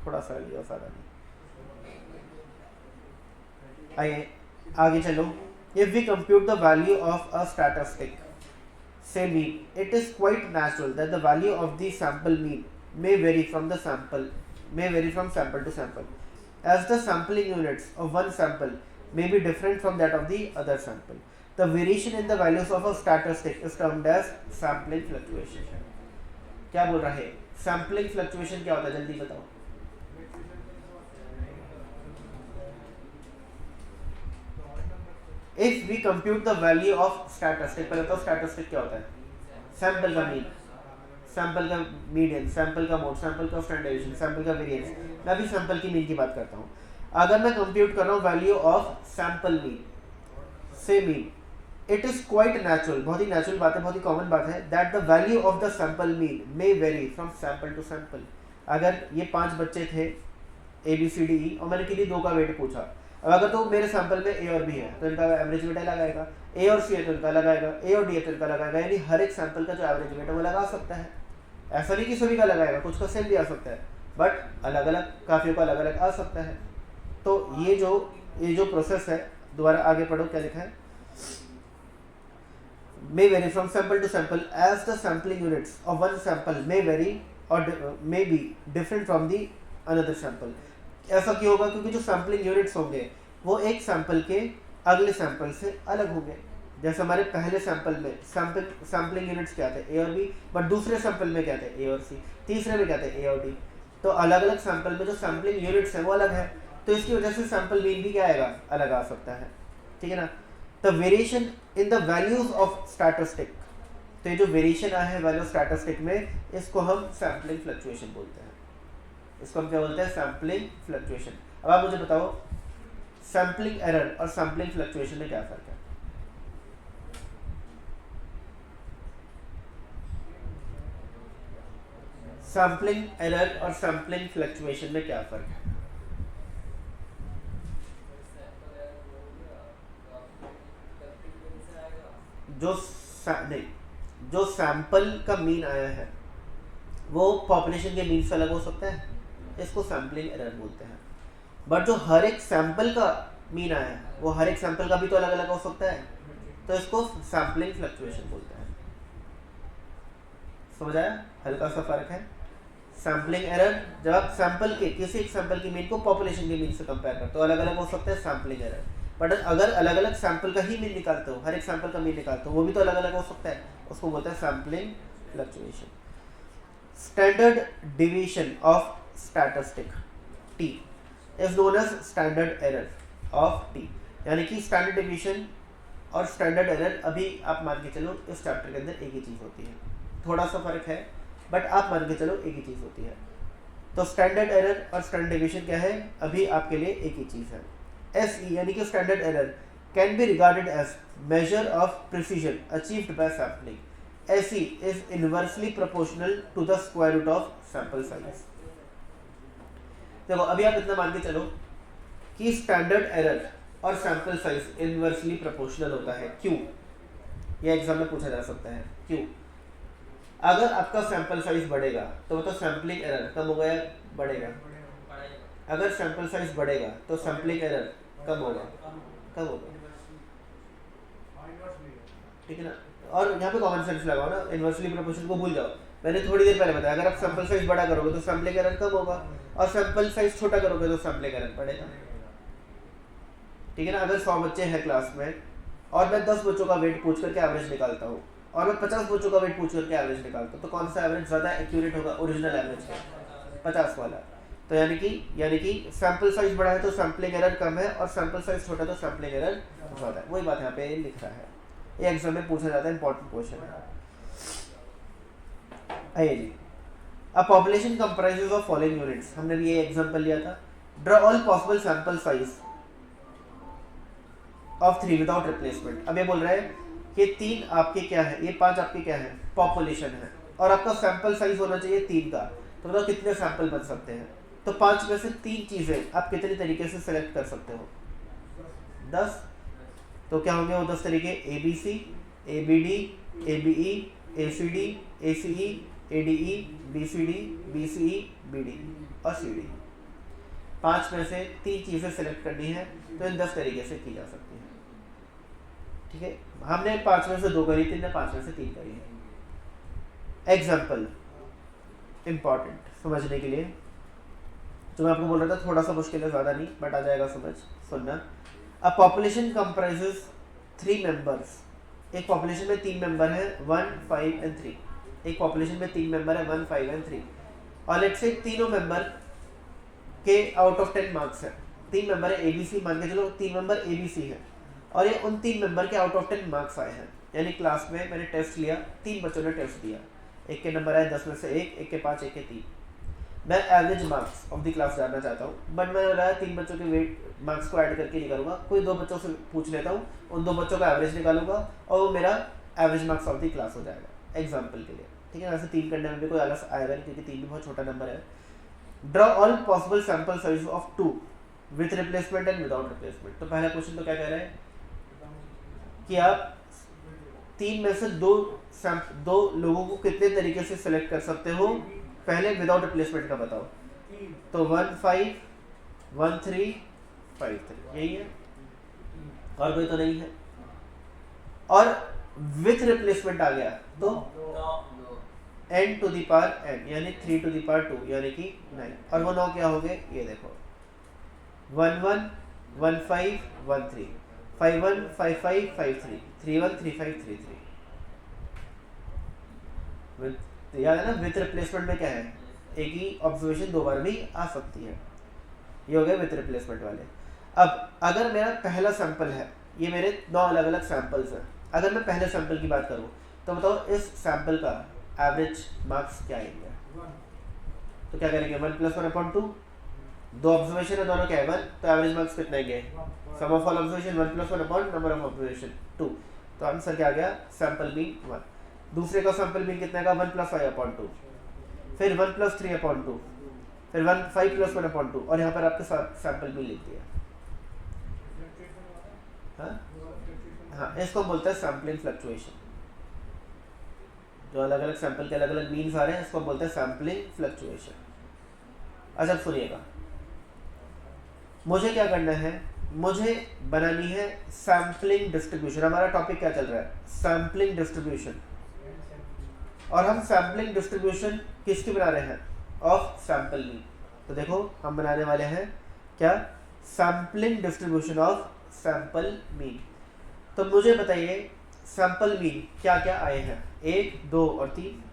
थोड़ा सा लगेगा, ज़्यादा नहीं। आइए आगे चलो। If we compute the value of a statistic say mean, it is quite natural that the value of the sample mean may vary from sample to sample, as the sampling units of one sample may be different from that of the other sample. The variation in the values of a statistic is termed as sampling fluctuation. क्या बोल रहा है? सैम्पलिंग फ्लक्चुएशन क्या होता है, जल्दी बताओ। If we compute the value of statistic, पहले तो स्टैटिस्टिक क्या होता है? सैंपल का मीन, सैंपल का मीडियन, सैंपल का मोड, सैंपल का स्टैंडर्डाइजेशन, सैंपल का वेरिएंस। मैं अभी सैंपल की मीन की बात करता हूँ। अगर मैं कंप्यूट कर रहा हूँ वैल्यू ऑफ सैंपल मीन से mean, it is quite natural, बहुत ही नेचुरल बात है, बहुत ही कॉमन बात है, that the value of the sample mean may vary from sample to sample. अगर ये 5 बच्चे थे ABCDE और मैंने किन्हीं 2 का वेट पूछा, अब अगर तो मेरे सैंपल में A और B है तो इनका एवरेज वेट अलग आएगा, A और C है तो इनका अलग आएगा, A और D है तो इनका अलग आएगा, यानी हर एक सैंपल का जो एवरेज वेट है वो लगा सकता है। ऐसा नहीं कि सभी का लगाएगा, कुछ का सेम भी आ सकता है, बट अलग अलग काफियों का अलग अलग आ सकता है। तो ये जो प्रोसेस है, दोबारा आगे पढ़ो क्या लिखा है, may vary from sample to sample as the sampling units of one sample may vary or may be different from the another sample। ऐसा क्यों होगा? क्योंकि जो सैम्पलिंग यूनिट्स होंगे वो एक सैंपल के अगले सैंपल से अलग होंगे। जैसे हमारे पहले सैंपल में सैम्पलिंग यूनिट्स क्या थे, A और B, बट दूसरे सैंपल में क्या थे, A और C, तीसरे में क्या थे, A और D। तो अलग अलग सैंपल में जो सैम्पलिंग यूनिट्स हैं वो अलग है, तो इसकी वजह से सैंपल मीन भी क्या आएगा, अलग आ सकता है। ठीक है ना? The variation in the values of statistic, तो ये जो वेरिएशन आया है वैल्यू स्टैटिस्टिक में, इसको हम सैम्पलिंग फ्लक्चुएशन बोलते हैं। इसको हम क्या बोलते हैं? Sampling fluctuation. अब आप मुझे बताओ सैम्पलिंग एरर और सैम्पलिंग फ्लक्चुएशन में क्या फर्क है? सैम्पलिंग एरर और सैम्पलिंग फ्लक्चुएशन में क्या फर्क है? जो सैंपल का मीन आया है वो पॉपुलेशन के मीन से अलग हो सकता है, इसको सैम्पलिंग एरर बोलते हैं। बट जो हर एक सैंपल का मीन आया है वो हर एक सैंपल का भी तो अलग अलग हो सकता है, तो इसको सैम्पलिंग फ्लक्चुएशन बोलते हैं। समझ आया? हल्का सा फर्क है। सैम्पलिंग एरर जब आप सैंपल के किसी एक सैंपल की मीन को पॉपुलेशन के मीन से कंपेयर करते हो, अलग अलग हो सकता है सैम्पलिंग एरर। बट अगर अलग अलग सैंपल का ही मीन निकालते हो, हर एक सैंपल का मीन निकालते हो, वो भी तो अलग अलग हो सकता है, उसको बोलते हैं sampling fluctuation. Standard division of statistic t is known as standard error of t. यानी कि स्टैंडर्ड डिवीजन और स्टैंडर्ड एरर अभी आप मान के चलो इस चैप्टर के अंदर एक ही चीज़ होती है, थोड़ा सा फर्क है बट आप मान के चलो एक ही चीज़ होती है। तो स्टैंडर्ड एरर और स्टैंडर्ड डिवीजन क्या है, अभी आपके लिए एक ही चीज़ है। SE यानी कि standard error can be regarded as measure of precision achieved by sampling. SE is inversely proportional to the square root of sample size. देखो अभी आप इतना मान के चलो कि स्टैंडर्ड एरर और सैंपल साइज इनवर्सली प्रोपोर्शनल होता है। क्यों? यह एग्जाम में पूछा जा सकता है। क्यों? अगर आपका सैंपल साइज बढ़ेगा तो मतलब सैम्पलिंग एरर कम होगा या बढ़ेगा? अगर सैंपल साइज बढ़ेगा तो सैम्पलिंग एरर कम होगा, कम होगा, ठीक है ना। और यहाँ पे कॉमन सेंस लगाओ ना, इनवर्सली प्रोपोर्शनल को भूल जाओ। मैंने थोड़ी देर पहले बताया, अगर आप सैंपल साइज बड़ा करोगे तो सैम्पलिंग एरर कम होगा, और सैंपल साइज छोटा करोगे तो सैम्पलिंग एरर बढ़ेगा, ठीक है ना। अगर 100 बच्चे हैं क्लास में और मैं 10 बच्चों का वेट पूछ करके एवरेज निकालता हूँ, और मैं 50 बच्चों का वेट पूछ करके एवरेज निकालता हूँ, तो कौन सा एवरेज ज़्यादा एक्यूरेट होगा? ओरिजिनल एवरेज है 50 वाला। तो यानी कि सैंपल साइज बड़ा है तो सैम्पलिंग एरर कम है, और सैंपल साइज छोटा तो सैम्पलिंग एरर ज़्यादा है। वही बात यहाँ पे लिख रहा है, ये एग्जाम में पूछा जाता है, इंपॉर्टेंट क्वेश्चन है। आइए जी, a population comprises of following units, हमने भी ये एग्जांपल लिया था। Draw all possible sample size of 3 without replacement. अब ये बोल रहा है कि 3 आपके क्या है, ये 5 आपके क्या है, पॉपुलेशन है, और आपका सैंपल साइज होना चाहिए 3 का। तो बताओ कितने सैंपल बन सकते हैं? तो 5 में से 3 चीज़ें आप कितने तरीके से सेलेक्ट कर सकते हो? 10। तो क्या होंगे वो 10 तरीके? ABC, ABD, ABE, ACD, ACE, ADE, BCD, BCE, BD और CD। 5 में से 3 चीज़ें सेलेक्ट करनी है, तो इन 10 तरीके से की जा सकती है, ठीक है। हमने 5 में से 2 करी थी, 5 में से 3 करी है। एग्जाम्पल इंपॉर्टेंट समझने के लिए, जो मैं आपको बोल रहा था थोड़ा सा मुश्किल है, ज़्यादा नहीं, बट आ जाएगा समझ। सुनना, अ पॉपुलेशन कंप्राइजेस 3 मेंबर्स। एक पॉपुलेशन में 3 मेंबर हैं, 1, 5 एंड 3। एक पॉपुलेशन में 3 मेंबर है, 1, 5 एंड 3। और लेट्स से तीनों मेंबर के आउट ऑफ 10 मार्क्स है। 3 मेंबर है ABC, मान के चलो 3 मेंबर ABC है, और ये उन 3 मेंबर के आउट ऑफ 10 मार्क्स आए हैं। यानी क्लास में मैंने टेस्ट लिया, 3 बच्चों ने टेस्ट दिया, एक के नंबर आए 10 में से 1, एक के 5, एक के 3। मैं average marks of the class जानना चाहता हूँ, बट मैं रहा 3 बच्चों के वेट मार्क्स को ऐड करके निकालूंगा। कोई 2 बच्चों से पूछ लेता हूँ, उन 2 बच्चों का एवरेज निकालूंगा, और वो मेरा average marks of the class हो जाएगा, एग्जाम्पल के लिए, ठीक है। वैसे 3 करने में भी कोई अलग आएगा नहीं, क्योंकि 3 भी बहुत छोटा नंबर है। Draw all possible sample size of 2 with replacement and without replacement. तो पहला क्वेश्चन तो क्या कह रहा है कि आप 3 में से 2 लोगों को कितने तरीके से सेलेक्ट कर सकते हो? पहले विदाउट रिप्लेसमेंट का बताओ। तो 1, 5, 1, 3, 5, 3, यही है, और कोई तो नहीं है। और विथ रिप्लेसमेंट आ गया तो n to the power n, यानी 3 टू द पावर 2, यानी कि 9। और वो 9 क्या हो गए, ये देखो, 1, 1, 1, 5, 1, 3, 5, 1, 5, 5, 5, 3, 3, 1, 3, 5, 3, 3। याद है ना, विथ रिप्लेसमेंट में क्या है, एक ही ऑब्जर्वेशन 2 बार भी आ सकती है। ये हो गए विथ रिप्लेसमेंट वाले। अब अगर मेरा पहला सैंपल है, ये मेरे 9 अलग अलग सैंपल्स हैं, अगर मैं पहले सैंपल की बात करूँ तो बताओ इस सैंपल का एवरेज मार्क्स क्या आएंगे? तो क्या करेंगे, 1 + 1/2, 2 ऑब्जर्वेशन है, दोनों क्या है 1, तो एवरेज मार्क्स कितने आएंगे? Sum of all observation 1 + 1 number of observation 2। तो आंसर क्या आ गया, सैंपल मीन 1। दूसरे का सैंपल मीन कितना का, 1 + 5/2, फिर 1 + 3/2, फिर 5 + 1/2, और यहाँ पर आपके सैंपल मीन लिख दिया। हाँ, इसको बोलते हैं सैम्पलिंग फ्लक्चुएशन। जो अलग अलग सैंपल के अलग अलग मीन्स आ रहे हैं, इसको हम बोलते हैं सैम्पलिंग फ्लक्चुएशन। अच्छा सुनिएगा, मुझे क्या करना है, मुझे बनानी है सैम्पलिंग डिस्ट्रीब्यूशन। हमारा टॉपिक क्या चल रहा है, सैम्पलिंग डिस्ट्रीब्यूशन। और हम सैम्पलिंग डिस्ट्रीब्यूशन किसकी बना रहे हैं, ऑफ सैंपल मीन। तो देखो हम बनाने वाले हैं क्या, sampling distribution of sample mean. तो मुझे बताइए सैंपल मीन क्या क्या आए हैं, 1, 2 और 3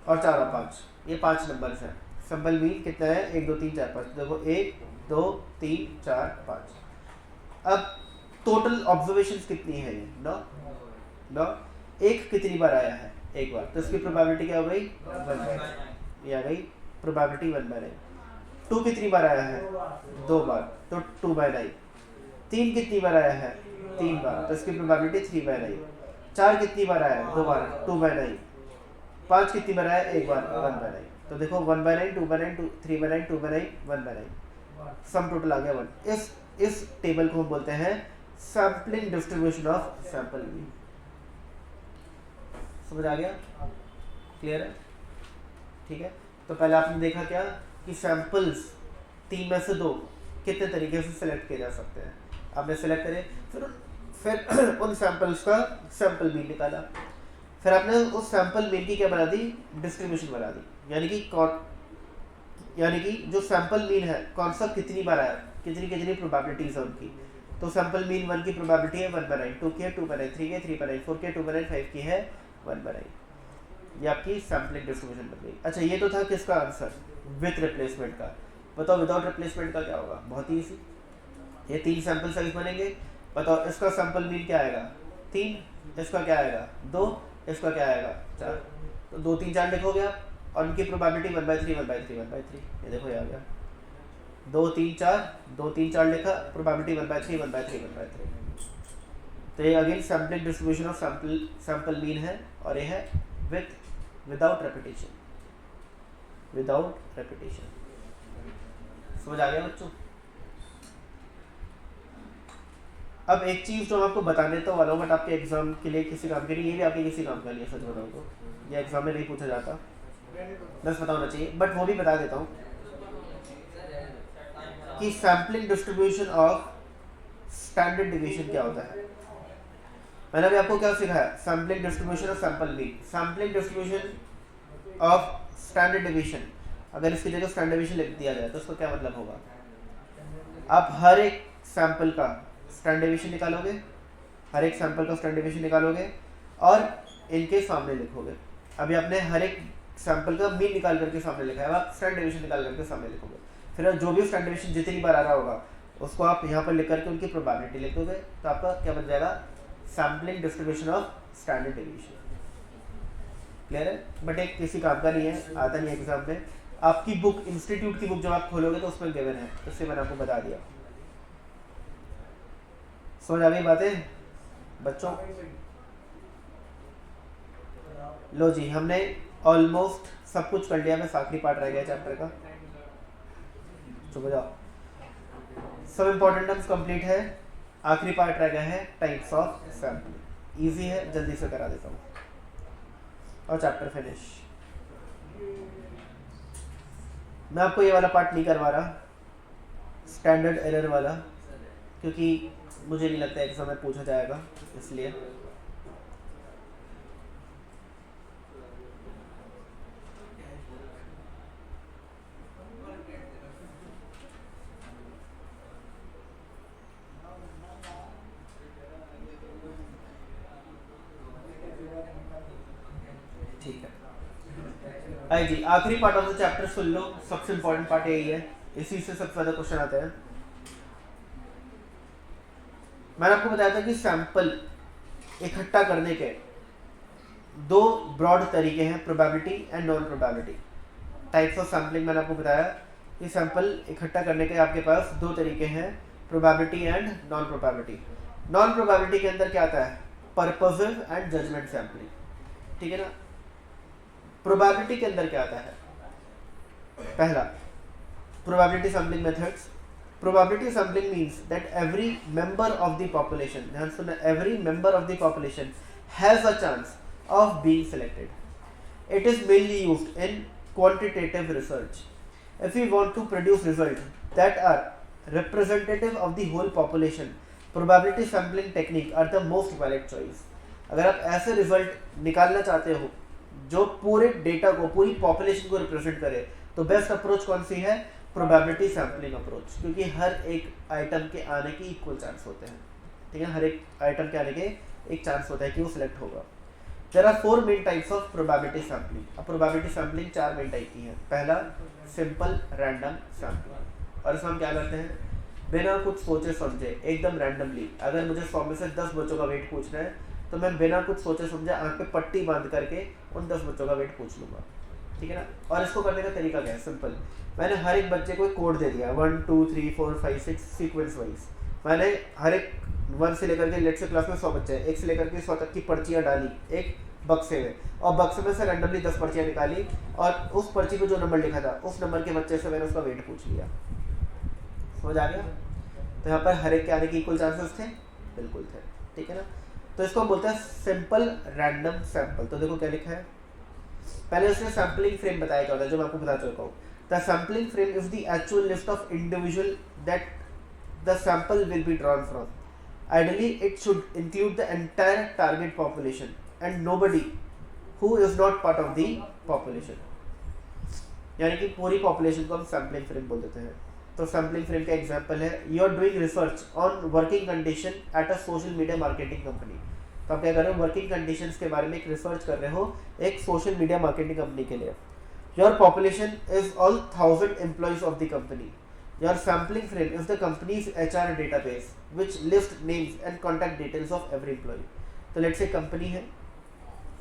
और 4 और 5, ये 5 नंबर्स हैं। सैंपल मीन कितना है, 1 2 3 4 5। देखो 1 2 3 4 5। अब टोटल ऑब्जर्वेशंस कितनी है, ये 9। एक कितनी बार आया है, एक बार, तो इसकी प्रोबेबिलिटी क्या हो गई, 1/9। ये आ गई प्रोबेबिलिटी 1/9। 2 कितनी बार आया है, 2 बार, तो 2/9। 3 कितनी बार आया है, 3 बार, तो इसकी प्रोबेबिलिटी 3/9। 4 कितनी बार आया है, 2 बार, 2/9। 5 कितनी बार आया, 1 बार, 1/9। तो देखो 1/9 2/9 3/9 2/9 1/9, सम टोटल आ गया 1। इस टेबल को हम बोलते हैं sampling distribution of sample mean. समझ आ गया, क्लियर है, ठीक है। तो पहले आपने देखा क्या कि सैंपल्स 3 में से 2 कितने तरीके से सिलेक्ट किए जा सकते हैं। आपने सिलेक्ट करे, फिर उन सैंपल्स का सैंपल मीन निकाला, फिर आपने उस सैंपल मीन की क्या बना दी, डिस्ट्रीब्यूशन बना दी। यानी कि जो सैंपल मीन है कौन सा कितनी बार आया, कितनी प्रोबेबिलिटीज है उनकी। तो सैंपल मीन 1 की प्रोबेबिलिटी है 1/9, 2 की है 2/9, 3 की 3/9, 4 की 2/9, 5 की है 1/9। ये आपकी सैंपलिंग डिस्ट्रीब्यूशन बन गई। अच्छा ये तो था किसका आंसर, विथ रिप्लेसमेंट का। बताओ विदाउट रिप्लेसमेंट का क्या होगा, बहुत ही ईजी। ये 3 सैंपल साइज बनेंगे, बताओ इसका सैंपल मीन क्या आएगा, 3, इसका क्या आएगा 2, इसका क्या आएगा 4। तो 2 3 4 लिखोगे आप, और उनकी प्रोबेबिलिटी 1/3 1/3 1/3। ये देखो ये आ गया 2 3 4, 2 3 4 लिखा, प्रोबेबिलिटी 1/3 1/3 1/3। तो ये again sampling distribution of sample mean है, और ये है विदाउट रेपिटेशन, विदाउट रेपिटेशन। समझ आ गया बच्चों। अब एक चीज जो मैं आपको बताने तो वाला हूँ, बट आपके एग्जाम के लिए किसी काम के लिए, ये भी आपके किसी काम के लिए, सच बताऊँ तो ये एग्जाम में नहीं पूछा जाता, बस पता होना चाहिए, बट वो भी बता देता हूँ कि sampling distribution of standard division क्या होता है। मैंने अभी आपको क्या सिखाया, sampling distribution of sample mean. Sampling distribution of standard division, अगर इसकी जगह स्टैंडर्ड डिवीजन लिख दिया जाए तो उसका क्या मतलब होगा, आप हर एक सैंपल का स्टैंडर्ड डिवीजन निकालोगे, हर एक सैंपल का स्टैंडर्ड डिवीजन निकालोगे और इनके सामने लिखोगे। अभी आपने हर एक सैंपल का मीन निकाल करके सामने लिखा है, अब आप स्टैंडर्ड डिवीजन निकाल करके सामने लिखोगे। फिर जो भी स्टैंडर्ड डिवीजन जितनी बार आ रहा होगा उसको आप यहाँ पर लिख करके उनकी प्रोबेबिलिटी लिख दोगे, तो आपका क्या बन जाएगा, sampling distribution of standard division. Clear है, बट एक किसी काम का नहीं है, आता नहीं है एग्जाम में। आपकी बुक, इंस्टीट्यूट की बुक जब आप खोलोगे तो उसमें गिवन है, इससे मैंने आपको बता दिया। समझ आ गई बातें बच्चों। लो जी, हमने ऑलमोस्ट सब कुछ कर लिया, बस आखिरी पार्ट रह गया चैप्टर का। चुप जाओ, सब इंपॉर्टेंट टर्म्स कंप्लीट है, आखिरी पार्ट रह गया है टाइप्स ऑफ सैंपलिंग। इजी है, जल्दी से करा देता हूँ और चैप्टर फिनिश। मैं आपको ये वाला पार्ट नहीं करवा रहा, स्टैंडर्ड एरर वाला, क्योंकि मुझे नहीं लगता एग्जाम में पूछा जाएगा, इसलिए। ठीक है, आई जी, आखिरी पार्ट ऑफ द चैप्टर सुन लो, सबसे इंपॉर्टेंट पार्ट यही है, इसी से सबसे ज्यादा क्वेश्चन आते हैं। मैंने आपको बताया था कि सैंपल इकट्ठा करने के 2 ब्रॉड तरीके हैं, probability and non probability. Types of sampling मैंने आपको बताया कि सैंपल इकट्ठा करने के आपके पास 2 तरीके हैं, probability and non probability. Non probability के अंदर क्या आता है, पर्पसिव एंड जजमेंट सैम्पलिंग, ठीक है ना। प्रोबेबिलिटी के अंदर क्या आता है, पहला probability sampling methods. Probability sampling means that every member of the population, ध्यान सुनना, every member of the population has a chance of being selected. It is mainly used in quantitative research. If we want to produce results that are representative of the whole population, probability sampling technique are the most valid choice. अगर आप ऐसे रिजल्ट निकालना चाहते हो जो पूरे डेटा को, पूरी पॉपुलेशन को रिप्रेजेंट करे, तो बेस्ट अप्रोच कौन सी है? प्रोबेबिलिटी सैम्पलिंग अप्रोच, क्योंकि हर एक आइटम के आने के इक्वल चांस होते हैं, ठीक है, हर एक आइटम के आने के एक चांस होता है कि वो सिलेक्ट होगा। There are 4 main types of probability sampling. अब प्रोबेबिलिटी सैम्पलिंग 4 मेन टाइप की है। पहला सिंपल रैंडम सैम्पलिंग, और इसमें हम क्या करते हैं, बिना कुछ सोचे समझे एकदम रैंडमली, अगर मुझे 100 में से 10 बच्चों का वेट पूछना है तो मैं बिना कुछ सोचे समझे आंख पे पट्टी बांध करके उन 10 बच्चों का वेट पूछ लूंगा, ठीक है ना। और इसको करने का तरीका क्या है? सिंपल, मैंने हर एक बच्चे को एक कोड दे दिया 1 2 3 4 5 6 सीक्वेंस वाइज। मैंने हर एक 1 से लेकर के, लेट से क्लास में 100 बच्चे हैं, 1 से लेकर के 100 तक की पर्चियाँ डाली एक बक्से में, और बक्से में से रैंडमली 10 पर्चियाँ निकाली, और उस पर्ची पे जो नंबर लिखा था उस नंबर के बच्चे से मैंने उसका वेट पूछ लिया। समझ आ गया? तो यहाँ पर हर एक के आने के इक्वल चांसेस थे, बिल्कुल थे, ठीक है ना। तो इसको हम बोलते हैं सिंपल रैंडम सैंपल। तो देखो क्या लिखा है, पहले उसने सैम्पलिंग फ्रेम बताया क्या होता है, जो मैं आपको बता चुका हूँ। The sampling frame is the actual list of individual that the sample will be drawn from. Ideally it should include the entire target population and nobody who is not part of the population, यानी कि पूरी पॉपुलेशन को हम सैम्पलिंग फ्रेम बोल देते हैं। तो सैम्पलिंग फ्रेम का एग्जांपल है, you are doing research on working condition at a social media marketing company. तो आप क्या कर रहे हो, वर्किंग कंडीशंस के बारे में एक रिसर्च कर रहे हो एक सोशल मीडिया मार्केटिंग कंपनी के लिए। Your population is all 1000 employees of the company. Your sampling frame is the company's HR database which list names and contact details of every employee. तो लेट्स से कंपनी है,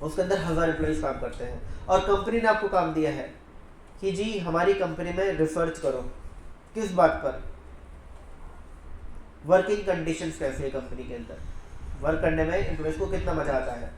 उसके अंदर 1000 एम्प्लॉइज काम करते हैं, और कंपनी ने आपको काम दिया है कि जी हमारी कंपनी में रिसर्च करो। किस बात पर? वर्किंग कंडीशंस कैसे है कंपनी के अंदर, वर्क करने में एम्प्लॉइज को कितना मजा आता है।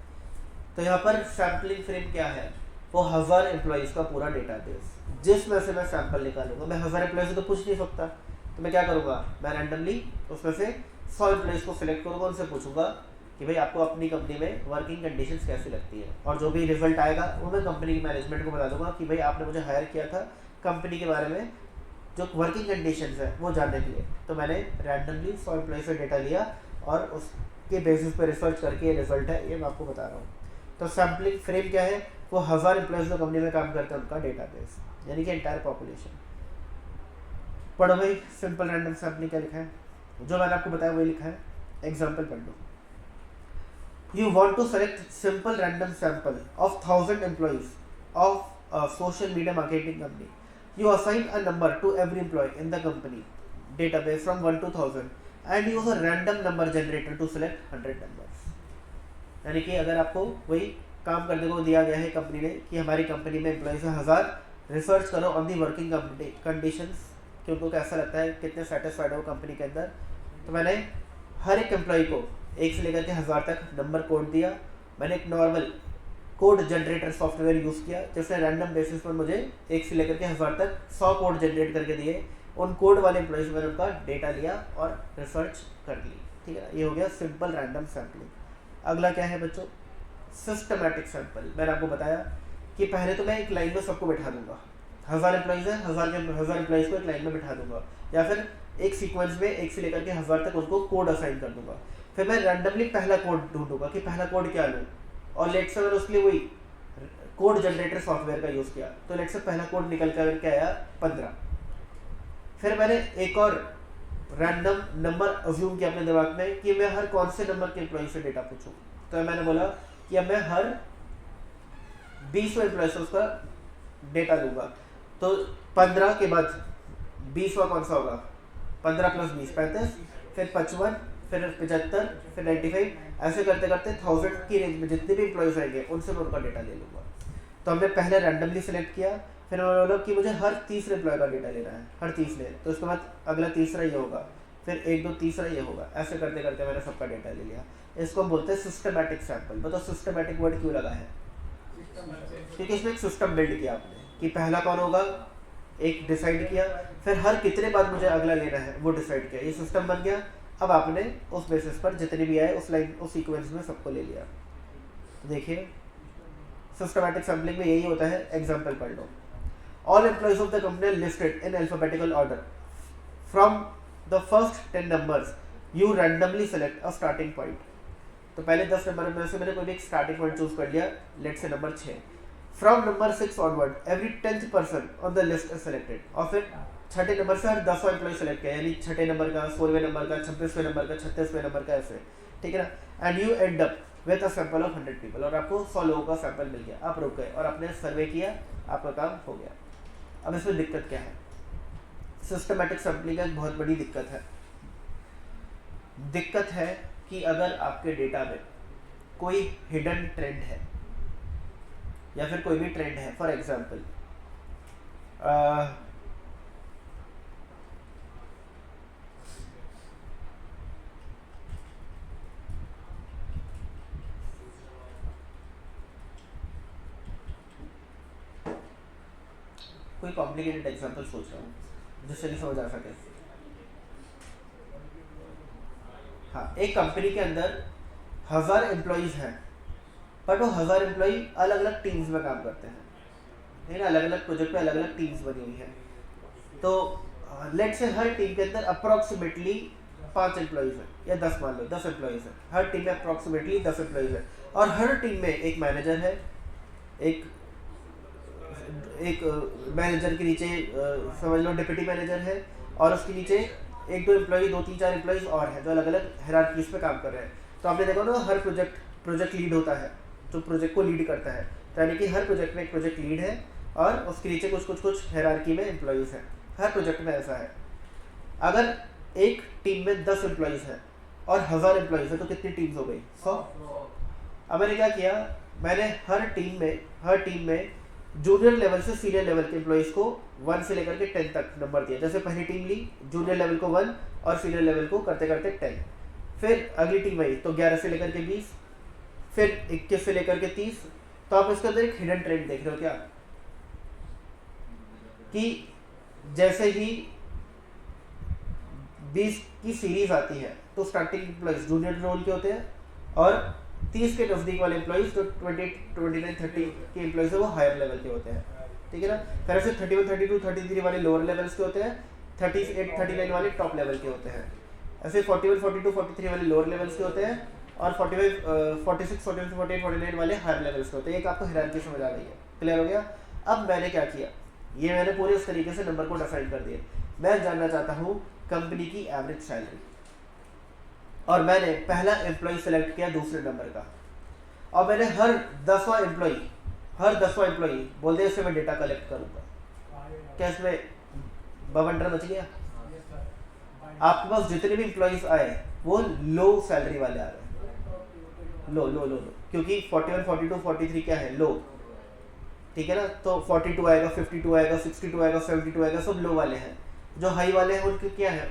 तो यहाँ पर सैम्पलिंग फ्रेम क्या है, वो 1000 एम्प्लॉइज का पूरा डेटाबेस, जिसमें से मैं सैंपल निकालूंगा। मैं 1000 एम्प्लॉइज से तो पूछ नहीं सकता, तो मैं क्या करूँगा, मैं रैंडमली उसमें से 100 एम्प्लॉइज को सिलेक्ट करूँगा, उनसे पूछूंगा कि भाई आपको अपनी कंपनी में वर्किंग कंडीशंस कैसी लगती है, और जो भी रिजल्ट आएगा वो मैं कंपनी की मैनेजमेंट को बता दूंगा कि भाई आपने मुझे हायर किया था कंपनी के बारे में जो वर्किंग कंडीशंस है वो जानने के लिए। तो मैंने रैंडमली 100 एम्प्लॉय से डेटा लिया और उसके बेसिस पे रिसर्च करके ये रिजल्ट है, ये मैं आपको बता रहा हूँ। तो सैम्पलिंग फ्रेम क्या है, वो 1000 एम्प्लॉयज़ जो कंपनी में काम करते हैं उनका डेटाबेस, यानी कि एंटायर पॉपुलेशन। पढ़ो भाई, सिंपल रैंडम सैम्पलिंग क्या लिखा है, जो मैंने आपको बताया वही लिखा है, एग्जाम्पल पढ़ लो। You want to select simple random sample of 1000 employees of a social media marketing company. You assign a number to every employee in the company database from 1 to 1000 and use a random number generator to select 100 numbers. यानी कि अगर आपको वही काम करने को दिया गया है कंपनी ने कि हमारी कंपनी में एम्प्लॉइज है 1000, रिसर्च करो ऑन दी वर्किंग कंडीशंस कि उनको कैसा लगता है, कितने सेटिस्फाइड हो कंपनी के अंदर। तो मैंने हर एक एम्प्लॉय को 1 से लेकर के 1000 तक नंबर कोड दिया। मैंने एक normal code generator software use किया जिसने रैंडम बेसिस पर मुझे 1 से लेकर के 1000 तक 100 कोड जनरेट करके दिए। उन कोड वाले एम्प्लॉइज मैंने उनका डेटा लिया और रिसर्च कर ली, ठीक है ना। ये हो गया सिंपल रैंडम सैम्पलिंग। अगला क्या है बच्चों, सिस्टमैटिक सैंपल। मैंने आपको बताया कि पहले तो मैं एक लाइन में सबको बैठा दूंगा, 1000 एम्प्लॉइज है, 1000 एम्प्लॉइज को एक लाइन में बैठा दूंगा, या फिर एक सीक्वेंस में 1 से लेकर के 1000 तक उनको कोड असाइन कर दूंगा। फिर मैं रैंडमली पहला कोड ढूंढूंगा कि पहला कोड क्या लूँ, और लेट से मैंने उसके लिए वही कोड जनरेटर सॉफ्टवेयर का यूज़ किया, तो लेट से पहला कोड निकल कर के आया 15। फिर मैंने एक और रैंडम नंबर अज्यूम किया अपने दिमाग में कि मैं हर कौन से नंबर के एम्प्लॉय से डेटा पूछूं। तो मैंने बोला कि अब मैं हर 20 एम्प्लॉय से उसका डेटा लूँगा। तो 15 के बाद 20वां कौन सा होगा, 15 + 20 35, फिर 55, फिर 75, फिर 95, ऐसे करते करते 1000 की रेंज में जितने भी एम्प्लॉयज़ आएंगे उनसे मैं उनका डेटा ले लूँगा। तो हमने पहले रैंडमली सेलेक्ट किया, फिर मैंने बोला कि मुझे हर तीसरे एम्प्लॉय का डेटा लेना है, हर तीसरे। तो उसके बाद अगला तीसरा ये होगा, फिर 1 2 तीसरा ये होगा, ऐसे करते करते मैंने सबका डेटा ले लिया। इसको हम बोलते हैं सिस्टमैटिक सैंपल। बताओ सिस्टमैटिक वर्ड क्यों लगा है, क्योंकि इसमें एक सिस्टम बिल्ड किया आपने कि पहला कौन होगा, एक डिसाइड किया, फिर हर कितने बाद मुझे अगला लेना है वो डिसाइड किया, ये सिस्टम बन गया। अब आपने उस बेसिस पर जितने भी आए उस लाइन उस सीक्वेंस में सबको ले लिया। देखिए सिस्टमैटिक सैम्पलिंग में यही होता है, एग्जाम्पल पढ़ लो। All employees of the company listed in alphabetical order from the first 10 numbers you randomly select a starting point. तो पहले 10 नंबर में से मैंने कोई भी एक स्टार्टिंग पॉइंट चूज कर लिया, लेट से number 6। From number 6 onward every 10th person on the list is selected. और फिर छठे नंबर से हर 10वां एम्प्लॉय सेलेक्ट किया, यानी छठे नंबर का, 16वें नंबर का, 26वें नंबर का, 36वें नंबर का, ऐसे, ठीक है ना। And you and up with a sample of 100 people. और आपको 100 लोगों का सैंपल मिल गया, आप रुक गए और आपने सर्वे किया, आपका काम हो गया। अब इसमें दिक्कत क्या है? सिस्टमैटिक सैंपलिंग का एक बहुत बड़ी दिक्कत है। दिक्कत है कि अगर आपके डेटा में कोई हिडन ट्रेंड है या फिर कोई भी ट्रेंड है, फॉर एग्जाम्पल कोई कॉम्प्लिकेटेड एग्जाम्पल सोच रहा हूँ जिससे कि समझ आ सके। हाँ, एक कंपनी के अंदर 1000 एम्प्लॉइज हैं, बट वो 1000 एम्प्लॉई अलग अलग टीम्स में काम करते हैं, ठीक है, अलग अलग प्रोजेक्ट पे अलग अलग टीम्स बनी हुई है। तो लेट से हर टीम के अंदर अप्रोक्सीमेटली 5 एम्प्लॉइज है या 10, मान लो 10 एम्प्लॉइज है, हर टीम में अप्रोक्सीमेटली 10 एम्प्लॉइज है। और हर टीम में एक मैनेजर है, एक मैनेजर के नीचे समझ लो डिप्टी मैनेजर है, और उसके नीचे 1-2 एम्प्लॉई, 2-3-4 एम्प्लॉइज और हैं जो अलग अलग हायरार्कीज पे काम कर रहे हैं। तो आपने देखा ना, हर प्रोजेक्ट लीड होता है जो प्रोजेक्ट को लीड करता है, तो यानी कि हर प्रोजेक्ट में एक प्रोजेक्ट लीड है और उसके नीचे कुछ हायरार्की में एम्प्लॉइज हैं। हर प्रोजेक्ट में ऐसा है। अगर एक टीम में 10 एम्प्लॉइज हैं और 1000 एम्प्लॉइज है तो कितनी टीम्स हो गई? 100। अब मैंने क्या किया, मैंने हर टीम में जूनियर लेवल से सीनियर लेवल के एम्प्लॉइज को 1 से लेकर के 10 तक नंबर दिया। जैसे पहली टीम ली, जूनियर लेवल को 1 और सीनियर लेवल को करते करते 10। फिर अगली टीम आई तो 11 से लेकर के 20, फिर 21 से लेकर के 30। तो आप इसके अंदर एक हिडन ट्रेंड देख रहे हो क्या, कि जैसे ही 20 की सीरीज आती है तो स्टार्टिंग एम्प्लॉइज जूनियर रोल के होते हैं और 30 के नजदीक वाले एम्प्लॉइज जो 20, 29, 30 के एम्प्लॉइज है वो हायर लेवल के होते हैं, ठीक है ना। फिर ऐसे 31, 32, 33 वाले लोअर लेवल्स के होते हैं, 38, 39 वाले टॉप लेवल के होते हैं। ऐसे 41, 42, 43 वाले लोअर लेवल्स के होते हैं और 45, 46, 47, 48, 49 वाले हायर लेवल्स के होते हैं। एक आपको हायरार्की समझ आ गई है, क्लियर हो गया। अब मैंने क्या किया, ये मैंने पूरे इस तरीके से नंबर को डिफाइन कर दिया। मैं जानना चाहता हूँ कंपनी की एवरेज सैलरी, और मैंने पहला एम्प्लॉय सेलेक्ट किया दूसरे नंबर का, और मैंने हर 10वां एम्प्लॉय बोल दिया इससे मैं डेटा कलेक्ट करूंगा। क्या इसमें बवंडर मच गया? आपके पास जितने भी एम्प्लॉइज आए वो लो सैलरी वाले आ रहे, लो, क्योंकि 41, 42, 43 क्या है? लो, ठीक है ना। तो 42 आएगा, 52 आएगा, 62 आएगा, 72 आएगा, सब लो वाले हैं। जो हाई वाले हैं उनके क्या है,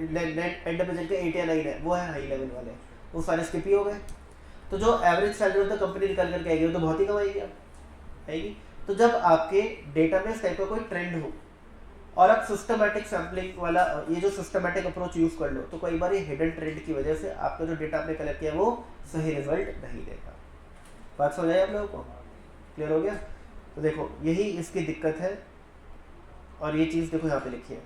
नेट एंड प्रेजेंट के 8 या 9 है, वो है हाई लेवल वाले, वो सारे स्किप ही हो गए। तो जो average salary of the company निकल करके आएगी वो तो बहुत ही कम आएगी। तो जब आपके डेटा में इस टाइप का कोई ट्रेंड हो और आप सिस्टमैटिक सैम्पलिंग वाला ये जो सिस्टमैटिक अप्रोच यूज कर लो, तो कई बार ये हिडन ट्रेंड की वजह से आपका जो डेटा आपने कलेक्ट किया वो सही रिजल्ट नहीं देगा। बात समझ आई आप लोगों को? क्लियर हो गया? तो देखो यही इसकी दिक्कत है, और ये चीज देखो यहाँ पे लिखी है,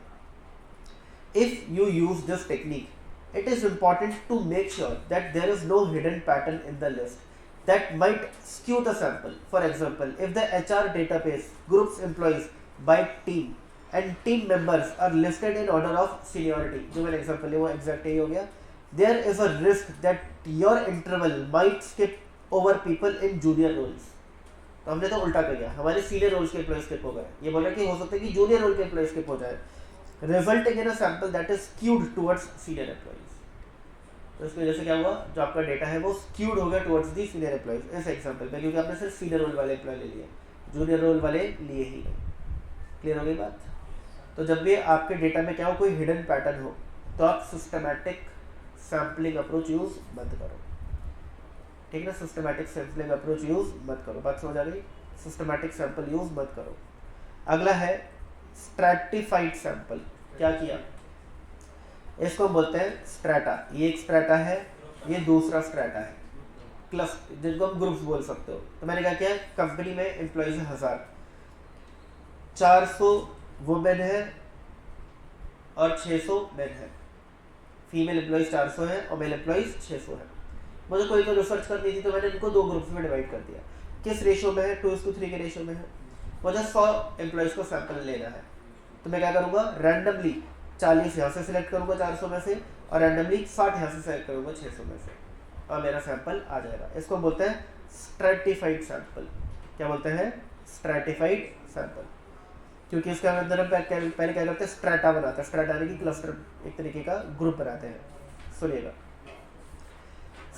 if you use this technique it is important to make sure that there is no hidden pattern in the list that might skew the sample. For example, if the HR database groups employees by team and team members are listed in order of seniority, जो मैंने example लिया वो exact यही हो गया, there is a risk that your interval might skip over people in junior roles. तो हमने तो उल्टा कर दिया, हमारे सीनियर रोल्स के एम्प्लॉय स्किप हो गए। ये बोल रहा है कि हो सकता है कि जूनियर रोल के एम्प्लॉय स्किप हो जाए, resulting in a sample that is skewed towards senior employees. तो इसकी वजह से क्या हुआ, जो आपका डेटा है वो स्क्यूड हो गया टुवर्ड्स दी सीनियर एम्प्लॉइज इस एग्जांपल में, क्योंकि आपने सिर्फ सीनियर रोल वाले एम्प्लॉय ले लिए, जूनियर रोल वाले लिए ही नहीं। क्लियर हो गई बात? तो जब भी आपके डेटा में क्या हो, कोई हिडन पैटर्न हो, तो आप सिस्टमैटिक सैम्पलिंग अप्रोच यूज मत करो, ठीक है ना। सिस्टमैटिक सैम्पलिंग अप्रोच यूज मत करो, बात समझ आ गई? सिस्टमैटिक सैंपल यूज मत करो। अगला है स्ट्रैटिफाइड सैंपल। क्या किया, इसको बोलते हैं स्ट्रैटा। ये एक स्ट्रैटा है, ये दूसरा स्ट्रैटा है, क्लस्टर, जिनको हम ग्रुप्स बोल सकते हो। तो मैंने क्या किया, कंपनी में एम्प्लॉयज है 1000, 400 वुमेन है और 600 मेन है। फीमेल एम्प्लॉयज 400 है और मेल एम्प्लॉयज 600 है। मुझे कोई तो रिसर्च करनी थी तो मैंने इनको 2 ग्रुप्स में डिवाइड कर दिया। किस रेशियो में है, 2:3 के रेशियो में है। मुझे 100 एम्प्लॉयज को सैंपल लेना है, तो मैं क्या करूँगा, रैंडमली 40 यहाँ से सिलेक्ट करूँगा 400 में से, और रैंडमली 60 यहाँ से सिलेक्ट करूँगा 600 में से, और मेरा सैंपल आ जाएगा। इसको बोलते हैं स्ट्रैटिफाइड सैंपल। क्या बोलते हैं, स्ट्रैटिफाइड सैंपल। क्योंकि इसके अंदर हम पहले क्या करते हैं, स्ट्रैटा बनाते हैं। स्ट्रैटा यानी कि क्लस्टर, एक तरीके का ग्रुप बनाते हैं। सुनिएगा,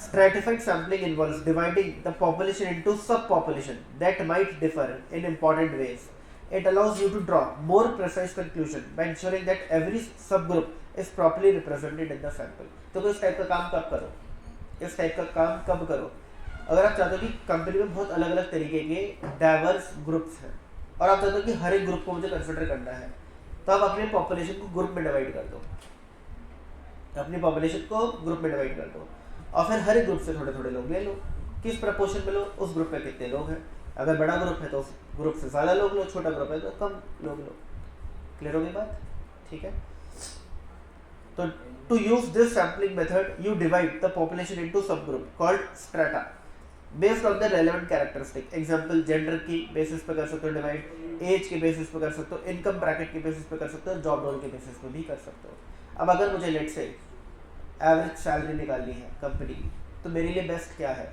stratified sampling involves dividing the population into subpopulation that might differ in important ways. It allows you to draw more precise conclusion by ensuring that every subgroup is properly represented in the sample. तो इस टाइप का काम कब करो, इस टाइप का काम कब करो, अगर आप चाहते हो कि कंपनी में बहुत अलग अलग तरीके के डाइवर्स ग्रुप्स हैं और आप चाहते हो कि हर एक ग्रुप को मुझे कंसिडर करना है, तो आप अपने पॉपुलेशन को ग्रुप में डिवाइड कर दो, अपनी पॉपुलेशन को ग्रुप में डिवाइड कर दो, और फिर हर एक ग्रुप से थोड़े थोड़े लोग ले लो। किस प्रपोर्शन में लो, उस ग्रुप में कितने लोग हैं। अगर बड़ा ग्रुप है तो उस ग्रुप से ज़्यादा लोग लो, छोटा ग्रुप है तो कम लोग लो। क्लियर होगी बात, ठीक है। तो to use this sampling method you divide the population into sub group called strata based on the relevant characteristic. Example, gender की बेसिस पे कर सकते हो डिवाइड, एज के बेसिस पे कर सकते हो, इनकम ब्रैकेट के बेसिस पे कर सकते हो, जॉब रोल के बेसिस पे भी कर सकते हो। अब अगर मुझे लेट से एवरेज सैलरी निकालनी है कंपनी की, तो मेरे लिए बेस्ट क्या है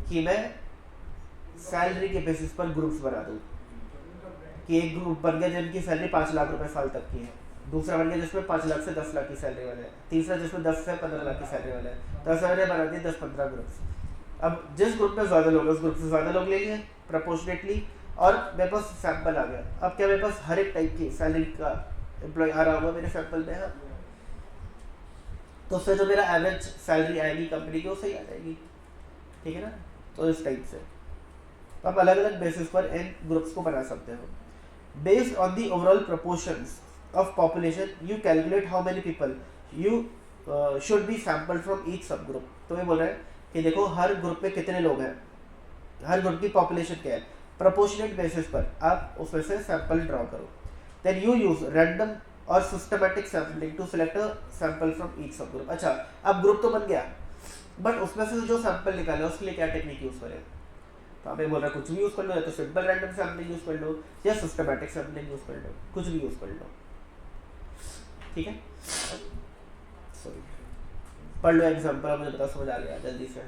कि मैं सैलरी के बेसिस पर ग्रुप्स बना दूँ, कि एक ग्रुप बन गया जिनकी सैलरी 5 लाख रुपए साल तक की है, दूसरा बन गया जिसमें 5 लाख से 10 लाख की सैलरी वाले हैं, तीसरा जिसमें 10 से 15 लाख की सैलरी वाले हैं। तो ऐसा मैंने बना दिया 10-15 ग्रुप्स। अब जिस ग्रुप में ज़्यादा लोग हैं उस ग्रुप से ज़्यादा लोग ले लिए प्रपोर्शनेटली, और मेरे पास सैंपल आ गया। अब क्या मेरे पास हर एक टाइप की सैलरी का एम्प्लॉय आ रहा होगा मेरे सैंपल में, हाँ, तो उससे जो मेरा एवरेज सैलरी आएगी कंपनी की वो सही आ जाएगी, ठीक है ना। तो इस टाइप से तो आप अलग अलग बेसिस पर इन ग्रुप्स को बना सकते हो। Based on the overall proportions of population you calculate how many people you should be sampled from each sub group. तो ये बोल रहे हैं कि देखो हर ग्रुप में कितने लोग हैं, हर ग्रुप की पॉपुलेशन क्या है, प्रोपोर्शनेट बेसिस पर आप उसमें से सैंपल ड्रॉ करो। देन यू यूज रैंडम और systematic sampling to select a sample from each sub group. अच्छा, अब ग्रुप तो बन गया, बट उसमें से जो सैंपल निकाले उसके लिए क्या टेक्निक यूज करें। तो आप ये बोल रहे कुछ भी यूज कर लो, या तो सिंपल रैंडम सैम्पलिंग यूज कर लो या सिस्टमैटिक सैम्पलिंग यूज कर लो, कुछ भी यूज कर लो, ठीक है। सॉरी, पढ़ लो एग्जाम्पल, मुझे पता समझ आ गया जल्दी से।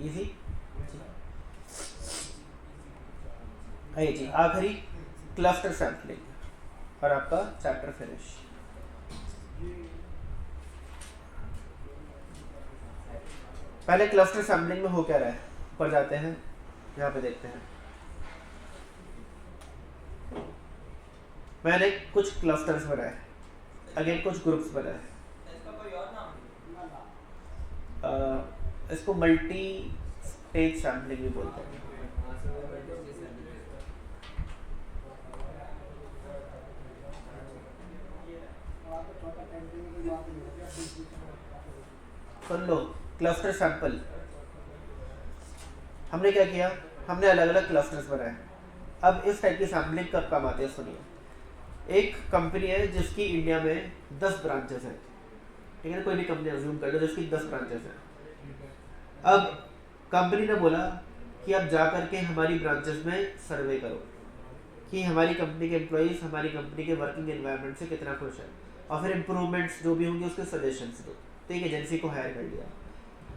इजी है जी। आखिरी क्लस्टर सैम्पलिंग और आपका चैप्टर फिनिश। पहले क्लस्टर सैम्पलिंग में हो क्या रहा है, ऊपर जाते हैं, यहाँ पे देखते हैं। मैंने कुछ क्लस्टर्स बनाए, अगेन कुछ ग्रुप्स बनाए। इसको मल्टी स्टेज सैम्पलिंग भी बोलते हैं। सुन लो, क्लस्टर सैंपल हमने क्या किया, हमने अलग अलग क्लस्टर्स बनाए। अब इस टाइप की सैम्पलिंग कब काम आती है, सुनिए। एक कंपनी है जिसकी इंडिया में 10 ब्रांचेस हैं, ठीक है, कोई भी कंपनी अज्यूम कर लो जिसकी 10 ब्रांचेस हैं। अब कंपनी ने बोला कि अब जा करके हमारी ब्रांचेस में सर्वे करो कि हमारी कंपनी के एम्प्लॉइज हमारी कंपनी के वर्किंग एनवायरनमेंट से कितना खुश है, और फिर इम्प्रूवमेंट्स जो भी होंगे उसके सजेशंस दो। तो एक एजेंसी को हायर कर लिया।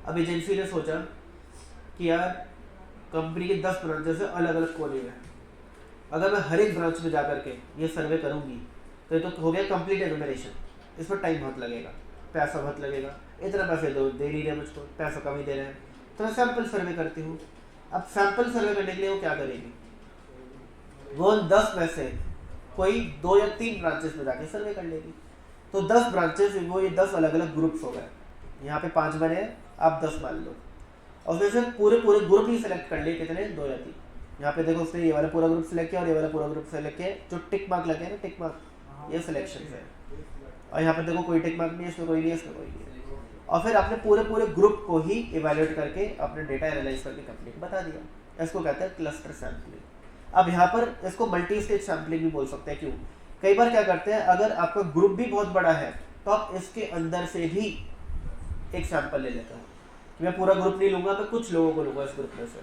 अब एजेंसी ने सोचा कि यार कंपनी के 10 ब्रांचेस है अलग अलग कोने में, अगर मैं हर एक ब्रांच में जा करके ये सर्वे करूँगी तो ये तो हो गया कंप्लीट एनुमरेशन, इस पर टाइम बहुत लगेगा, पैसा बहुत लगेगा, इतना पैसे दे नहीं रहे मुझको, पैसा कम ही दे रहे हैं, तो मैं सैंपल सर्वे करती हूँ। अब सैंपल सर्वे करने के लिए वो क्या करेगी, वो 10 में से कोई 2 या 3 ब्रांचेस में जाके सर्वे कर लेगी। तो 10 ब्रांचेस, वो ये 10 अलग अलग ग्रुप्स हो गए। यहाँ पे 5 बने, आप 10 मान लो, और उसमें से पूरे ग्रुप ही सिलेक्ट कर लिए, कितने, 2 या 3। यहाँ पे देखो उसने ये वाला पूरा ग्रुप सेलेक्ट किया और ये वाला पूरा ग्रुप सेलेक्ट किया, जो टिक मार्क लगे ना, टिक मार्क, ये सिलेक्शन है। और यहाँ पे देखो कोई टिक मार्क नहीं है, इसमें कोई नहीं है, इसमें कोई नहीं है। और फिर आपने पूरे ग्रुप को ही इवेल्युएट करके अपने डेटा एनालाइज करके कंपनी को बता दिया। इसको कहते हैं क्लस्टर सैम्पलिंग। अब यहाँ पर इसको मल्टी स्टेज सैम्पलिंग भी बोल सकते हैं। क्यों? कई बार क्या करते हैं, अगर आपका ग्रुप भी बहुत बड़ा है तो आप इसके अंदर से भी एक सैंपल ले लेते हैं। मैं पूरा ग्रुप नहीं लूंगा, मैं कुछ लोगों को लूंगा इस ग्रुप में से,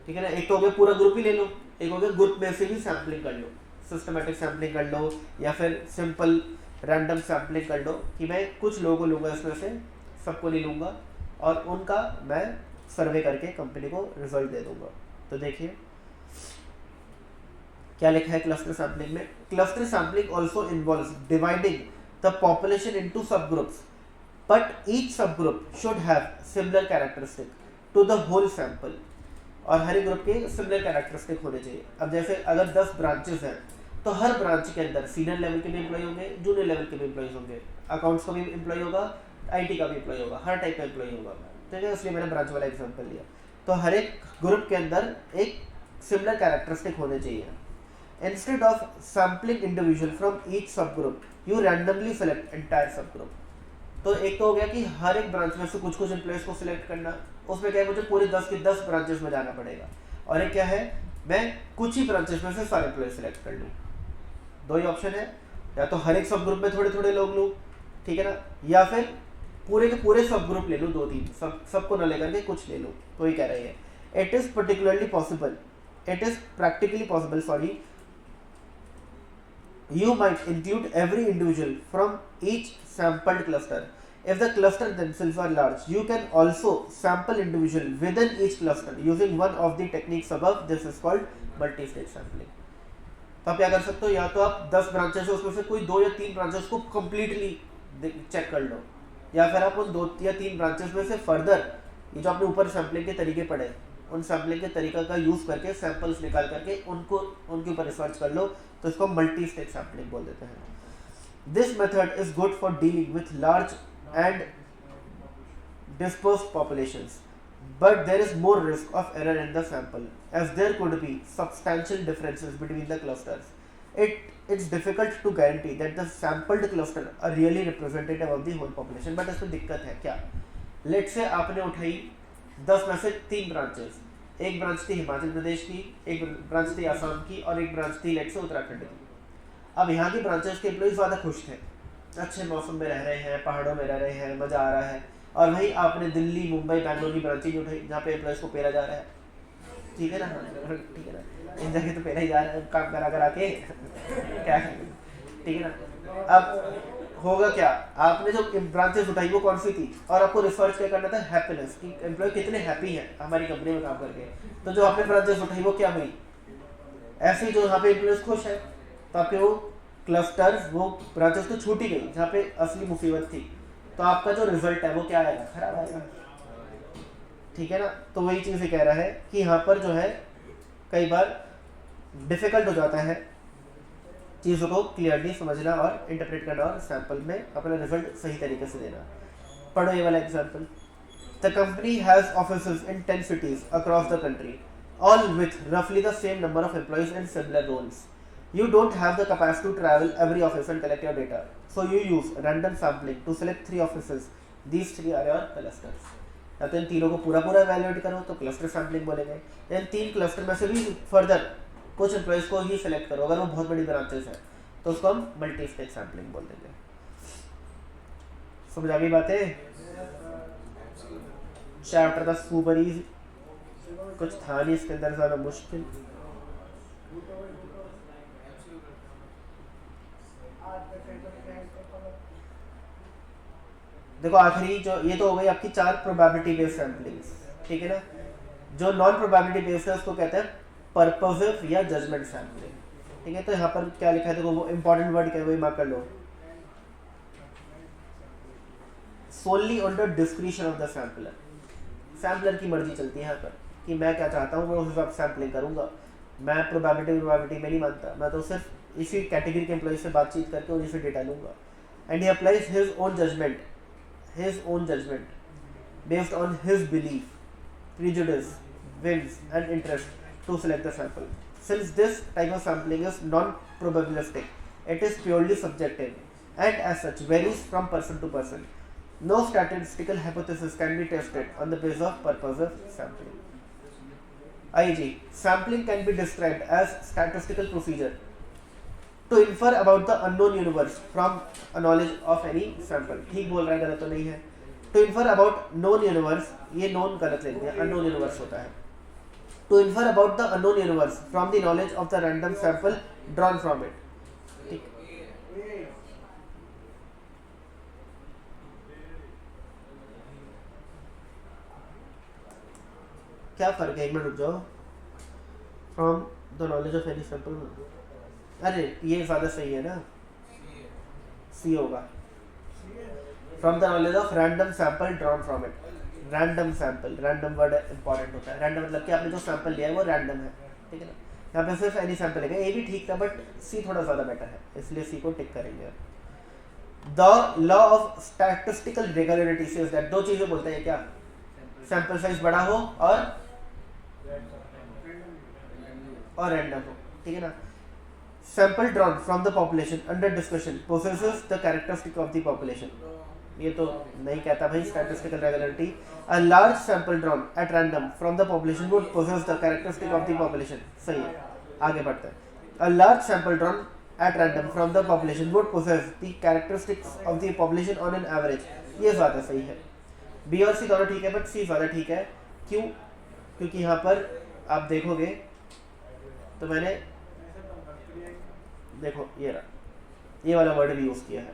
ठीक है ना। एक तो हो गया पूरा ग्रुप ही ले लो, एक हो गया ग्रुप में से भी सैम्पलिंग कर लो, सिस्टमेटिक सैम्पलिंग कर लो या फिर सिंपल रैंडम सैम्पलिंग कर लो कि मैं कुछ लोगों को लूंगा इसमें से, सबको नहीं लूंगा, और उनका मैं सर्वे करके कंपनी को रिजल्ट दे दूंगा। तो देखिए क्या लिखा है क्लस्टर सैम्पलिंग में। Cluster sampling also involves dividing the population into sub groups, but each sub group should have similar characteristic to the whole sample. और हर एक ग्रुप के सिमिलर कैरेक्टरिस्टिक होने चाहिए। अब जैसे अगर 10 ब्रांचेस हैं तो हर ब्रांच के अंदर सीनियर लेवल के भी एम्प्लॉय होंगे, जूनियर लेवल के भी एम्प्लॉयज होंगे, अकाउंट्स का भी एम्प्लॉय होगा, आईटी का भी एम्प्लॉय होगा, हर टाइप का एम्प्लॉय होगा, ठीक है। इसलिए मैंने ब्रांच वाला एग्जांपल लिया। तो हर एक ग्रुप के अंदर एक सिमिलर कैरेक्टरिस्टिक होने चाहिए। Instead of sampling individual from each sub group, you randomly select entire sub group. तो एक तो हो गया कि हर एक ब्रांच में से कुछ कुछ एम्प्लॉयज को सिलेक्ट करना, उसमें क्या है, मुझे पूरे 10 के 10 ब्रांचेस में जाना पड़ेगा। और एक क्या है, मैं कुछ ही ब्रांचेस में से सारे एम्प्लॉय सिलेक्ट कर लूँ। दो ही ऑप्शन है, या तो हर एक सब ग्रुप में थोड़े थोड़े लोग लूँ, ठीक है ना, या फिर पूरे के पूरे सब ग्रुप ले लूँ, 2-3 सबको न लेकर के कुछ ले लूँ। तो ये कह रही है it is particularly possible, it is practically possible, sorry, you might include every individual from each sampled cluster. If the cluster themselves are large, you can also sample individual within each cluster using one of the techniques above. This is called multi-stage sampling. तो आप क्या कर सकते हो, या तो आप 10 ब्रांचेस है उसमें से कोई 2 या 3 ब्रांचेस को कम्प्लीटली चेक कर लो, या फिर आप उन 2 या 3 ब्रांचेस में से फर्दर ये जो आपने ऊपर सैम्पलिंग के तरीके पढ़े, उन सैम्पलिंग के तरीका का यूज करके सैंपल्स निकाल करके उनको उनके ऊपर रिसर्च कर लो। तो इसको मल्टी स्टेज सैम्पलिंग बोल देते हैं। This method is good for dealing with large and dispersed populations, but there is more risk of error in the sample as there could be substantial differences between the clusters. It's difficult to guarantee that the sampled cluster are really representative of the whole population. But इसमें दिक्कत है क्या, लेट से आपने उठाई 10 में से 3 ब्रांचेस, एक ब्रांच थी हिमाचल प्रदेश की, एक ब्रांच थी आसाम की, और एक ब्रांच थी लेट से उत्तराखंड की। अब यहाँ की ब्रांचेस के एम्प्लॉइज ज़्यादा खुश थे, अच्छे मौसम में रह रहे हैं, पहाड़ों में रह रहे हैं, मज़ा आ रहा है। और वहीं आपने दिल्ली, मुंबई, बैंगलोर की ब्रांचें नहीं उठाई जहाँ पे एम्प्लॉइज को पेरा जा रहा है, ठीक है ना, ठीक है ना, इन जगह तो पेरा ही जा रहा है काम करा के क्या, ठीक है ना। अब होगा क्या, आपने जो ब्रांचेस उठाई वो कौन सी थी, और आपको रिसर्च क्या करना था, हैप्पीनेस, कि एम्प्लॉय कितने हैप्पी हैं हमारी कंपनी में काम करके। तो जो आपने ब्रांचेस उठाई वो क्या हुई, ऐसी जो यहाँ पे एम्प्लॉयज खुश है, तो आपके वो क्लस्टर्स, वो ब्रांचेस तो छूटी गई जहाँ पे असली मुसीबत थी, तो आपका जो रिजल्ट है वो क्या आएगा, खराब आएगा, ठीक है ना। तो वही चीज़ ये कह रहा है कि यहाँ पर जो है कई बार डिफिकल्ट हो जाता है चीज़ों को क्लियरली समझना और इंटरप्रेट करना और सैंपल में अपना रिजल्ट सही तरीके से देना। पढ़ो ये वाला example. The company has offices in 10 cities across the country, all with roughly the same number of employees in similar roles. You don't have the capacity to travel every office and collect your data, so you use random sampling to select 3 offices. These 3 are your clusters. या तो इन तीनों को पूरा एवेल्युएट करो तो क्लस्टर सैम्पलिंग बोलेंगे। इन 3 क्लस्टर में से भी फर्दर कुछ एम्प्लॉइज को ही सिलेक्ट करो, अगर वो बहुत बड़ी ब्रांचेस है तो उसको हम मल्टी स्टेज सैम्पलिंग बोल देंगे। समझ आ गई बातें? चैप्टर था सुपर इजी, कुछ था नहीं इसके अंदर ज़्यादा मुश्किल। देखो आखिरी जो ये तो हो गई आपकी 4 प्रोबेबिलिटी बेस्ड सैम्पलिंग्स, ठीक है ना। जो नॉन प्रोबेबिलिटी बेस्ड है उसको कहते हैं पर्पसिव या जजमेंट सैम्पलिंग, ठीक है। तो यहाँ पर क्या लिखा है देखो, वो इंपॉर्टेंट वर्ड क्या है वही मार्क कर लो। Solely on the discretion of the sampler, sampler की मर्जी चलती है यहाँ पर कि मैं क्या चाहता हूँ, मैं उस हिसाब से सैम्पलिंग करूँगा। मैं प्रोबेबिलिटी में नहीं मानता, मैं तो सिर्फ इसी कैटेगरी के एम्प्लॉय से बातचीत करके उन्हीं से डेटा लूँगा। And he applies his own judgement based on his belief, prejudice, whims and interest to select the sample. Since this type of sampling is non-probabilistic, it is purely subjective and as such varies from person to person. No statistical hypothesis can be tested on the basis of purposive sampling. IG. Sampling can be described as statistical procedure to infer about the unknown universe from a knowledge of any sample. ठीक बोल रहा है, गलत तो नहीं है. To infer about known universe, ये known गलत लिख दिया, unknown universe होता है. To infer about the unknown universe from the knowledge of the random sample drawn from it. ठीक. क्या फर्क है, एक मिनट रुक जाओ. From the knowledge of any sample. अरे ये ज़्यादा सही है ना, सी होगा. From the knowledge of random sample drawn from it. Random sample, random word important होता है. रैंडम मतलब कि आपने जो सैंपल लिया है वो रैंडम है, ठीक है ना. यहाँ पे सिर्फ एनी सैंपल लेगा, ये भी ठीक था बट सी थोड़ा ज़्यादा बेटर है, इसलिए सी को टिक करेंगे. The law of statistical regularity says that, दो चीज़ें बोलते हैं क्या, सैंपल साइज बड़ा हो और रैंडम हो, ठीक है ना. Sample drawn from the population under discussion possesses the characteristic of the population. ये तो नहीं कहता भाई statistical regularity. A large sample drawn at random from the population would possess the characteristic of the population. सही है, आगे बढ़ते हैं. A large sample drawn at random from the population would possess the characteristics of the population on an average. ये ज़्यादा सही है. B और C दोनों ठीक है बट C ज़्यादा ठीक है. क्यों? क्योंकि यहाँ पर आप देखोगे तो मैंने देखो ये रहा, ये वाला वर्ड भी यूज किया है.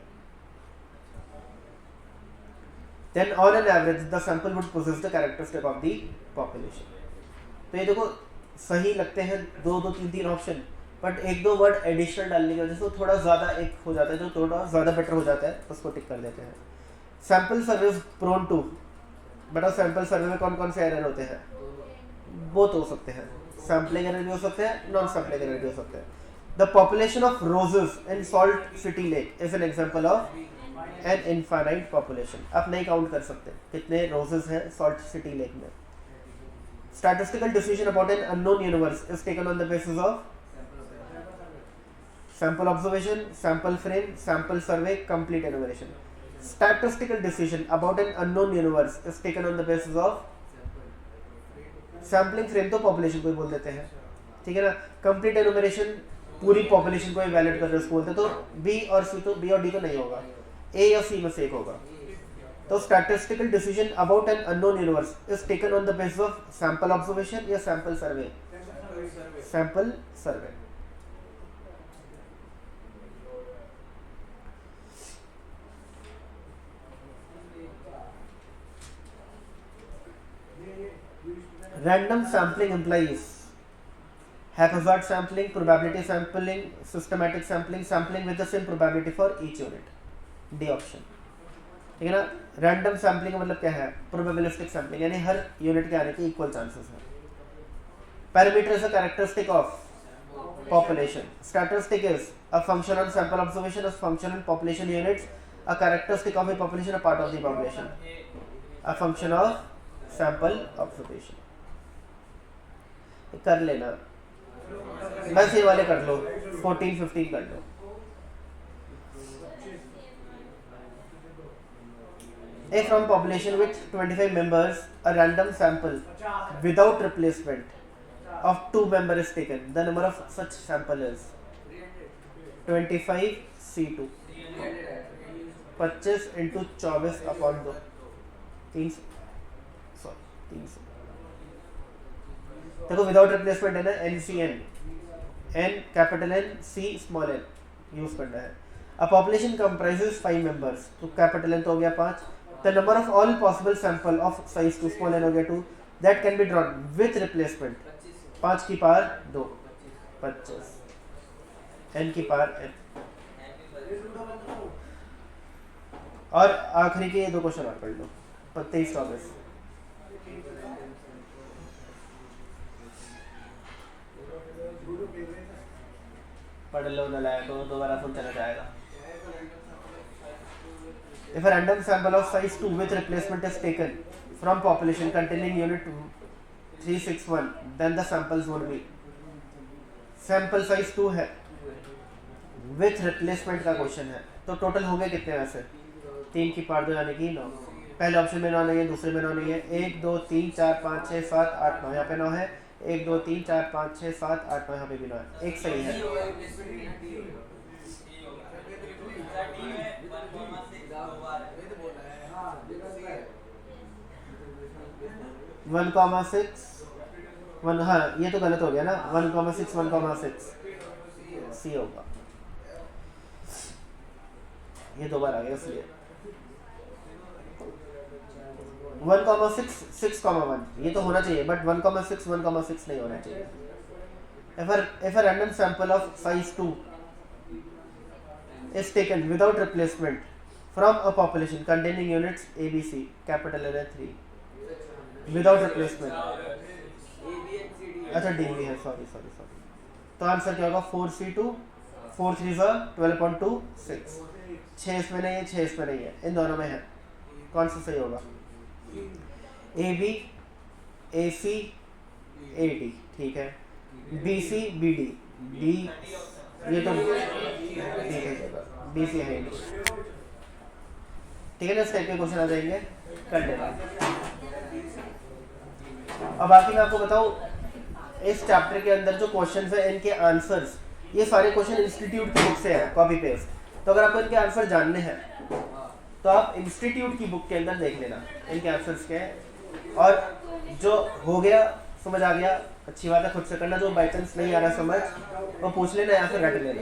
Then on an average the sample would possess the characteristic of the population. तो ये देखो सही लगते हैं दो तीन ऑप्शन, बट एक दो वर्ड एडिशनल डालने की वजह से थोड़ा ज़्यादा एक हो जाता है, जो थोड़ा ज़्यादा बेटर हो जाता है, उसको टिक कर देते हैं. Sample survey is prone to. बताओ सैम्पल सर्वे में कौन कौन से एरर होते हैं? बहुत हो सकते हैं. सैम्पलिंग एरर भी हो सकते हैं, नॉन सैम्पलिंग एरर भी हो सकते हैं. The population of roses in Salt City Lake is an example of an infinite population. आप नहीं काउंट कर सकते कितने roses हैं Salt City Lake में. Statistical decision about an unknown universe is taken on the basis of sample observation, sample frame, sample survey, complete enumeration. Statistical decision about an unknown universe is taken on the basis of sampling frame. तो population को ही बोल देते हैं, ठीक है ना. Complete enumeration पूरी पॉपुलेशन को इवैल्यूएट कर रहे हैं बोलते, तो बी और सी तो बी और डी तो नहीं होगा, ए या सी में से एक होगा. तो statistical decision about an unknown universe is taken on the basis of sample observation या sample survey. Sample survey. Random sampling implies haphazard sampling, probability sampling, systematic sampling, sampling with the same probability for each unit. D option, ठीक है ना. रैंडम सैम्पलिंग का मतलब क्या है? प्रोबेबिलिस्टिक सैम्पलिंग, यानी हर यूनिट के आने के इक्वल चांसेस हैं. Parameter is a characteristic of population. Statistic is a function on sample observation, a function on population units, a characteristic of a population, a part of the population. A function of sample observation. कर लेना, बस ये वाले कर लो, 14-15 कर लो. A from population with 25 members, a random sample without replacement of 2 members is taken. The number of such sample is 25 C2, 25 into 24 upon 2, 300. देखो विदाउट रिप्लेसमेंट है ना, NCN, N capital N, C small n use करना है. अ पॉपुलेशन कंप्राइजेस 5 मेंबर्स, तो कैपिटल N तो हो गया 5. The number of all possible sample of size 2 small n हो गया 2, that can be drawn with replacement 5 की पावर 2, 25, n की पावर n. और आखिरी के ये 2 क्वेश्चन और कर लो. 23-24 पढ़ लो, न लाया तो दोबारा फोन चला जाएगा. If a random sample of size 2 with replacement is taken from population containing unit 361, then the samples would be, sample size 2 है, विथ रिप्लेसमेंट का क्वेश्चन है, तो टोटल हो गए कितने वैसे 3 की पार 2 यानी कि 9। पहले ऑप्शन में 9 नहीं है, दूसरे में 9 नहीं है, 1 2 3 4 5 6 7 8 9, यहाँ पे 9 है, 1 2 3 4 5 6 7 8 9, यहाँ पे भी 9 है, एक सही है। 1,6 1, हाँ ये तो गलत हो गया ना, 1,6 1,6 सी होगा, ये दो बार आ गया इसलिए 1,6 6,1 ये तो होना चाहिए, बट 1,6 1,6 नहीं होना चाहिए। If a random sample of size 2 is taken without replacement from a population containing units ABC, capital N 3, without replacement, अच्छा डी भी है, सॉरी, तो आंसर क्या होगा 4C2, 4 3 12.26, 6 इसमें नहीं है, 6 इसमें नहीं है, इन दोनों में है, कौन सा सही होगा? AB AC AD, ठीक है, BC BD D, ये तो ठीक है, BC है ठीक है ना, इस टाइप के क्वेश्चन आ जाएंगे कर देगा। अब बाकी मैं आपको बताऊं, इस चैप्टर के अंदर जो क्वेश्चंस है इनके आंसर्स, ये सारे क्वेश्चन इंस्टीट्यूट की बुक से हैं, कॉपी पेस्ट, तो अगर आपको इनके आंसर जानने हैं तो आप इंस्टीट्यूट की बुक के अंदर देख लेना इनके आंसर्स के हैं, और जो हो गया समझ आ गया अच्छी बात है, खुद से करना, जो बाई चांस नहीं आ रहा समझ वो पूछ लेना या फिर रट लेना।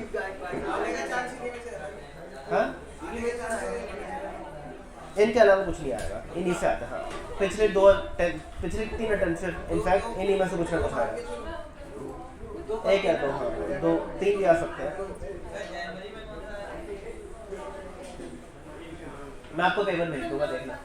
हाँ इनके अलावा कुछ नहीं आएगा, इन्हीं से आता है। हाँ पिछले 3 अटेम्प्ट से इनफैक्ट इन्हीं में से कुछ ना कुछ आएगा, एक या दो, हाँ 2 3 भी आ सकते हैं। मैं आपको पेपर भेज दूंगा, देखना।